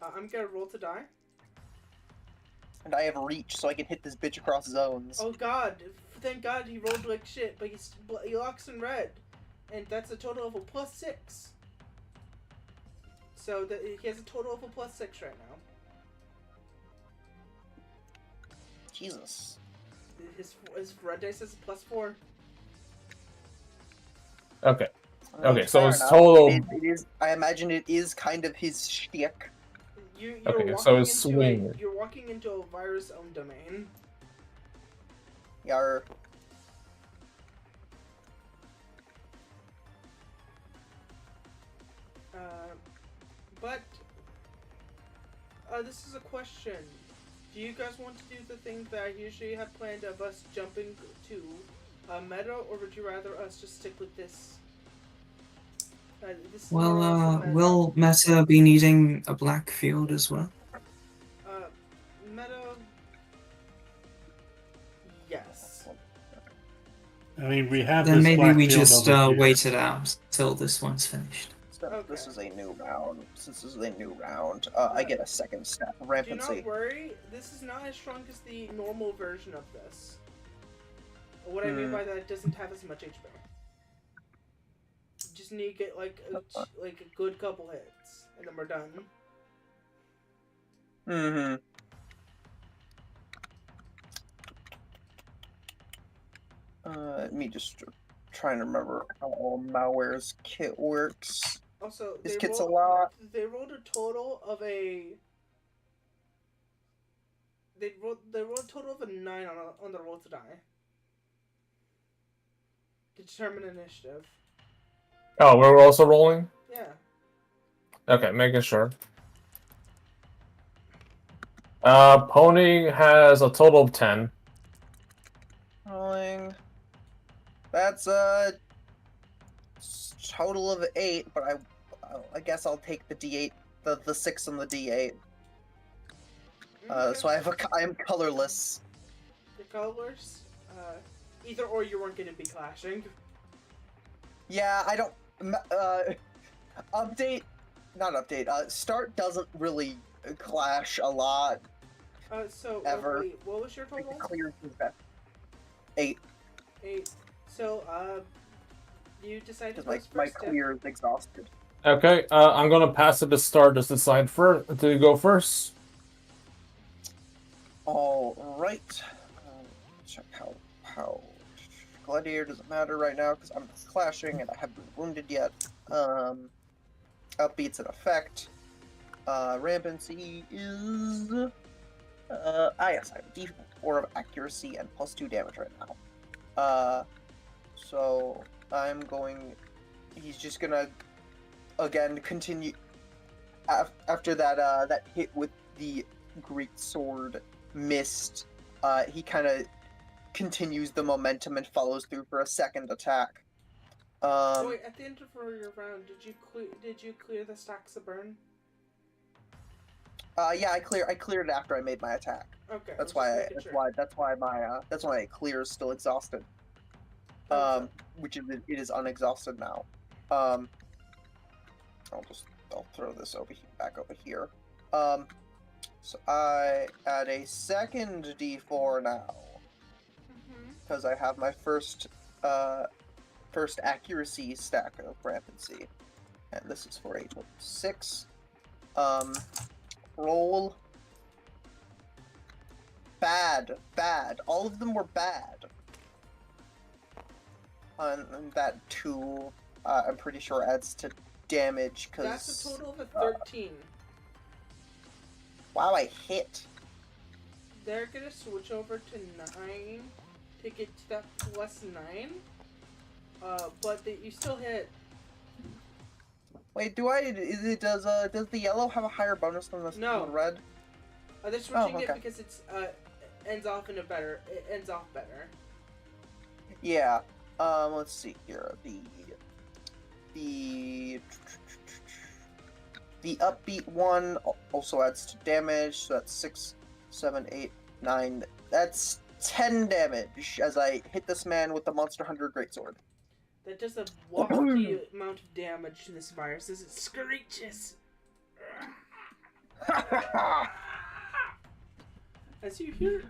I'm gonna roll to die. And I have reach, so I can hit this bitch across zones. Oh god, thank god he rolled like shit, but he locks in red. And that's a total of a +6. So he has a total of a +6 right now. Jesus. His red dice is a +4. Okay. I mean, Okay, so fair it's enough. total. It is. I imagine it is kind of his shtick. You're Okay, walking so it's into swing. you're walking into a virus-owned domain. Yar. But this is a question. Do you guys want to do the thing that I usually have planned of us jumping to meta, or would you rather us just stick with this? This is more or less a meta. Will Meta be needing a black field as well? Meta. Yes. I mean, we have Then this maybe black we field just over here. wait it out till this one's finished. So this Okay. is a new round. Since this is a new round, I get a second step. Do Rampancy. not worry. This is not as strong as the normal version of this. What I mean by that, it doesn't have as much HP. You just need to get like a good couple hits, and then we're done. Mm-hmm. Me just trying to remember how all Malware's kit works. Also, This kit's a lot. They rolled a total of a. They rolled a total of a 9 on the roll to die. To determine initiative. Oh, we're also rolling? Yeah. Okay, making sure. Pony has a total of 10. Rolling. That's a total of 8, but I guess I'll take the D8, the 6 on the D8. So I am colorless. The colors. Either or you weren't going to be clashing. Yeah, I don't. Update, not update. Start doesn't really clash a lot. So Ever. wait, what was your Like total? the clear is best. 8, 8. So you decided because to my first step. clear is exhausted. Okay, I'm gonna pass it to Star to decide to go first. All right. Check how Gladiator doesn't matter right now because I'm clashing and I haven't been wounded yet. Upbeat's an effect. Rampancy is yes, I have a D4 of accuracy and +2 damage right now. So I'm going. He's just gonna again continue after that that hit with the great sword missed. He kind of continues the momentum and follows through for a second attack. Wait, at the end of your round, did you clear the stacks of burn? Yeah, I cleared it after I made my attack. Okay. That's why my clear is still exhausted. Which it is unexhausted now. I'll throw this back over here. So I add a second D4 now because I have my first accuracy stack of rampancy, and this is for a 6. Roll. Bad. All of them were bad. And that 2, I'm pretty sure adds to damage because That's a total of a 13. Wow, I hit. They're gonna switch over to 9 to get to that +9. But you still hit. Wait, does the yellow have a higher bonus than the No. red? They're switching okay. it because it's ends off better. Yeah. Let's see here. The upbeat one also adds 2 damage, so that's 6, 7, 8, 9. That's 10 damage as I hit this man with the Monster Hunter Greatsword. That does a wonky amount of damage to this virus as it screeches. As you hear,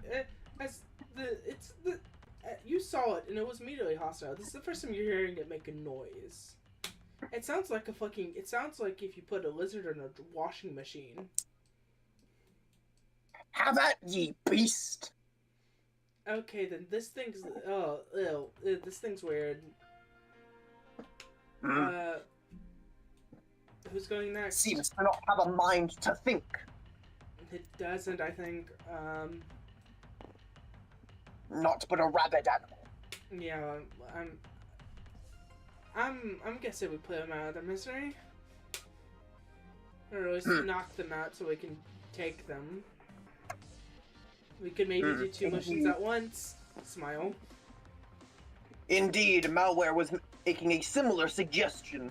you saw it and it was immediately hostile. This is the first time you're hearing it make a noise. It sounds like it sounds like if you put a lizard in a washing machine. Have at ye, beast! Okay, then this thing's, this thing's weird. Who's going next? Seems to not have a mind to think. It doesn't, I think. Not but a rabid animal. Yeah, I'm guessing we put them out of their misery. Or at least knock them out so we can take them. We could maybe do 2 missions at once. Smile. Indeed, Malware was making a similar suggestion.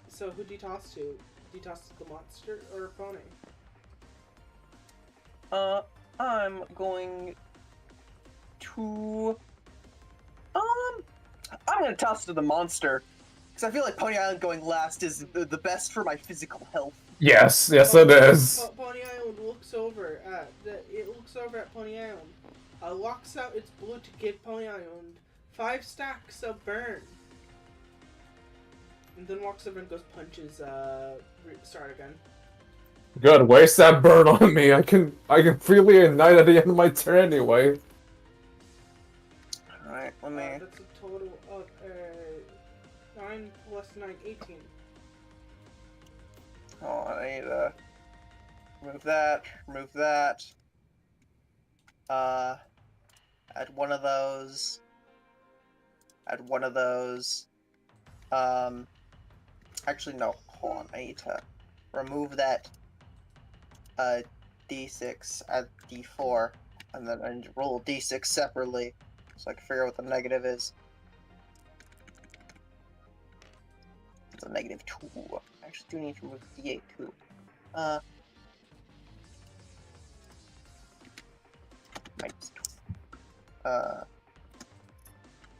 So who do you toss to? Do you toss to the monster or pony? I'm going to... I'm gonna toss to the monster. Because I feel like Pony Island going last is the best for my physical health. Yes, it is. Pony Island looks over at Pony Island. Locks out its blue to give Pony Island 5 stacks of burn. And then walks over and goes punches start again. Good, waste that burn on me. I can freely ignite at the end of my turn anyway. Alright, let me... That's a total of 9 plus 9, 18. Oh, I need to remove that. Add one of those. Actually, no, hold on, I need to remove that D6, add D4, and then I need to roll D6 separately, so I can figure out what the negative is. It's a -2. I actually do need to remove D8 too. -2.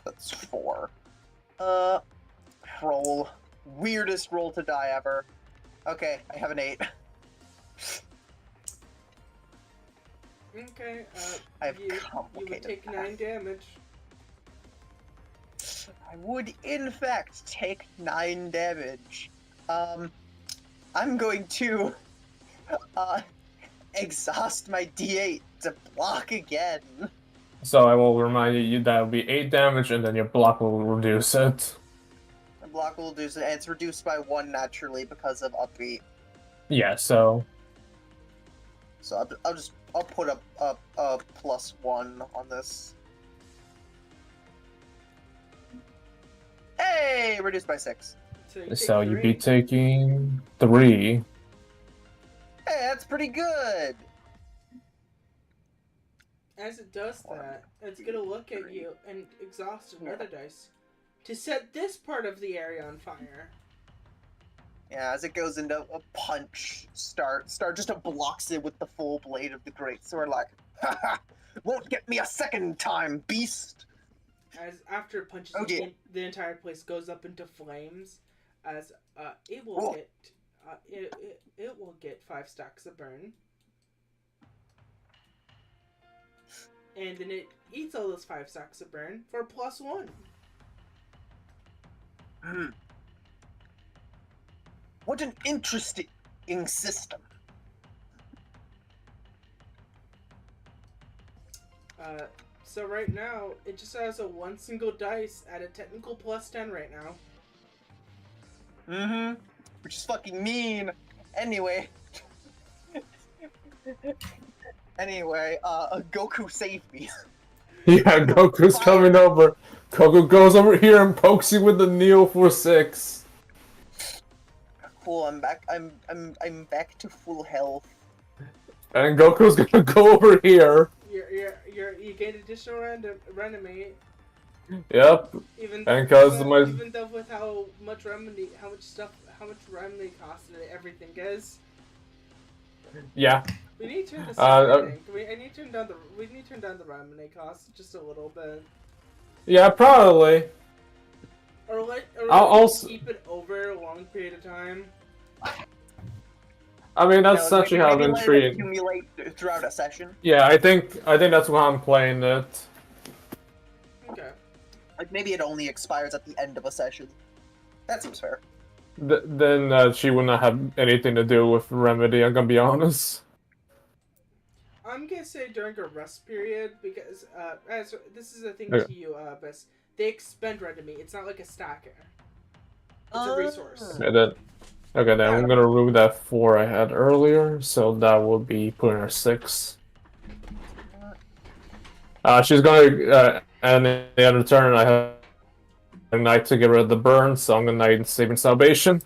That's 4. Roll. Weirdest roll to die ever. Okay, I have an 8. Okay, you would take 9 damage. I would, in fact, take 9 damage. I'm going to, exhaust my D8 to block again. So I will remind you that will be 8 damage, and then your block will reduce it. The block will reduce it, and it's reduced by 1 naturally because of upbeat. Yeah, so... So I'll put a +1 on this. Hey! Reduced by 6. So you'd be taking 3. Hey, that's pretty good! As it does that, it's gonna look at you and exhaust another dice to set this part of the area on fire. Yeah, as it goes into a punch, Star just blocks it with the full blade of the greatsword, like, haha, won't get me a second time, beast! As after it punches, the entire place goes up into flames. As it will get 5 stacks of burn, and then it eats all those 5 stacks of burn for +1. What an interesting system. So right now, it just has a 1 single dice at a technical +10 right now. Which is fucking mean. Anyway. Goku save me. Yeah, Goku's coming over. Goku goes over here and pokes you with the Neo for 6. cool. I'm back. I'm back to full health. And Goku's gonna go over here. You gained additional remedy. Yep. Even And cause even though with how much remedy costs and everything is. Yeah. We need to turn this down, I think. We need to turn down the remedy cost just a little bit. Yeah, probably. Or I'll keep it over a long period of time. I mean, that's actually how I've been treating. Accumulate throughout a session. Yeah, I think that's why I'm playing it. Okay. Like maybe it only expires at the end of a session. That seems fair. Then she would not have anything to do with Remedy. I'm gonna be honest. I'm gonna say during a rest period because as this is a thing Okay. to you, Bess. They expend remedy. It's not like a stacker. It's a resource. Okay, then I'm gonna remove that 4 I had earlier, so that will be putting her 6. She's gonna and the other turn I have Ignite to get rid of the burn, so I'm gonna Ignite Saving Salvation.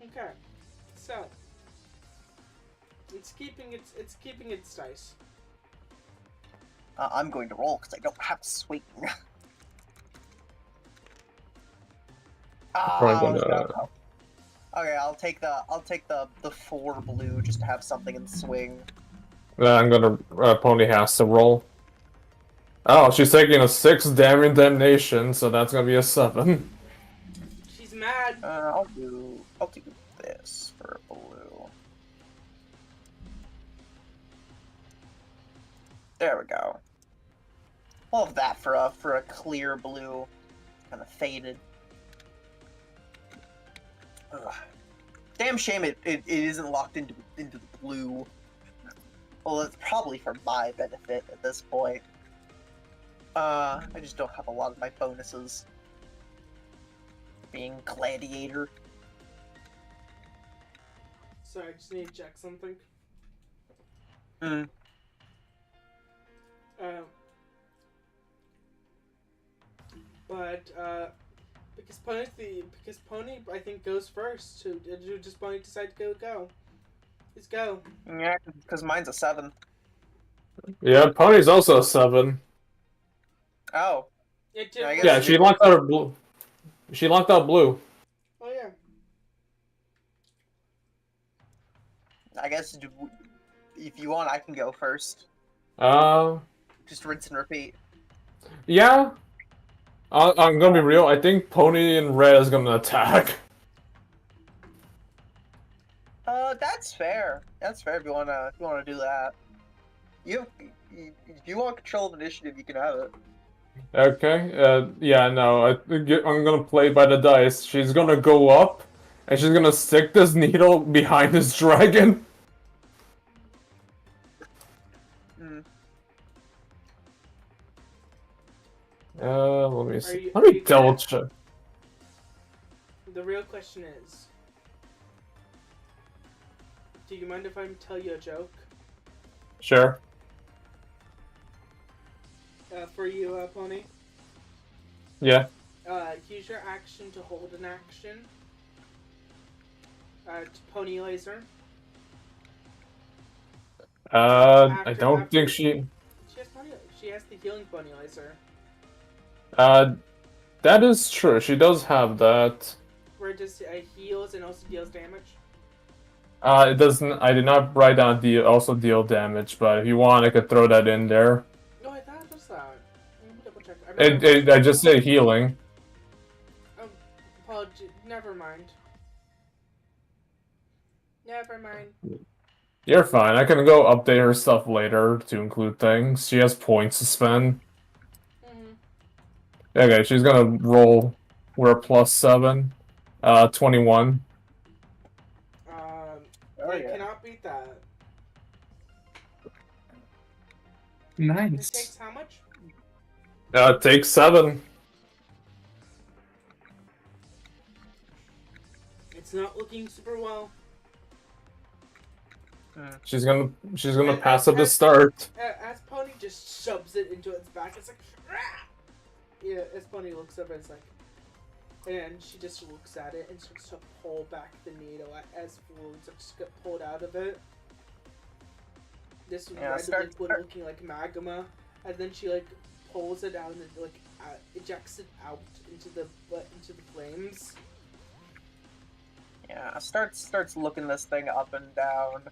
Okay, so it's keeping its dice. I'm going to roll because I don't have swing. Okay, I'll take the 4 blue just to have something in swing. I'm gonna Pony has to roll. Oh, she's taking a 6 damage damnation, so that's gonna be a 7. She's mad. I'll do this for blue. There we go. We'll have that for a clear blue, kind of faded. Ugh. Damn shame it isn't locked into the blue. Well, it's probably for my benefit at this point. I just don't have a lot of my bonuses. Being gladiator. Sorry, I just need to check something. Because Pony I think goes first. So did you just Pony decide to go? Let's go. Yeah, because mine's a 7. Yeah, Pony's also a 7. Oh. Yeah, she locked out her blue. She locked out blue. Oh yeah. I guess if you want, I can go first. Just rinse and repeat. Yeah. I'm gonna be real. I think Pony and Red is gonna attack. That's fair. That's fair if you wanna do that. If you want control of initiative, you can have it. Okay. Yeah. No. I'm gonna play by the dice. She's gonna go up, and she's gonna stick this needle behind this dragon. Let me see. Let me double check. The real question is, do you mind if I tell you a joke? Sure. For you, Pony? Yeah. Use your action to hold an action. To Pony Laser. I don't think she... She has the healing Pony Laser. That is true. She does have that. Where it just heals and also deals damage? It doesn't... I did not write down also deal damage, but if you want, I could throw that in there. No, I thought it was that. Let me double check. I just said healing. Oh, apology. Never mind. Never mind. You're fine. I can go update her stuff later to include things. She has points to spend. Okay, she's gonna roll. We're +7. 21. I cannot beat that. Nice. It takes how much? It takes 7. It's not looking super well. She's gonna pass at the start. As Pony just shoves it into its back, it's like, Rah! Yeah. As Pony looks up, it's like, And she just looks at it and starts to pull back the needle as fluids just get pulled out of it. This red liquid looking like magma, and then she like pulls it out and like ejects it out into the flames. Yeah, starts looking this thing up and down.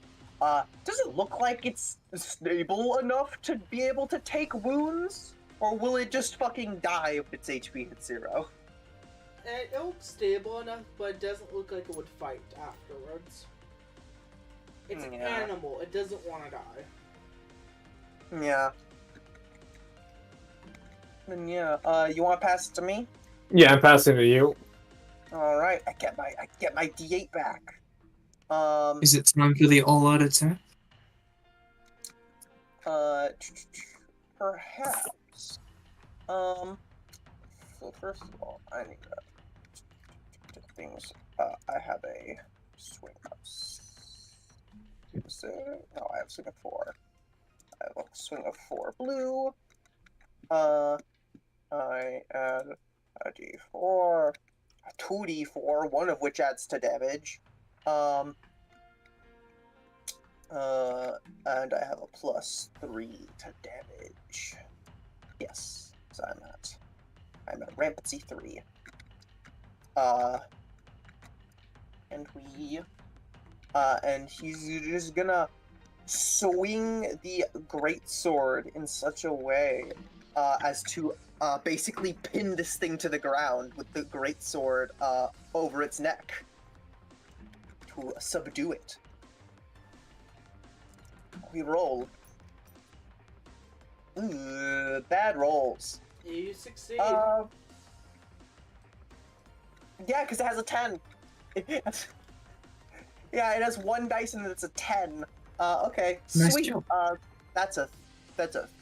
Does it look like it's stable enough to be able to take wounds? Or will it just fucking die if its HP hits 0? It looks stable enough, but it doesn't look like it would fight afterwards. It's an animal. It doesn't want to die. Yeah. Then you want to pass it to me? Yeah, I'm passing to you. All right, I get my D8 back. Is it time for the all-out attack? Perhaps. So first of all, I need to things. I have a swing of no, I have a swing of 4. I have a swing of 4 blue. I add a D4, a 2D4, one of which adds to damage. And I have a +3 to damage. Yes, so I'm at rampancy 3. And he's just gonna swing the greatsword in such a way as to basically pin this thing to the ground with the greatsword over its neck to subdue it. We roll. Ooh, bad rolls. You succeed. Yeah, because it has a 10. Yeah, it has 1 dice and it's a 10. Okay, Nice sweet. job. That's a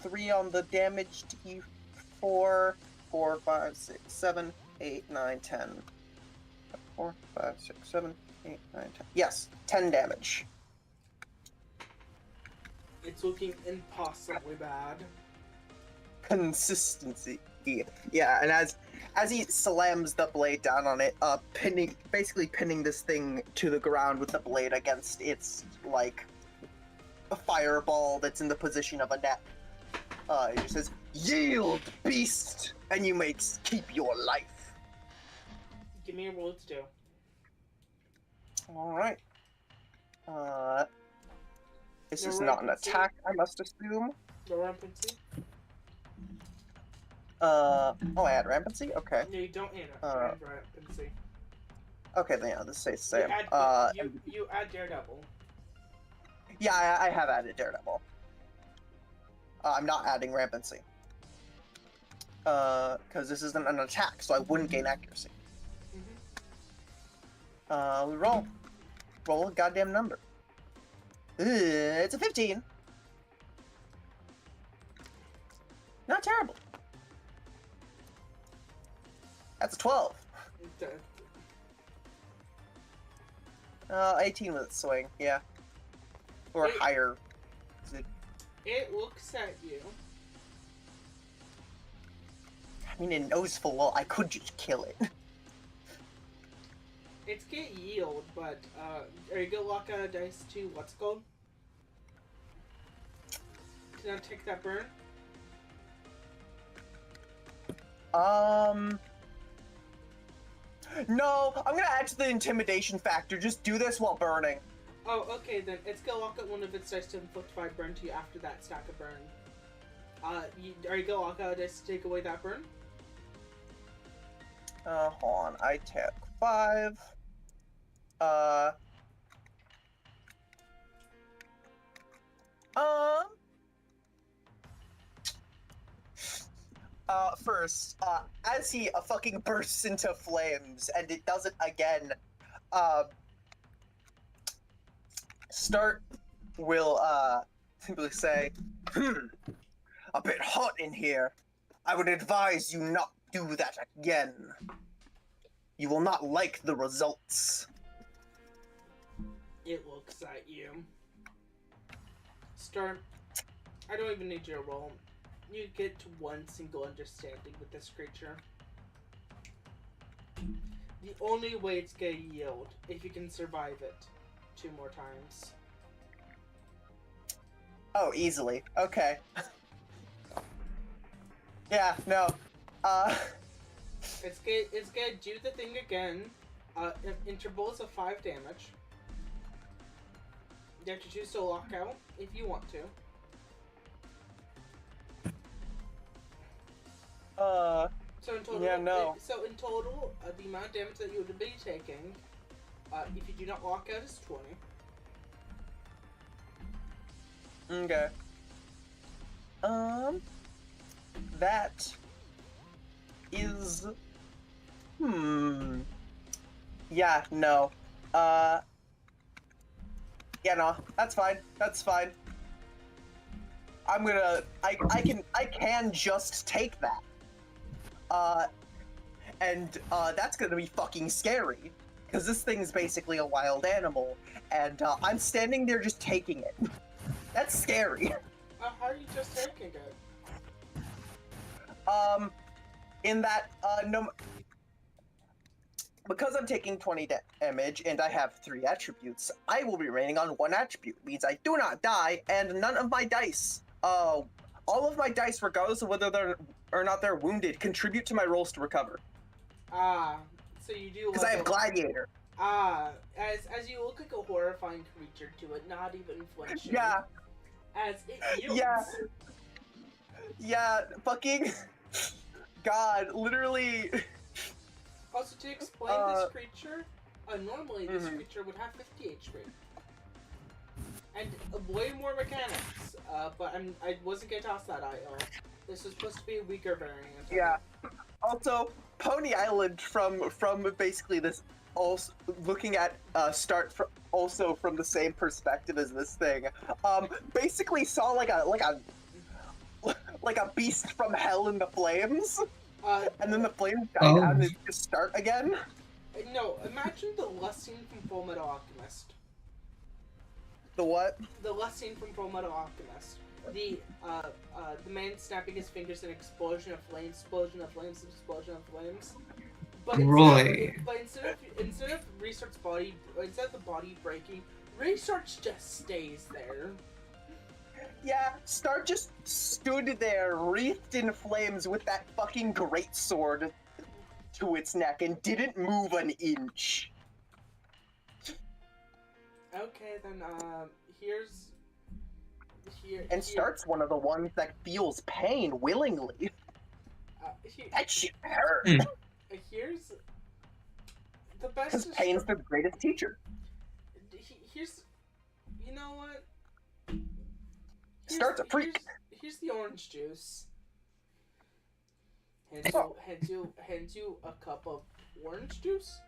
3 on the damage D4. 4, 5, 6, 7, 8, 9, 10. 4, 5, 6, 7, 8, 9, 10. Yes, 10 damage. It's looking impossibly bad. Consistency. Yeah, and as he slams the blade down on it, basically pinning this thing to the ground with the blade against its, like, a fireball that's in the position of a net. It just says, "Yield, beast, and you may keep your life." Give me a roll to do. Alright. This No is not an rampancy? attack, I must assume. No rampancy? Oh, I had rampancy? Okay. No, you don't add rampancy. Okay, then yeah, this stays the same. You add Daredevil. Yeah, I have added Daredevil. I'm not adding rampancy. Because this isn't an attack, so I wouldn't gain accuracy. We roll. Roll a goddamn number. It's a 15. Not terrible. That's a 12. 18 with its swing, yeah. Or higher. It looks at you. I mean, it knows full well I could just kill it. It's get yield, but are you gonna lock out a dice to what's it called? To not take that burn? No, I'm gonna add to the intimidation factor. Just do this while burning. Oh, okay then. It's gonna lock out one of its dice to inflict 5 burn to you after that stack of burn. Are you gonna lock out a dice to take away that burn? Hold on. I took 5. First, as he fucking bursts into flames, and it does it again, Start will, simply say, a bit hot in here. I would advise you not do that again. You will not like the results. It looks at you. Start. I don't even need your roll. You get one single understanding with this creature. the only way it's gonna yield if you can survive it 2 more times. Oh, easily. Okay. Yeah, no. It's gonna do the thing again. Intervals of 5 damage. You have to choose to lock out if you want to. So in total, yeah, no. in total, the amount of damage that you would be taking, if you do not lock out, is 20. Okay. That is. Yeah, no. Yeah, no. That's fine. That's fine. I'm gonna. I can just take that. And that's gonna be fucking scary. Because this thing's basically a wild animal. And I'm standing there just taking it. That's scary. How are you just taking it? In that, no. Because I'm taking 20 damage and I have 3 attributes, I will be remaining on 1 attribute. Means I do not die, and none of my dice, all of my dice, regardless of whether they're or not they're wounded, contribute to my rolls to recover. So you do. Because I have Gladiator. As you look like a horrifying creature to it, not even flinching. Yeah. As it yields. Yeah, fucking. God, literally. Also, to explain this creature, normally this creature would have 50 HP. And way more mechanics, but I wasn't gonna toss that IO. This was supposed to be a weaker variant. Yeah. Also, Pony Island from basically this, also looking at also from the same perspective as this thing, basically saw like a beast from hell in the flames. And then the flames die down and just start again? No, imagine the last scene from Fullmetal Alchemist. The what? The last scene from Fullmetal Alchemist. The man snapping his fingers, an explosion of flames, explosion of flames, explosion of flames. But instead of Restart's body, instead of the body breaking, Restart just stays there. Yeah, Star just stood there, wreathed in flames with that fucking greatsword to its neck and didn't move an inch. Okay, then, here's... And Star's one of the ones that feels pain willingly. That shit hurt. Here's... the best... Because pain's the greatest teacher. Here's... You know what? Star's a freak. Here's the orange juice. Hand you a cup of orange juice?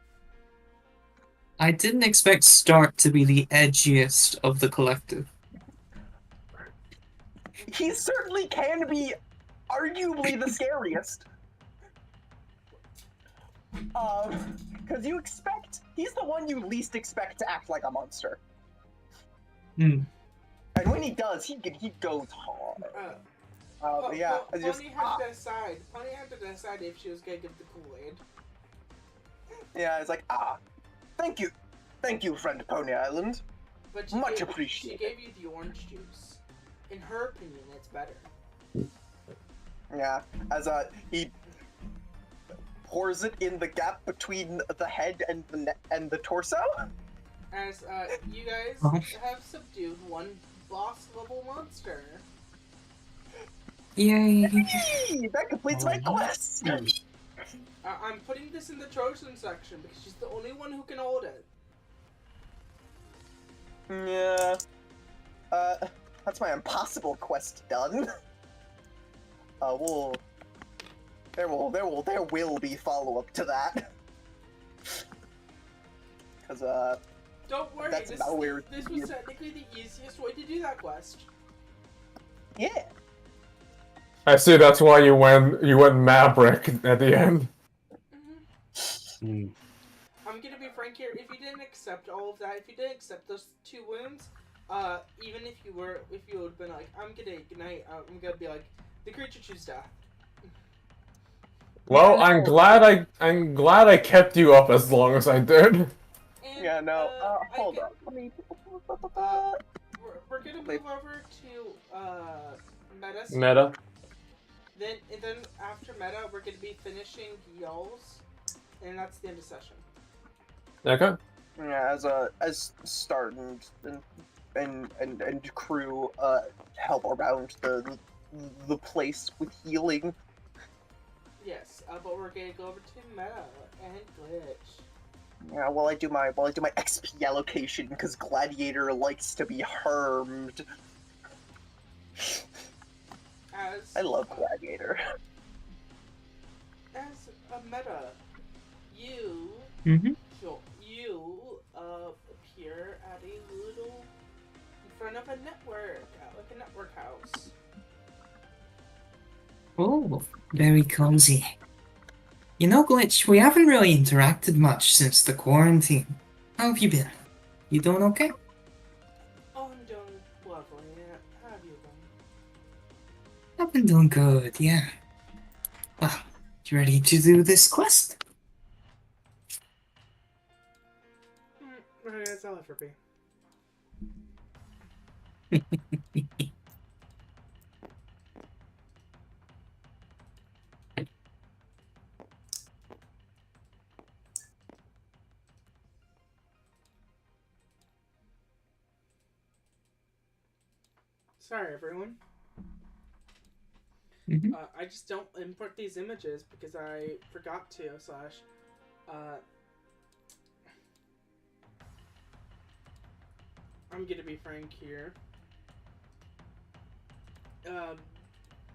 I didn't expect Stark to be the edgiest of the collective. He certainly can be arguably the scariest. Because he's the one you least expect to act like a monster. And when he does, he goes hard. Yeah. Pony had to decide. Pony had to decide if she was gonna give the Kool-Aid. Yeah, it's like, thank you, friend Pony Island. But much appreciated. She gave you the orange juice. In her opinion, it's better. Yeah, as he pours it in the gap between the head and the torso. As you guys have subdued one boss level monster. Yay! That completes my quest. I'm putting this in the Trojan section because she's the only one who can hold it. Yeah. That's my impossible quest done. There will be follow-up to that. Cause don't worry, this was technically the easiest way to do that quest. Yeah. I see. That's why you went Maverick at the end. I'm gonna be frank here. If you didn't accept all of that, if you didn't accept those 2 wounds, even if you would have been like, I'm gonna ignite, I'm gonna be like, the creature choose death. Well, Yeah, I'm glad I kept you up as long as I did. And, Yeah, no. I Hold get- on. Let me. we're gonna move over to meta soon. Meta. Then after meta, we're gonna be finishing yells, and that's the end of session. Okay. Yeah, as Start and crew help around the place with healing. Yes, but we're gonna go over to meta and glitch. Yeah, while I do my XP allocation because Gladiator likes to be harmed. As I love Gladiator. as a meta, you Mm-hmm. you appear at a little in front of a network, like a network house. Oh, very clumsy. You know, Glitch, we haven't really interacted much since the quarantine. How have you been? You doing okay? Oh, I'm doing lovely. How have you been? I've been doing good, yeah. Well, you ready to do this quest? Right as I'll ever be. Sorry, everyone. Mm-hmm. I just don't import these images because I forgot to. Slash, I'm gonna be frank here.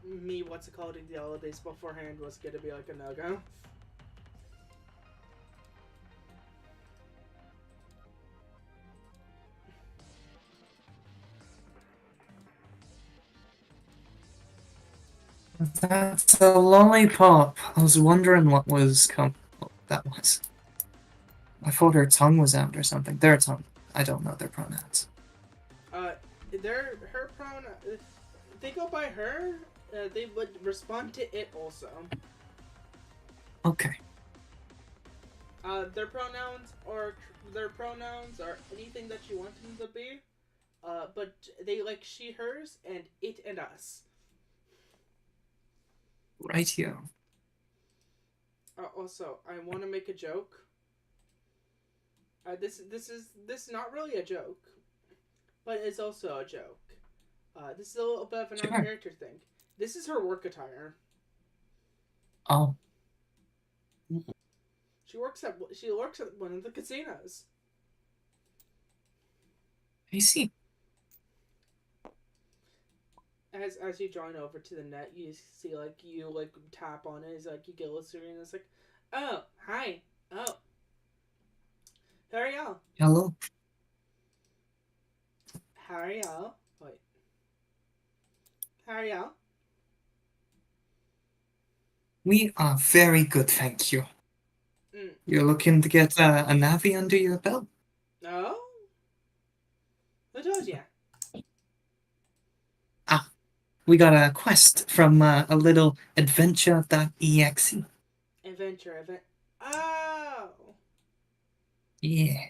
Me, what's it called in the holidays beforehand was gonna be like a no-go. That's a lollipop. I was wondering what that was. I thought her tongue was out or something. Their tongue. I don't know their pronouns. Her pronoun. They go by her. They would respond to it also. Okay. Their pronouns are anything that you want them to be. But they like she, hers, and it and us. Right here. Also, I want to make a joke. This is not really a joke, but it's also a joke. This is a little bit of an Sure. out-character thing. This is her work attire. Oh, She works at one of the casinos. I see. As you join over to the net, you see you tap on it. It's like you get a screen. And it's like, oh, hi, oh, how are y'all? Hello. How are y'all? Wait, how are y'all? We are very good, thank you. Mm. You're looking to get a Navi under your belt? No, who told ya? We got a quest from a little adventure.exe. Adventure event. Oh, Yeah.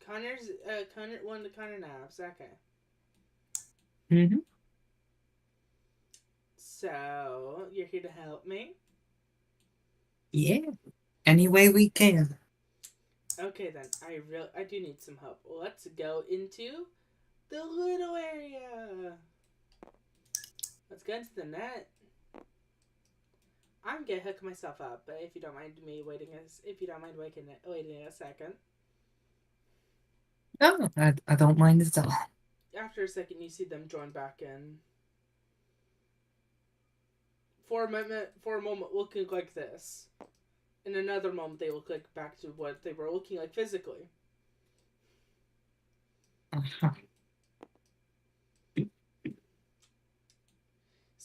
Connor's one of the Connor nabs. Okay. Mm-hmm. So you're here to help me? Yeah. Any way we can. Okay then. I do need some help. Let's go into the little area. Let's go into the net. I'm gonna hook myself up, but if you don't mind waiting a second. No, I don't mind at all. After a second, you see them join back in. For a moment, looking like this. In another moment, they look like back to what they were looking like physically. Uh-huh.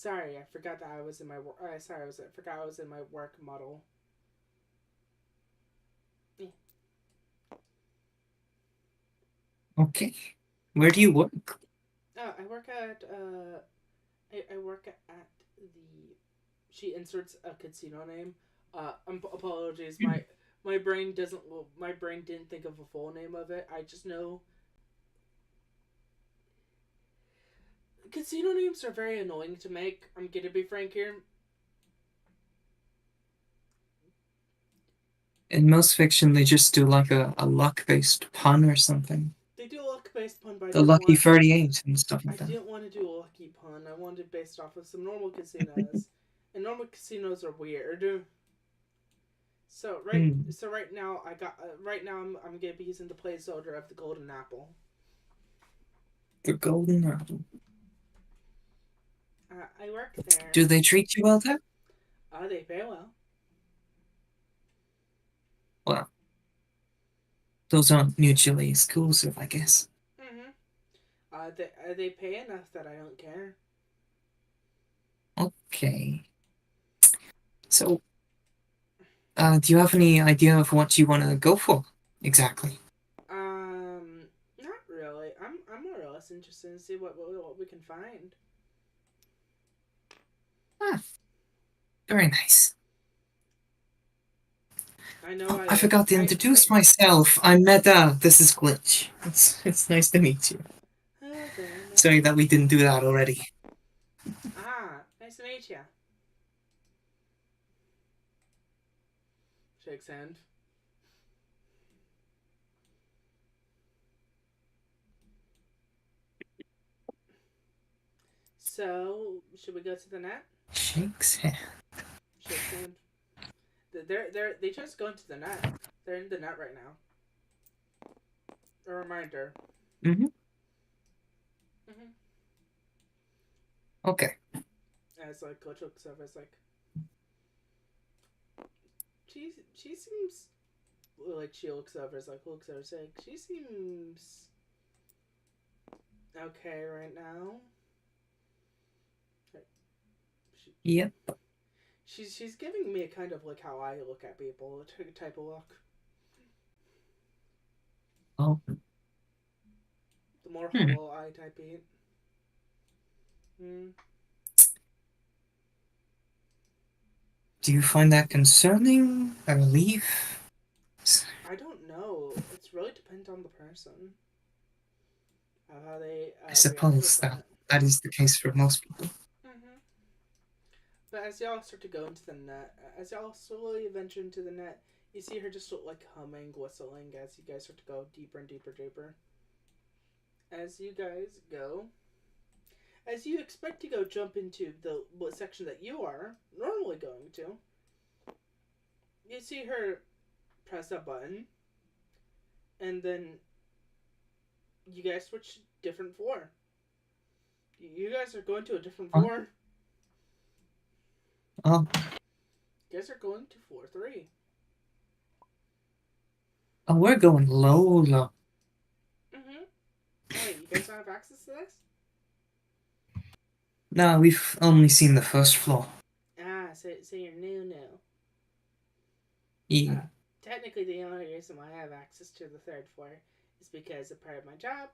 Sorry, I forgot that I was in my work. I forgot I was in my work model. Okay. Where do you work? I work at I work at the. She inserts a casino name. Apologies. My brain doesn't. My brain didn't think of a full name of it. I just know casino names are very annoying to make. I'm gonna be frank here. In most fiction, they just do like a luck-based pun or something. They do a luck based pun, but The Lucky 38 and stuff I like that. didn't want to do a lucky pun. I wanted it based off of some normal casinos, and normal casinos are weird. So right now I'm gonna be using the placeholder of the Golden Apple. The Golden Apple. I work there. Do they treat you well there? They pay well. Well, those aren't mutually exclusive, I guess. They pay enough that I don't care. Okay. So, do you have any idea of what you want to go for exactly? Not really. I'm more or less interested in see what we can find. Ah, very nice. I know. I forgot to introduce myself. I'm Meta. This is Glitch. It's nice to meet you. Sorry that we didn't do that already. Nice to meet you. Shakes hand. So, should we go to the net? Shakes hand. Shakes hand. They just go into the net. They're in the net right now. A reminder. Okay. As like Coach looks over, it's like she seems like she looks over, it's like she seems okay right now. Yep. She's giving me a kind of like how I look at people type of look. Oh. The more hollow eye type it. Do you find that concerning? A relief? I don't know. It's really depends on the person. How they I suppose that is the case for most people. But as y'all start to go into the net, as y'all slowly venture into the net, you see her just like humming, whistling as you guys start to go deeper and deeper. As you guys go, as you expect to go jump into the section that you are normally going to, you see her press a button, and then you guys switch different floor. You guys are going to a different floor. Oh. You guys are going to floor 3. Oh, we're going low. Wait, you guys don't have access to this? No, we've only seen the first floor. So you're new. Yeah. Technically, the only reason why I have access to the 3rd floor is because a part of my job,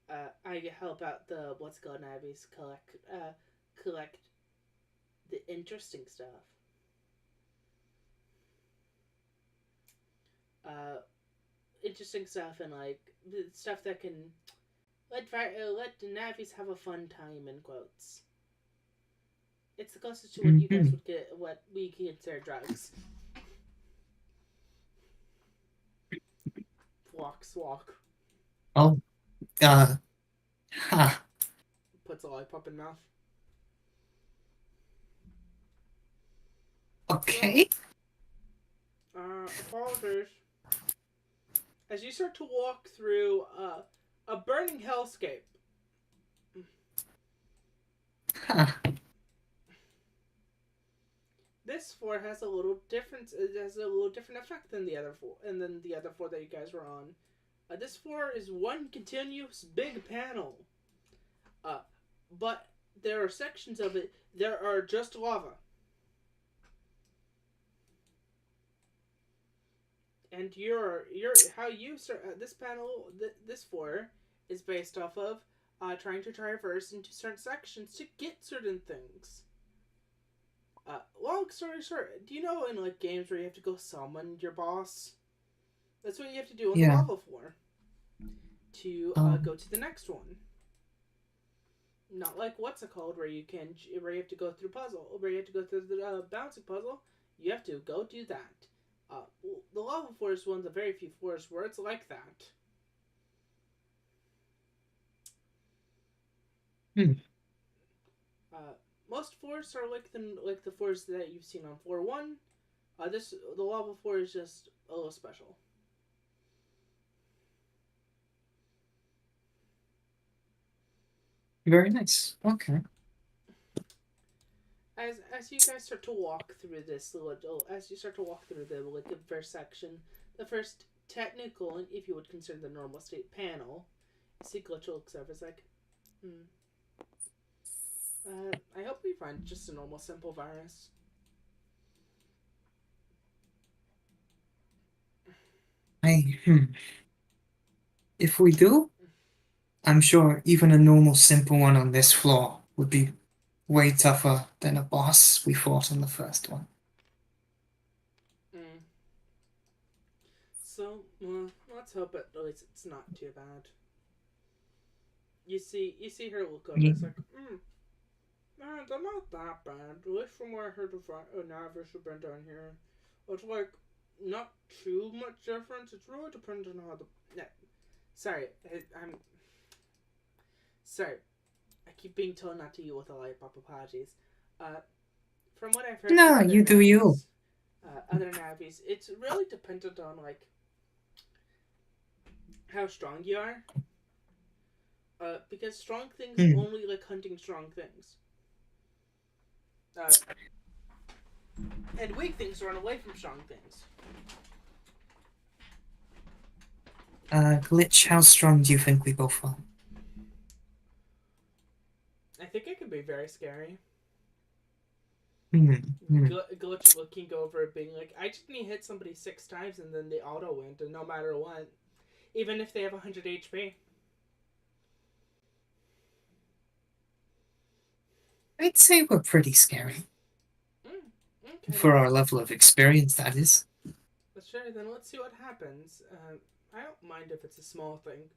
I help out the What's Called Navies collect the interesting stuff. Interesting stuff and like stuff that can let the Navies have a fun time in quotes. It's the closest to what you guys would get, what we consider drugs. Walk. Oh. Puts a lollipop in mouth. Okay. Apologies. As you start to walk through a burning hellscape. This floor has a little difference. It has a little different effect than the other floor, and then the other floor that you guys were on. This floor is one continuous big panel. But there are sections of it there are just lava. And how you start this panel, this floor is based off of trying to traverse into certain sections to get certain things. Long story short, do you know in like games where you have to go summon your boss? That's what you have to do in the Yeah. lava floor to go to the next one. Not like what's it called, where you have to go through puzzle, where you have to go through the bouncing puzzle. You have to go do that. The lava floor is one of the very few floors where it's like that. Hmm. Most floors are like the floors that you've seen on floor 1. The lava floor is just a little special. Very nice. Okay. As you guys start to walk through this as you start to walk through the first section, the first technical, and if you would consider the normal state panel, see Glitch looks over. It's like, I hope we find just a normal simple virus. If we do, I'm sure even a normal simple one on this floor would be way tougher than a boss we fought on the first one. So, let's hope at least it's not too bad. You see her look over. It's like, they're not that bad. At least from where I heard an average have been down here. It's like not too much difference. It's really dependent on how the. Yeah. Sorry, I'm. Sorry, I keep being told not to eat with a light pop. Apologies. From what I've heard. No, you do you. Other navies, it's really dependent on like how strong you are. Because strong things only like hunting strong things. And weak things run away from strong things. Glitch, how strong do you think we both are? I think it could be very scary. Hmm. Glitch looking over, being like, I just need to hit somebody 6 times and then they auto win, and no matter what. Even if they have 100 HP. I'd say we're pretty scary. Okay, for our level of experience, that is. Sure, then let's see what happens. I don't mind if it's a small thing.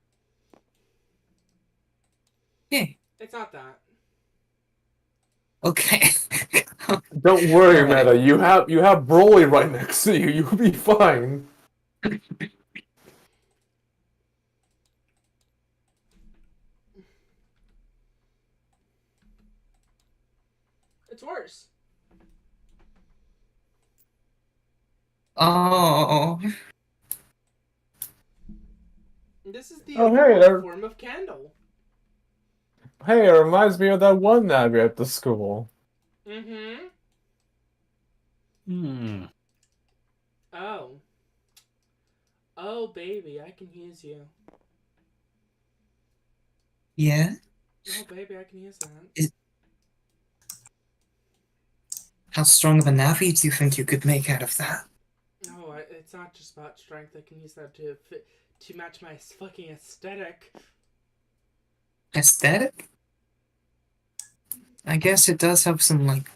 Yeah. It's not that. Okay. Don't worry, Alright. Meta. You have Broly right next to you. You'll be fine. It's worse. Oh. This is the hey, form of candle. Hey, it reminds me of that one Nabby at the school. Oh. Oh, baby, I can use you. Yeah? Oh, baby, I can use that. How strong of a Navi do you think you could make out of that? No, it's not just about strength. I can use that to match my fucking aesthetic. Aesthetic? I guess it does have some, like,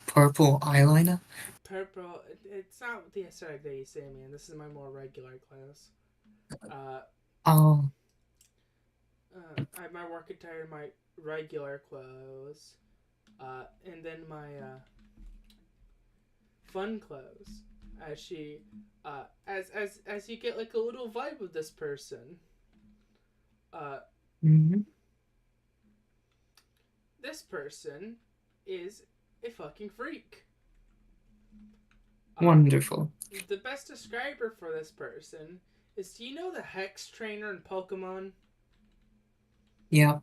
purple eyeliner. Purple. It's not the aesthetic that you see me in. This is my more regular clothes. Oh. I have my work attire, my regular clothes, and then my fun clothes. As you get like a little vibe of this person. This person is a fucking freak. Wonderful. The best describer for this person is, do you know the Hex Trainer in Pokemon? Yeah.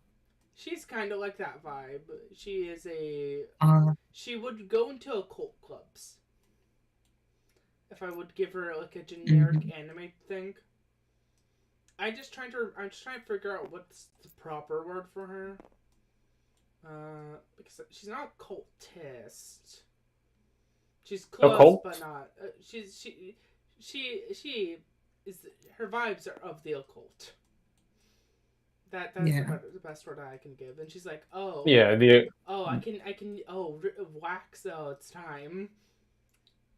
She's kind of like that vibe. She is she would go into occult clubs. If I would give her like a generic anime thing. I'm just trying to figure out what's the proper word for her. Because she's not a cultist. She's close, but not. She is. Her vibes are of the occult. That's Yeah. the best word I can give. And she's like, oh, Yeah, oh, wax. Oh, it's time.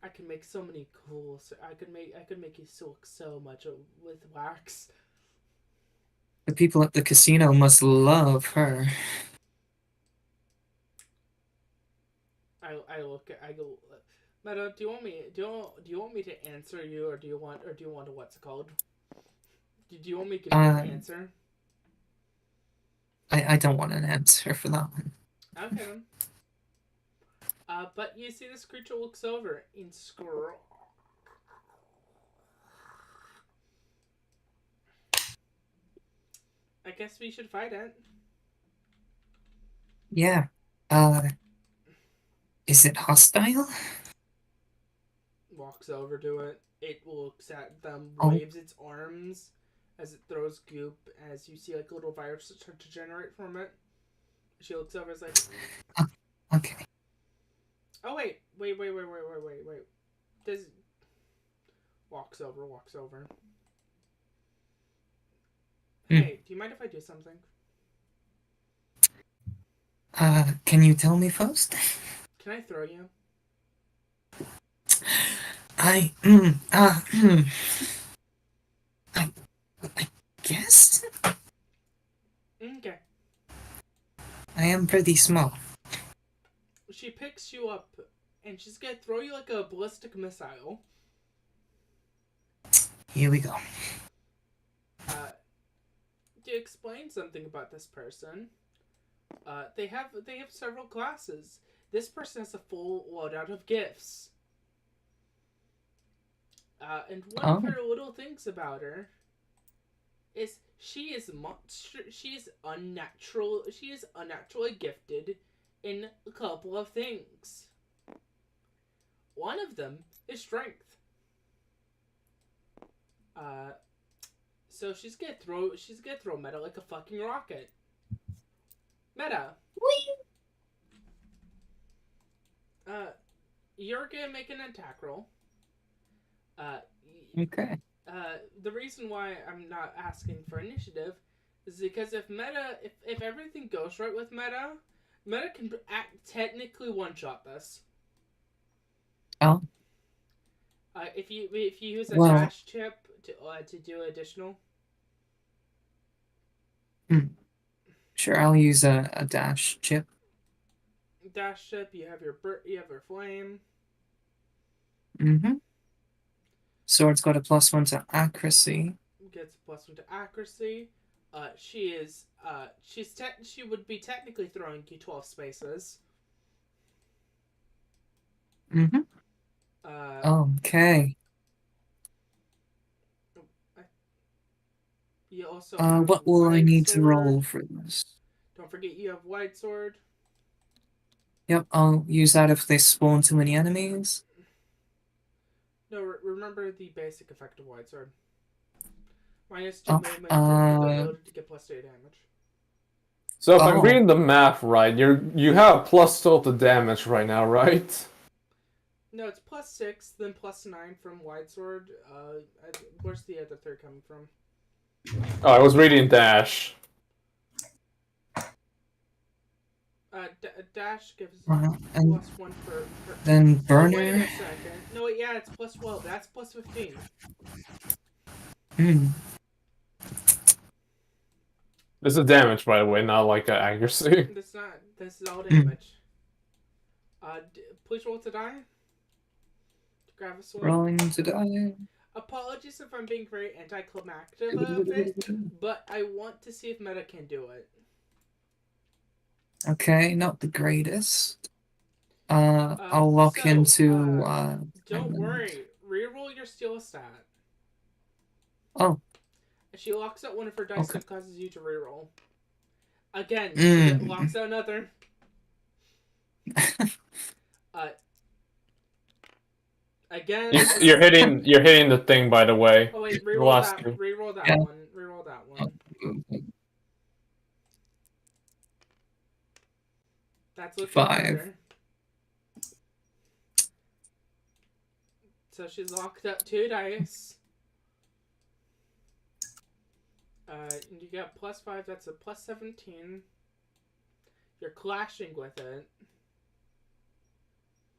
I can make so many cool. I could make you silk so much with wax. The people at the casino must love her. I go, Meta, do you want me to answer you, or do you want to what's it called? Do you want me to give you an answer? I don't want an answer for that one. Okay then. But you see this creature looks over in scroll. I guess we should fight it. Yeah. Is it hostile? Walks over to it. It looks at them, Oh. waves its arms as it throws goop, as you see like little viruses start to generate from it. She looks over and is like, Okay. oh wait. This walks over. Hey, do you mind if I do something? Can you tell me first? Can I throw you? I guess Okay. I am pretty small. She picks you up, and she's gonna throw you like a ballistic missile. Here we go. To explain something about this person, they have several classes. This person has a full loadout of gifts. And one of her little things about her is she is unnaturally gifted in a couple of things. One of them is strength. So she's gonna throw Meta like a fucking rocket. Meta. You're gonna make an attack roll. Okay. The reason why I'm not asking for initiative is because if everything goes right with Meta can technically one-shot this. Oh. If you use a dash chip to do additional. Sure, I'll use a dash chip. Dash chip. You have your flame. Mm-hmm. Sword's got a +1 to accuracy. Gets a +1 to accuracy. She would be technically throwing you 12 spaces. Mm-hmm. Okay. You also what will I need sword. to roll for this? Don't forget you have wide sword. Yep, I'll use that if they spawn too many enemies. No, remember the basic effect of wide sword. -2 movement and the ability to get +2 damage. So if I'm reading the math right, you have +12 to damage right now, right? No, it's +6, then +9 from wide sword. Where's the other third coming from? Oh, I was reading dash. Dash gives and +1 for. Then burner. Oh, wait a second. No, yeah, it's +12. That's +15. This is damage, by the way, not like accuracy. This is all damage. Please roll to die. Grab a sword. Rolling to die. Apologies if I'm being very anticlimactic of it, but I want to see if Meta can do it. Okay, not the greatest. I'll lock into. Don't worry. Reroll your steal stat. Oh. She locks out one of her dice and causes you to reroll. Again, she locks out another. Again. You're hitting the thing, by the way. Oh wait, reroll that one. Reroll that one. That's looking 5. better. So she's locked up 2 dice. You got +5. That's a +17. You're clashing with it.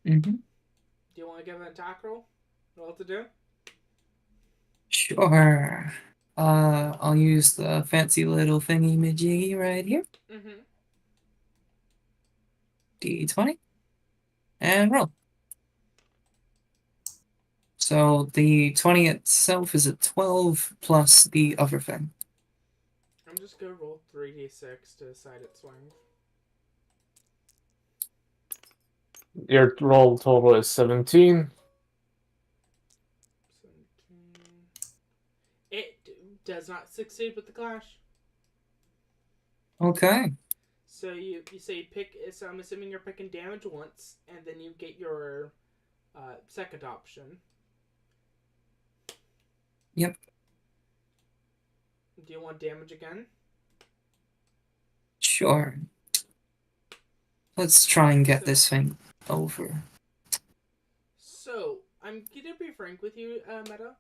Mm-hmm. Do you want to give it an attack roll? What to do? Sure. I'll use the fancy little thingy majiggy right here. Mm-hmm. D20. And roll. So the 20 itself is a 12 plus the other thing. I'm just gonna roll 3d6 to decide its swing. Your roll total is 17. 17. It does not succeed with the clash. Okay. So you say you pick. So I'm assuming you're picking damage once, and then you get your second option. Yep. Do you want damage again? Sure. Let's try and get this thing over. So I'm gonna be frank with you, Meta.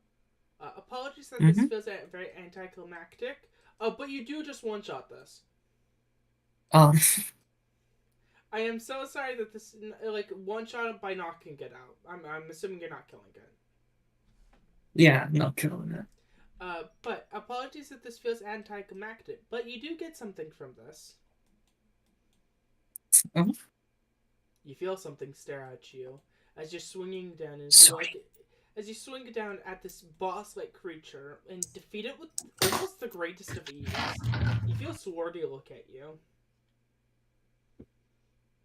Apologies that this Mm-hmm. feels very anticlimactic. But you do just one shot this. Um, I am so sorry that this one shot by knocking it out. I'm assuming you're not killing it. yeah, not killing it. But apologies that this feels anticlimactic. But you do get something from this. Oh. You feel something stare at you as you're swinging down and Sorry. as you swing down at this boss-like creature and defeat it with almost the greatest of ease. You feel Swarty look at you.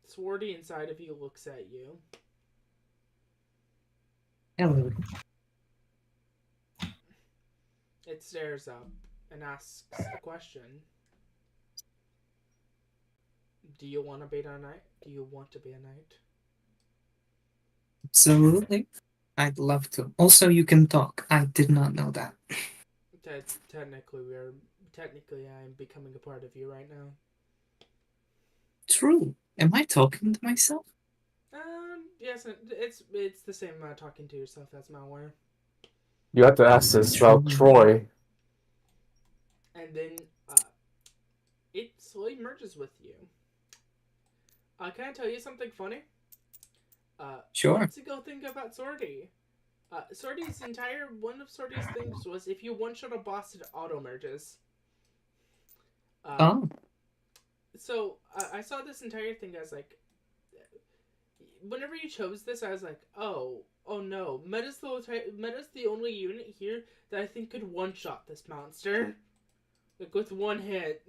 Swarty inside of you looks at you. Hello. It stares up and asks a question. Do you want to be a knight? Do you want to be a knight? Absolutely. I'd love to. Also, you can talk. I did not know that. Technically, I'm becoming a part of you right now. True. Am I talking to myself? Yes, it's the same talking to yourself as malware. You have to ask this about Troy. And then it slowly merges with you. Can I tell you something funny? Sure. Let's go think about Sorty. One of Sorty's things was if you one-shot a boss, it auto-merges. Oh. So, I saw this entire thing as like, whenever you chose this, I was like, oh no, Meta's the only unit here that I think could one-shot this monster. Like, with one hit.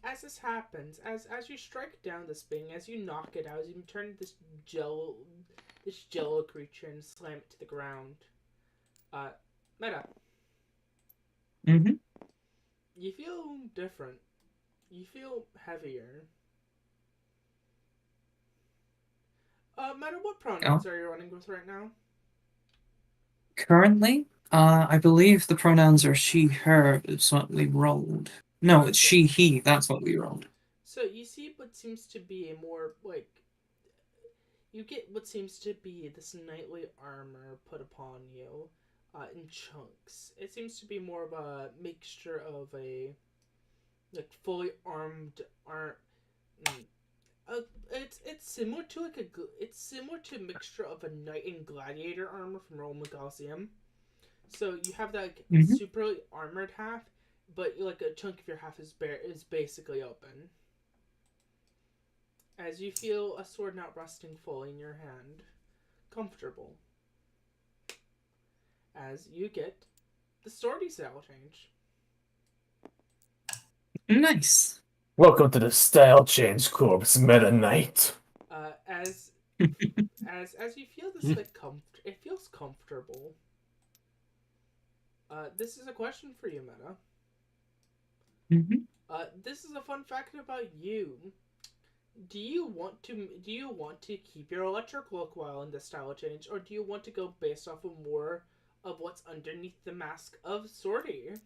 As this happens, as you strike down this thing, as you knock it out, as you turn this jello creature and slam it to the ground, Meta, Mm-hmm. you feel different. You feel heavier. Meta, what pronouns are you running with right now? Currently, I believe the pronouns are she, her. It's what we rolled. No, it's she, he. That's what we rolled. So you see what seems to be a more, like, you get what seems to be this knightly armor put upon you in chunks. It seems to be more of a mixture of a, like, fully armed it's similar to a mixture of a knight and gladiator armor from Roman Colosseum. So you have that super armored half, but like a chunk of your half is basically open. As you feel a sword not rusting fully in your hand, comfortable. As you get the swordy style change. Nice. Welcome to the Style Change Corp's Meta Knight. As you feel this it feels comfortable. This is a question for you, Meta. This is a fun fact about you. Do you want to keep your electric look while in the style change, or do you want to go based off of more of what's underneath the mask of Swordy?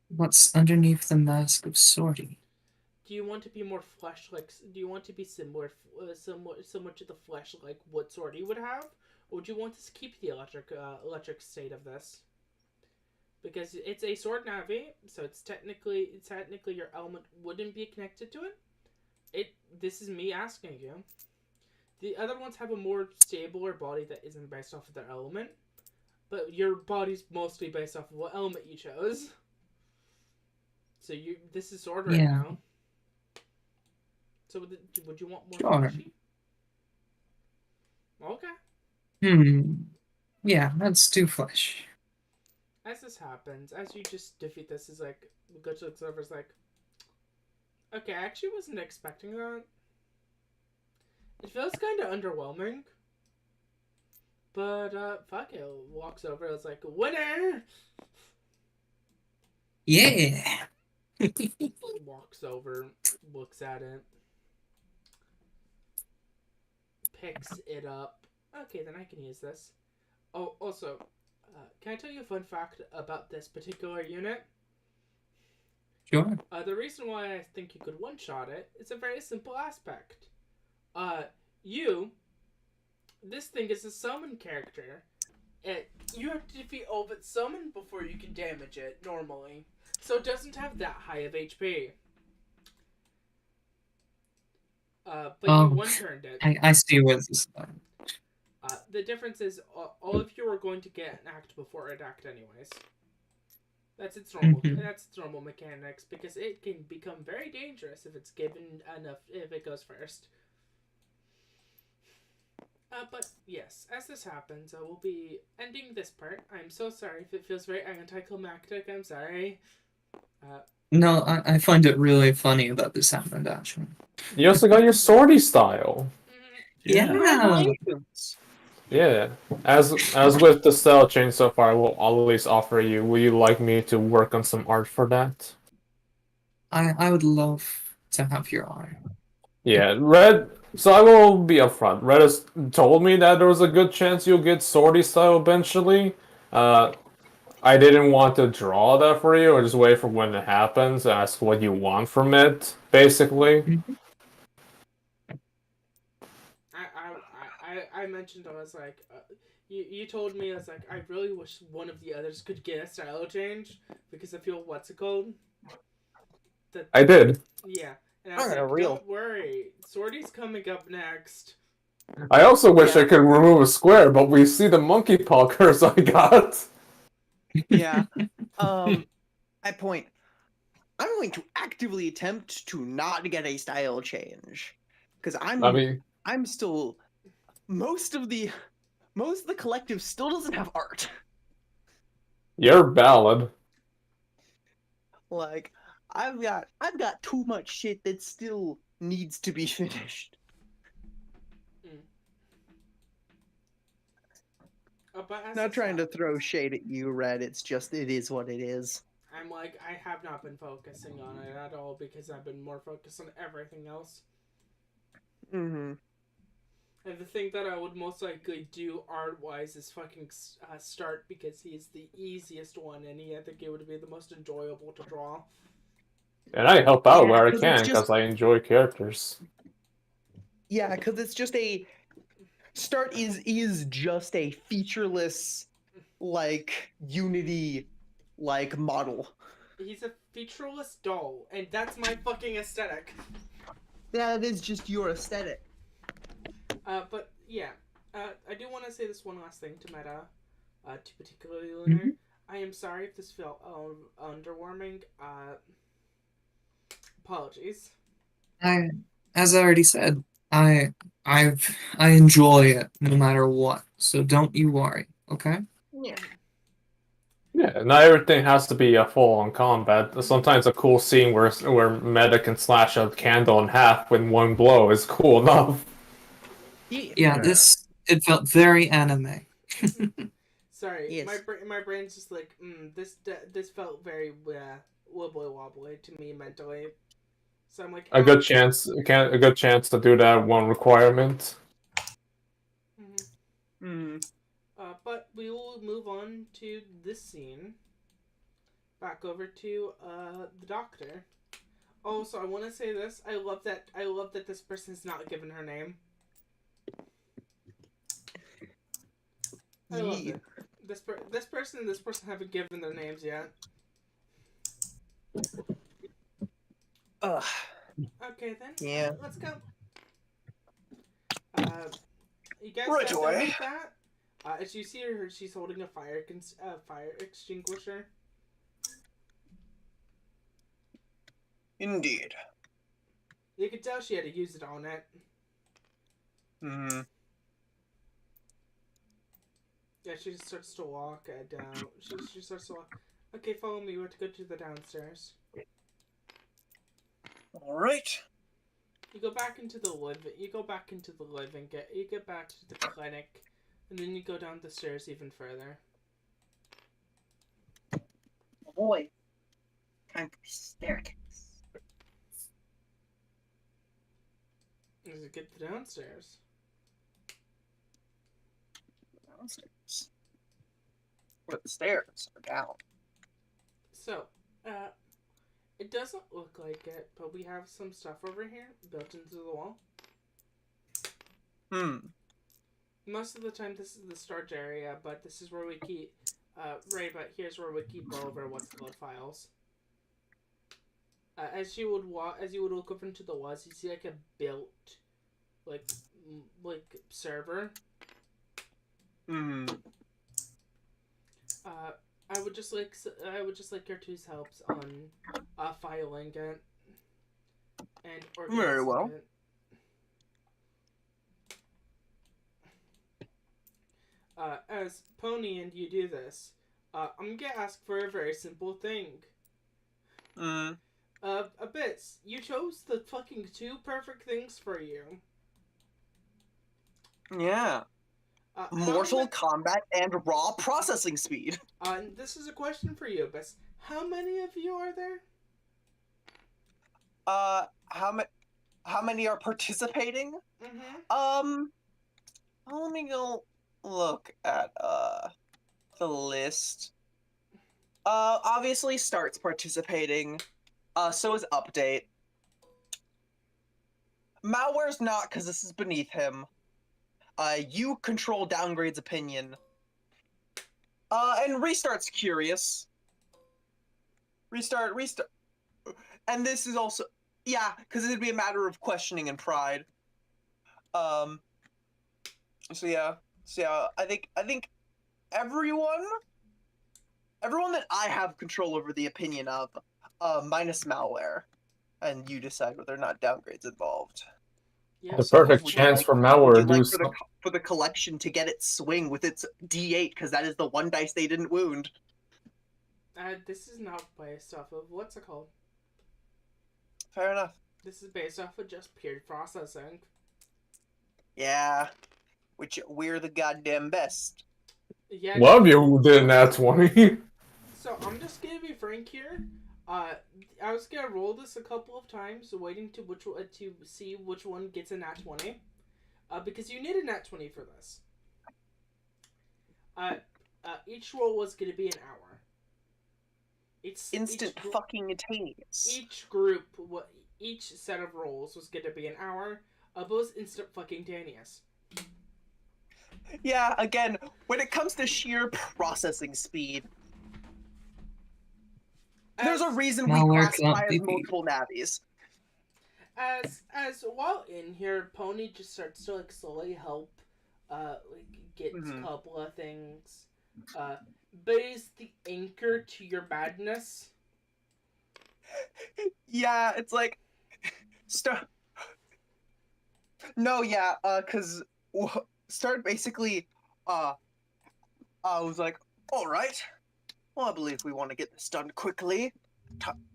What's underneath the mask of Swordy? Do you want to be more flesh like? Do you want to be similar to the flesh like what Swordy would have, would you want to keep the electric state of this? Because it's a sword navi, so it's technically your element wouldn't be connected to it. This is me asking you. The other ones have a more stabler body that isn't based off of their element, but your body's mostly based off of what element you chose. So this is sword right Yeah. now. So would you want more Sure. fleshy? Okay. Yeah, let's do flesh. As this happens, as you just defeat this, is like Glitch looks over, is like, okay, I actually wasn't expecting that. It feels kind of underwhelming. But, fuck it. Walks over, it's like, winner! Yeah. Walks over, looks at it, picks it up. Okay, then I can use this. Oh, also, can I tell you a fun fact about this particular unit? Sure. The reason why I think you could one-shot it is a very simple aspect. This thing is a summon character. You have to defeat all of its summon before you can damage it, normally. So it doesn't have that high of HP. But you one-turned it. I see where this is going. The difference is all of you are going to get an act before it act anyways. That's its normal. That's its normal mechanics, because it can become very dangerous if it's given enough. If it goes first. But yes, as this happens, I will be ending this part. I'm so sorry if it feels very anticlimactic. I'm sorry. No, I find it really funny that this happened, actually. You also got your swordy style. Yeah. Congratulations. Yeah. As with the style change so far, I will always offer you. Will you like me to work on some art for that? I would love to have your art. Yeah, Red. So I will be upfront. Red has told me that there was a good chance you'll get swordy style eventually. I didn't want to draw that for you, or just wait for when it happens. Ask what you want from it, basically. I mentioned, I was like, you told me, I was like, I really wish one of the others could get a style change, because I feel, what's it called? I did. Yeah. And I was like, Real. don't worry, Swordy's coming up next. I also wish I could remove a square, but we see the monkey paw curse I got. Yeah. At point, I'm going to actively attempt to not get a style change, because I'm still most of the collective still doesn't have art. You're valid. Like I've got too much shit that still needs to be finished. Not trying to throw shade at you, Red. It's just, it is what it is. I'm like, I have not been focusing on it at all, because I've been more focused on everything else. And the thing that I would most likely do art-wise is fucking Start, because he's the easiest one, and I think it would be the most enjoyable to draw. And I help out where I 'cause can, it's because just- I enjoy characters. Yeah, because it's just Start is just a featureless, like, Unity, like, model. He's a featureless doll, and that's my fucking aesthetic. That is just your aesthetic. But yeah, I do want to say this one last thing to Meta, to particularly Lunar. I am sorry if this felt underwhelming. Apologies. As I already said, I enjoy it no matter what. So don't you worry, okay? Yeah. Yeah, not everything has to be a full-on combat. Sometimes a cool scene where Meta can slash a candle in half with one blow is cool enough. Yeah, it felt very anime. Sorry, Yes. my brain's just like, this felt very wobbly wobbly to me mentally. So I'm like, A good chance to do that one requirement. But we will move on to this scene. Back over to the doctor. Oh, so I want to say this. I love that this person's not given her name. I love Yee. it. This person and this person haven't given their names yet. Ugh. Okay then. Yeah. Let's go. You guys Right got done away. with that? As you see her, she's holding a fire extinguisher. Indeed. You could tell she had to use it on it. Hmm. Yeah, she just starts to walk down. She starts to walk. Okay, follow me. We have to go to the downstairs. All right. You go back into the living. You get back to the clinic, and then you go down the stairs even further. Oh boy. Time for the staircase. As you get to downstairs. Downstairs. Where the stairs are down. So, it doesn't look like it, but we have some stuff over here built into the wall. Most of the time, this is the storage area, but this is where we keep. Right, but here's where we keep all of our what's called files. As you would look up into the walls, you see like a built, like server. I would just like your two's helps on filing it and organizing Very well. it. As Pony and you do this, I'm gonna ask for a very simple thing. Abyss, you chose the fucking two perfect things for you. Yeah. Mortal combat and raw processing speed. And this is a question for you, Abyss. How many of you are there? How many are participating? Let me go look at the list. Obviously Start's participating. So is Update. Malware's not, because this is beneath him. You control Downgrade's opinion. And Restart's curious. Restart. And this is also, yeah, because it'd be a matter of questioning and pride. So yeah, I think everyone that I have control over the opinion of, minus Malware, and you decide whether or not Downgrade's involved. Yeah. The So, perfect would you chance like- for Malware to Would do you like something. for the collection to get its swing with its D8, because that is the one dice they didn't wound. This is not based off of what's it called? Fair enough. This is based off of just pure processing. Yeah, which we're the goddamn best. Yeah. Love you did nat 20. So I'm just gonna be frank here. I was gonna roll this a couple of times, waiting to see which one gets a nat 20. Because you need a nat 20 for this. Each roll was gonna be an hour. Instant fucking instantaneous. Each set of rolls was gonna be an hour. But was instant fucking taneous. Yeah, again, when it comes to sheer processing speed, there's a reason we Malware classify can't as be beat. multiple navies. As while in here, Pony just starts to like slowly help, get a couple of things. But is the anchor to your badness. Yeah, it's like cause Start basically was like, all right, well, I believe we want to get this done quickly.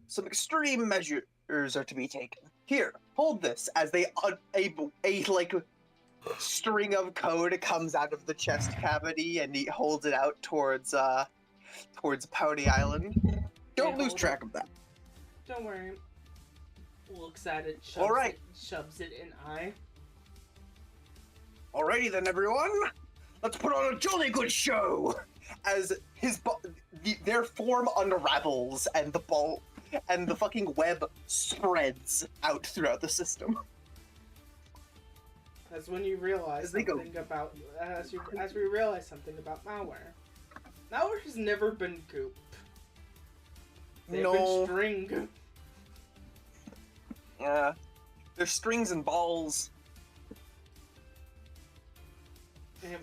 Some extreme measures are to be taken. Here, hold this, as a string of code comes out of the chest cavity, and he holds it out towards Pony Island. Don't lose track of that. Don't worry. Looks at it, shoves it in eye. Alrighty then, everyone. Let's put on a jolly good show. As their form unravels and the fucking web spreads out throughout the system. That's when you realize As they go- something about as we realize something about malware. Malware has never been goop. They've been No. string. Yeah. There's strings and balls.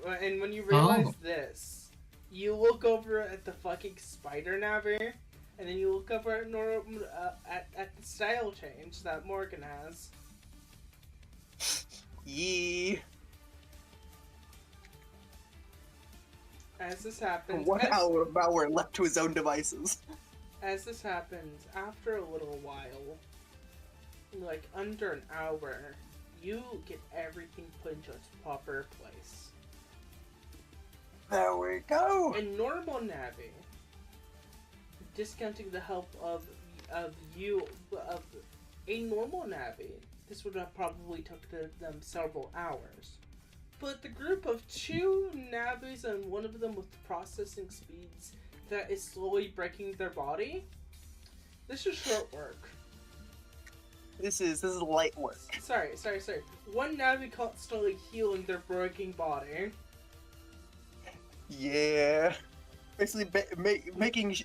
And when you realize this, you look over at the fucking spider navi, and then you look over at the style change that Morgan has. Yee. As this happens, 1 hour of malware left to his own devices. as this happens, after a little while, like under an hour, you get everything put into its proper place. There we go. In normal Navi, discounting the help of a normal Navi, this would have probably took them several hours. But the group of 2 Navis and one of them with processing speeds that is slowly breaking their body, this is short work. This is light work. Sorry. One Navi constantly healing their breaking body. Yeah. Basically, making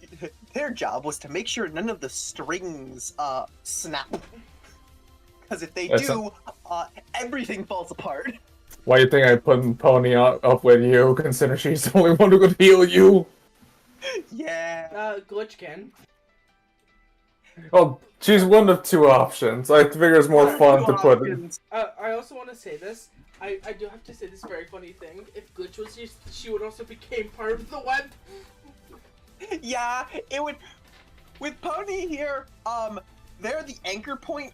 their job was to make sure none of the strings snap. Because if they do, everything falls apart. Why do you think I put Pony up with you, considering she's the only one who could heal you? Yeah. Glitch can. Well, she's one of 2 options. I figure it's more fun to put it. Options. I also want to say this. I do have to say this very funny thing. If Glitch was used, she would also become part of the web. Yeah, it would. With Pony here, they're the anchor point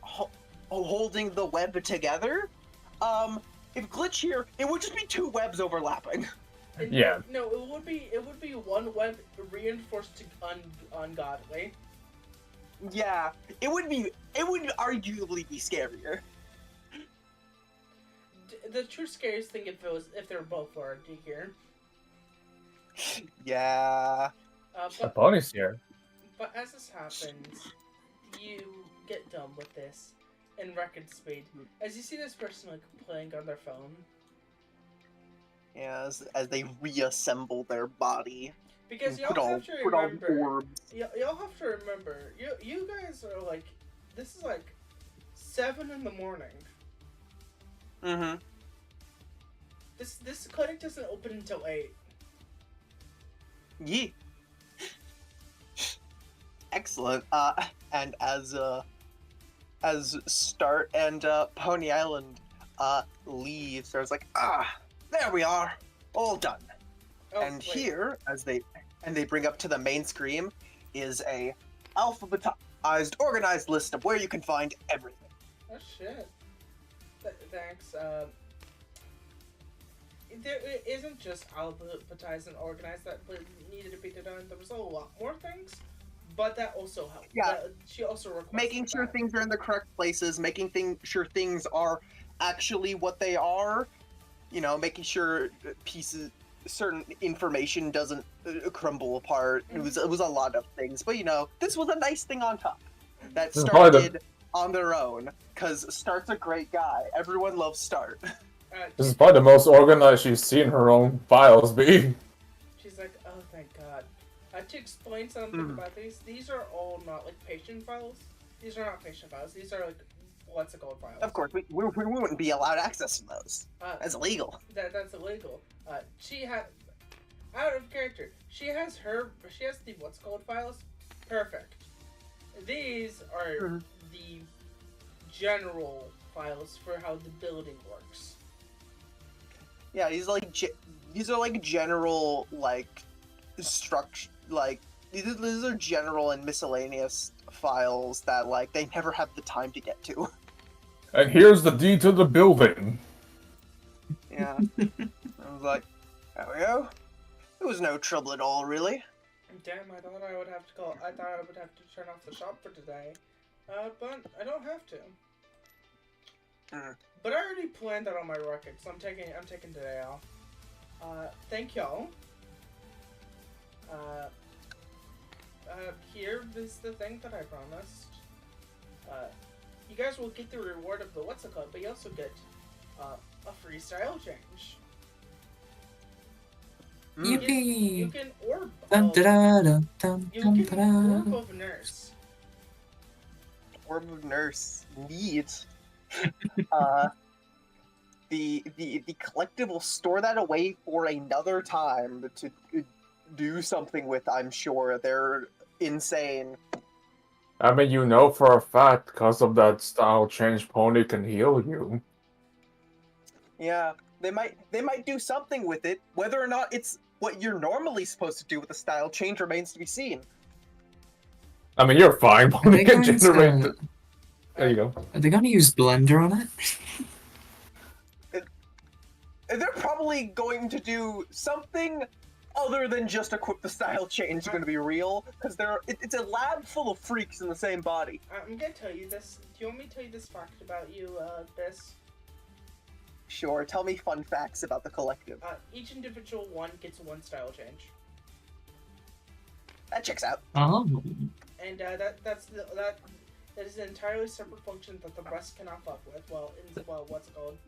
holding the web together. If Glitch here, it would just be 2 webs overlapping. And Yeah. No, it would be one web reinforced to ungodly. Yeah, it would arguably be scarier. The true scariest thing if they were both already here. Yeah. But Pony's here. But as this happens, you get done with this in record speed. As you see this person like playing on their phone. Yeah, as they reassemble their body. Because and y'all have to remember. orbs. Y'all have to remember. You guys are like, this is like 7 in the morning. Mm-hmm. This clinic doesn't open until 8. Yeah. Excellent. And as Start and Pony Island leaves, there's like, there we are, all done. Oh, And wait. here, as they bring up to the main screen, is a alphabetized, organized list of where you can find everything. Oh shit. Thanks. There isn't just alphabetized and organized that needed to be done. There was a lot more things, but that also helped. Yeah. She also requested Making sure that. things are in the correct places, sure things are actually what they are. You know, making sure certain information doesn't crumble apart. Mm-hmm. It was a lot of things, but you know, this was a nice thing on top that This is Start probably did on their own. Because Start's a great guy. Everyone loves Start. This is probably the most organized she's seen her own files be. She's like, oh, thank God. To explain something about these are all not like patient files. These are not patient files. These are like what's it called files. Of course, we wouldn't be allowed access to those. That's illegal. That's illegal. She had out of character. She has the what's called files. Perfect. These are the general files for how the building works. Yeah, these are like general like structure like these are general and miscellaneous files that like they never have the time to get to. And here's the deed to the building. Yeah. I was like, there we go. It was no trouble at all, really. Damn, I thought I would have to turn off the shop for today. But I don't have to. But I already planned that on my record, so I'm taking today off. Thank y'all. Here is the thing that I promised. You guys will get the reward of the what's it called, but you also get a free style change. Yippee! You can orb. Dun, da, da, da, dun, You dun, can da, da. orb of nurse. Orb of Nurse. Neat. The collective will store that away for another time to do something with, I'm sure. They're insane. I mean, you know for a fact, because of that style change, Pony can heal you. Yeah, they might do something with it. Whether or not it's what you're normally supposed to do with a style change remains to be seen. I mean, you're fine. Are Pony they can going generate. to? There you go. Are they going to use Blender on it? They're probably going to do something other than just equip the style change. Going to be real, because it's a lab full of freaks in the same body. I'm gonna tell you this. Do you want me to tell you this fact about you, Biss? Sure, tell me fun facts about the collective. Each individual one gets one style change. That checks out. Oh. And that is an entirely separate function that the rest cannot fuck with. Well, what's it called?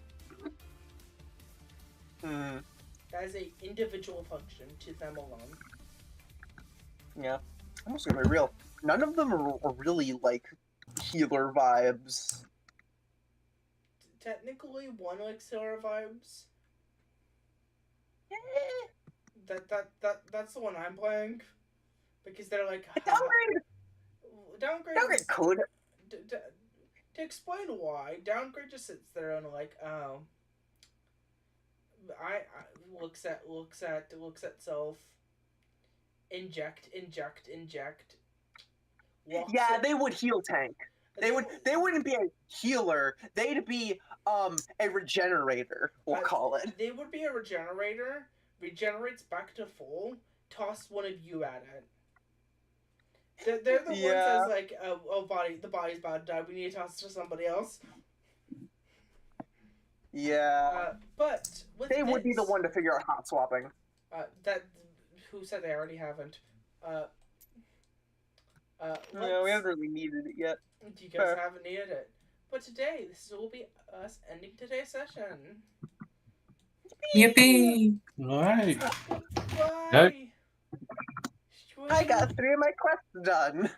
That is a individual function to them alone. Yeah, I'm just gonna be real. None of them are really like healer vibes. Technically, one likes healer vibes. That's the one I'm playing, because they're like downgrade Could. To explain why, downgrade just sits there and like, oh, I looks at self, inject. Yeah, they would heal tank. They wouldn't be a healer. They'd be a regenerator, we'll call it. They would be a regenerator, regenerates back to full, toss one of you at it. They're the ones that's like, the body's about to die, we need to toss it to somebody else. Yeah. But with they would be the one to figure out hot swapping. Who said they already haven't? No, we haven't really needed it yet. You guys haven't needed it. But today, this will be us ending today's session. Yippee! Alright. Bye! Yep. I got 3 of my quests done.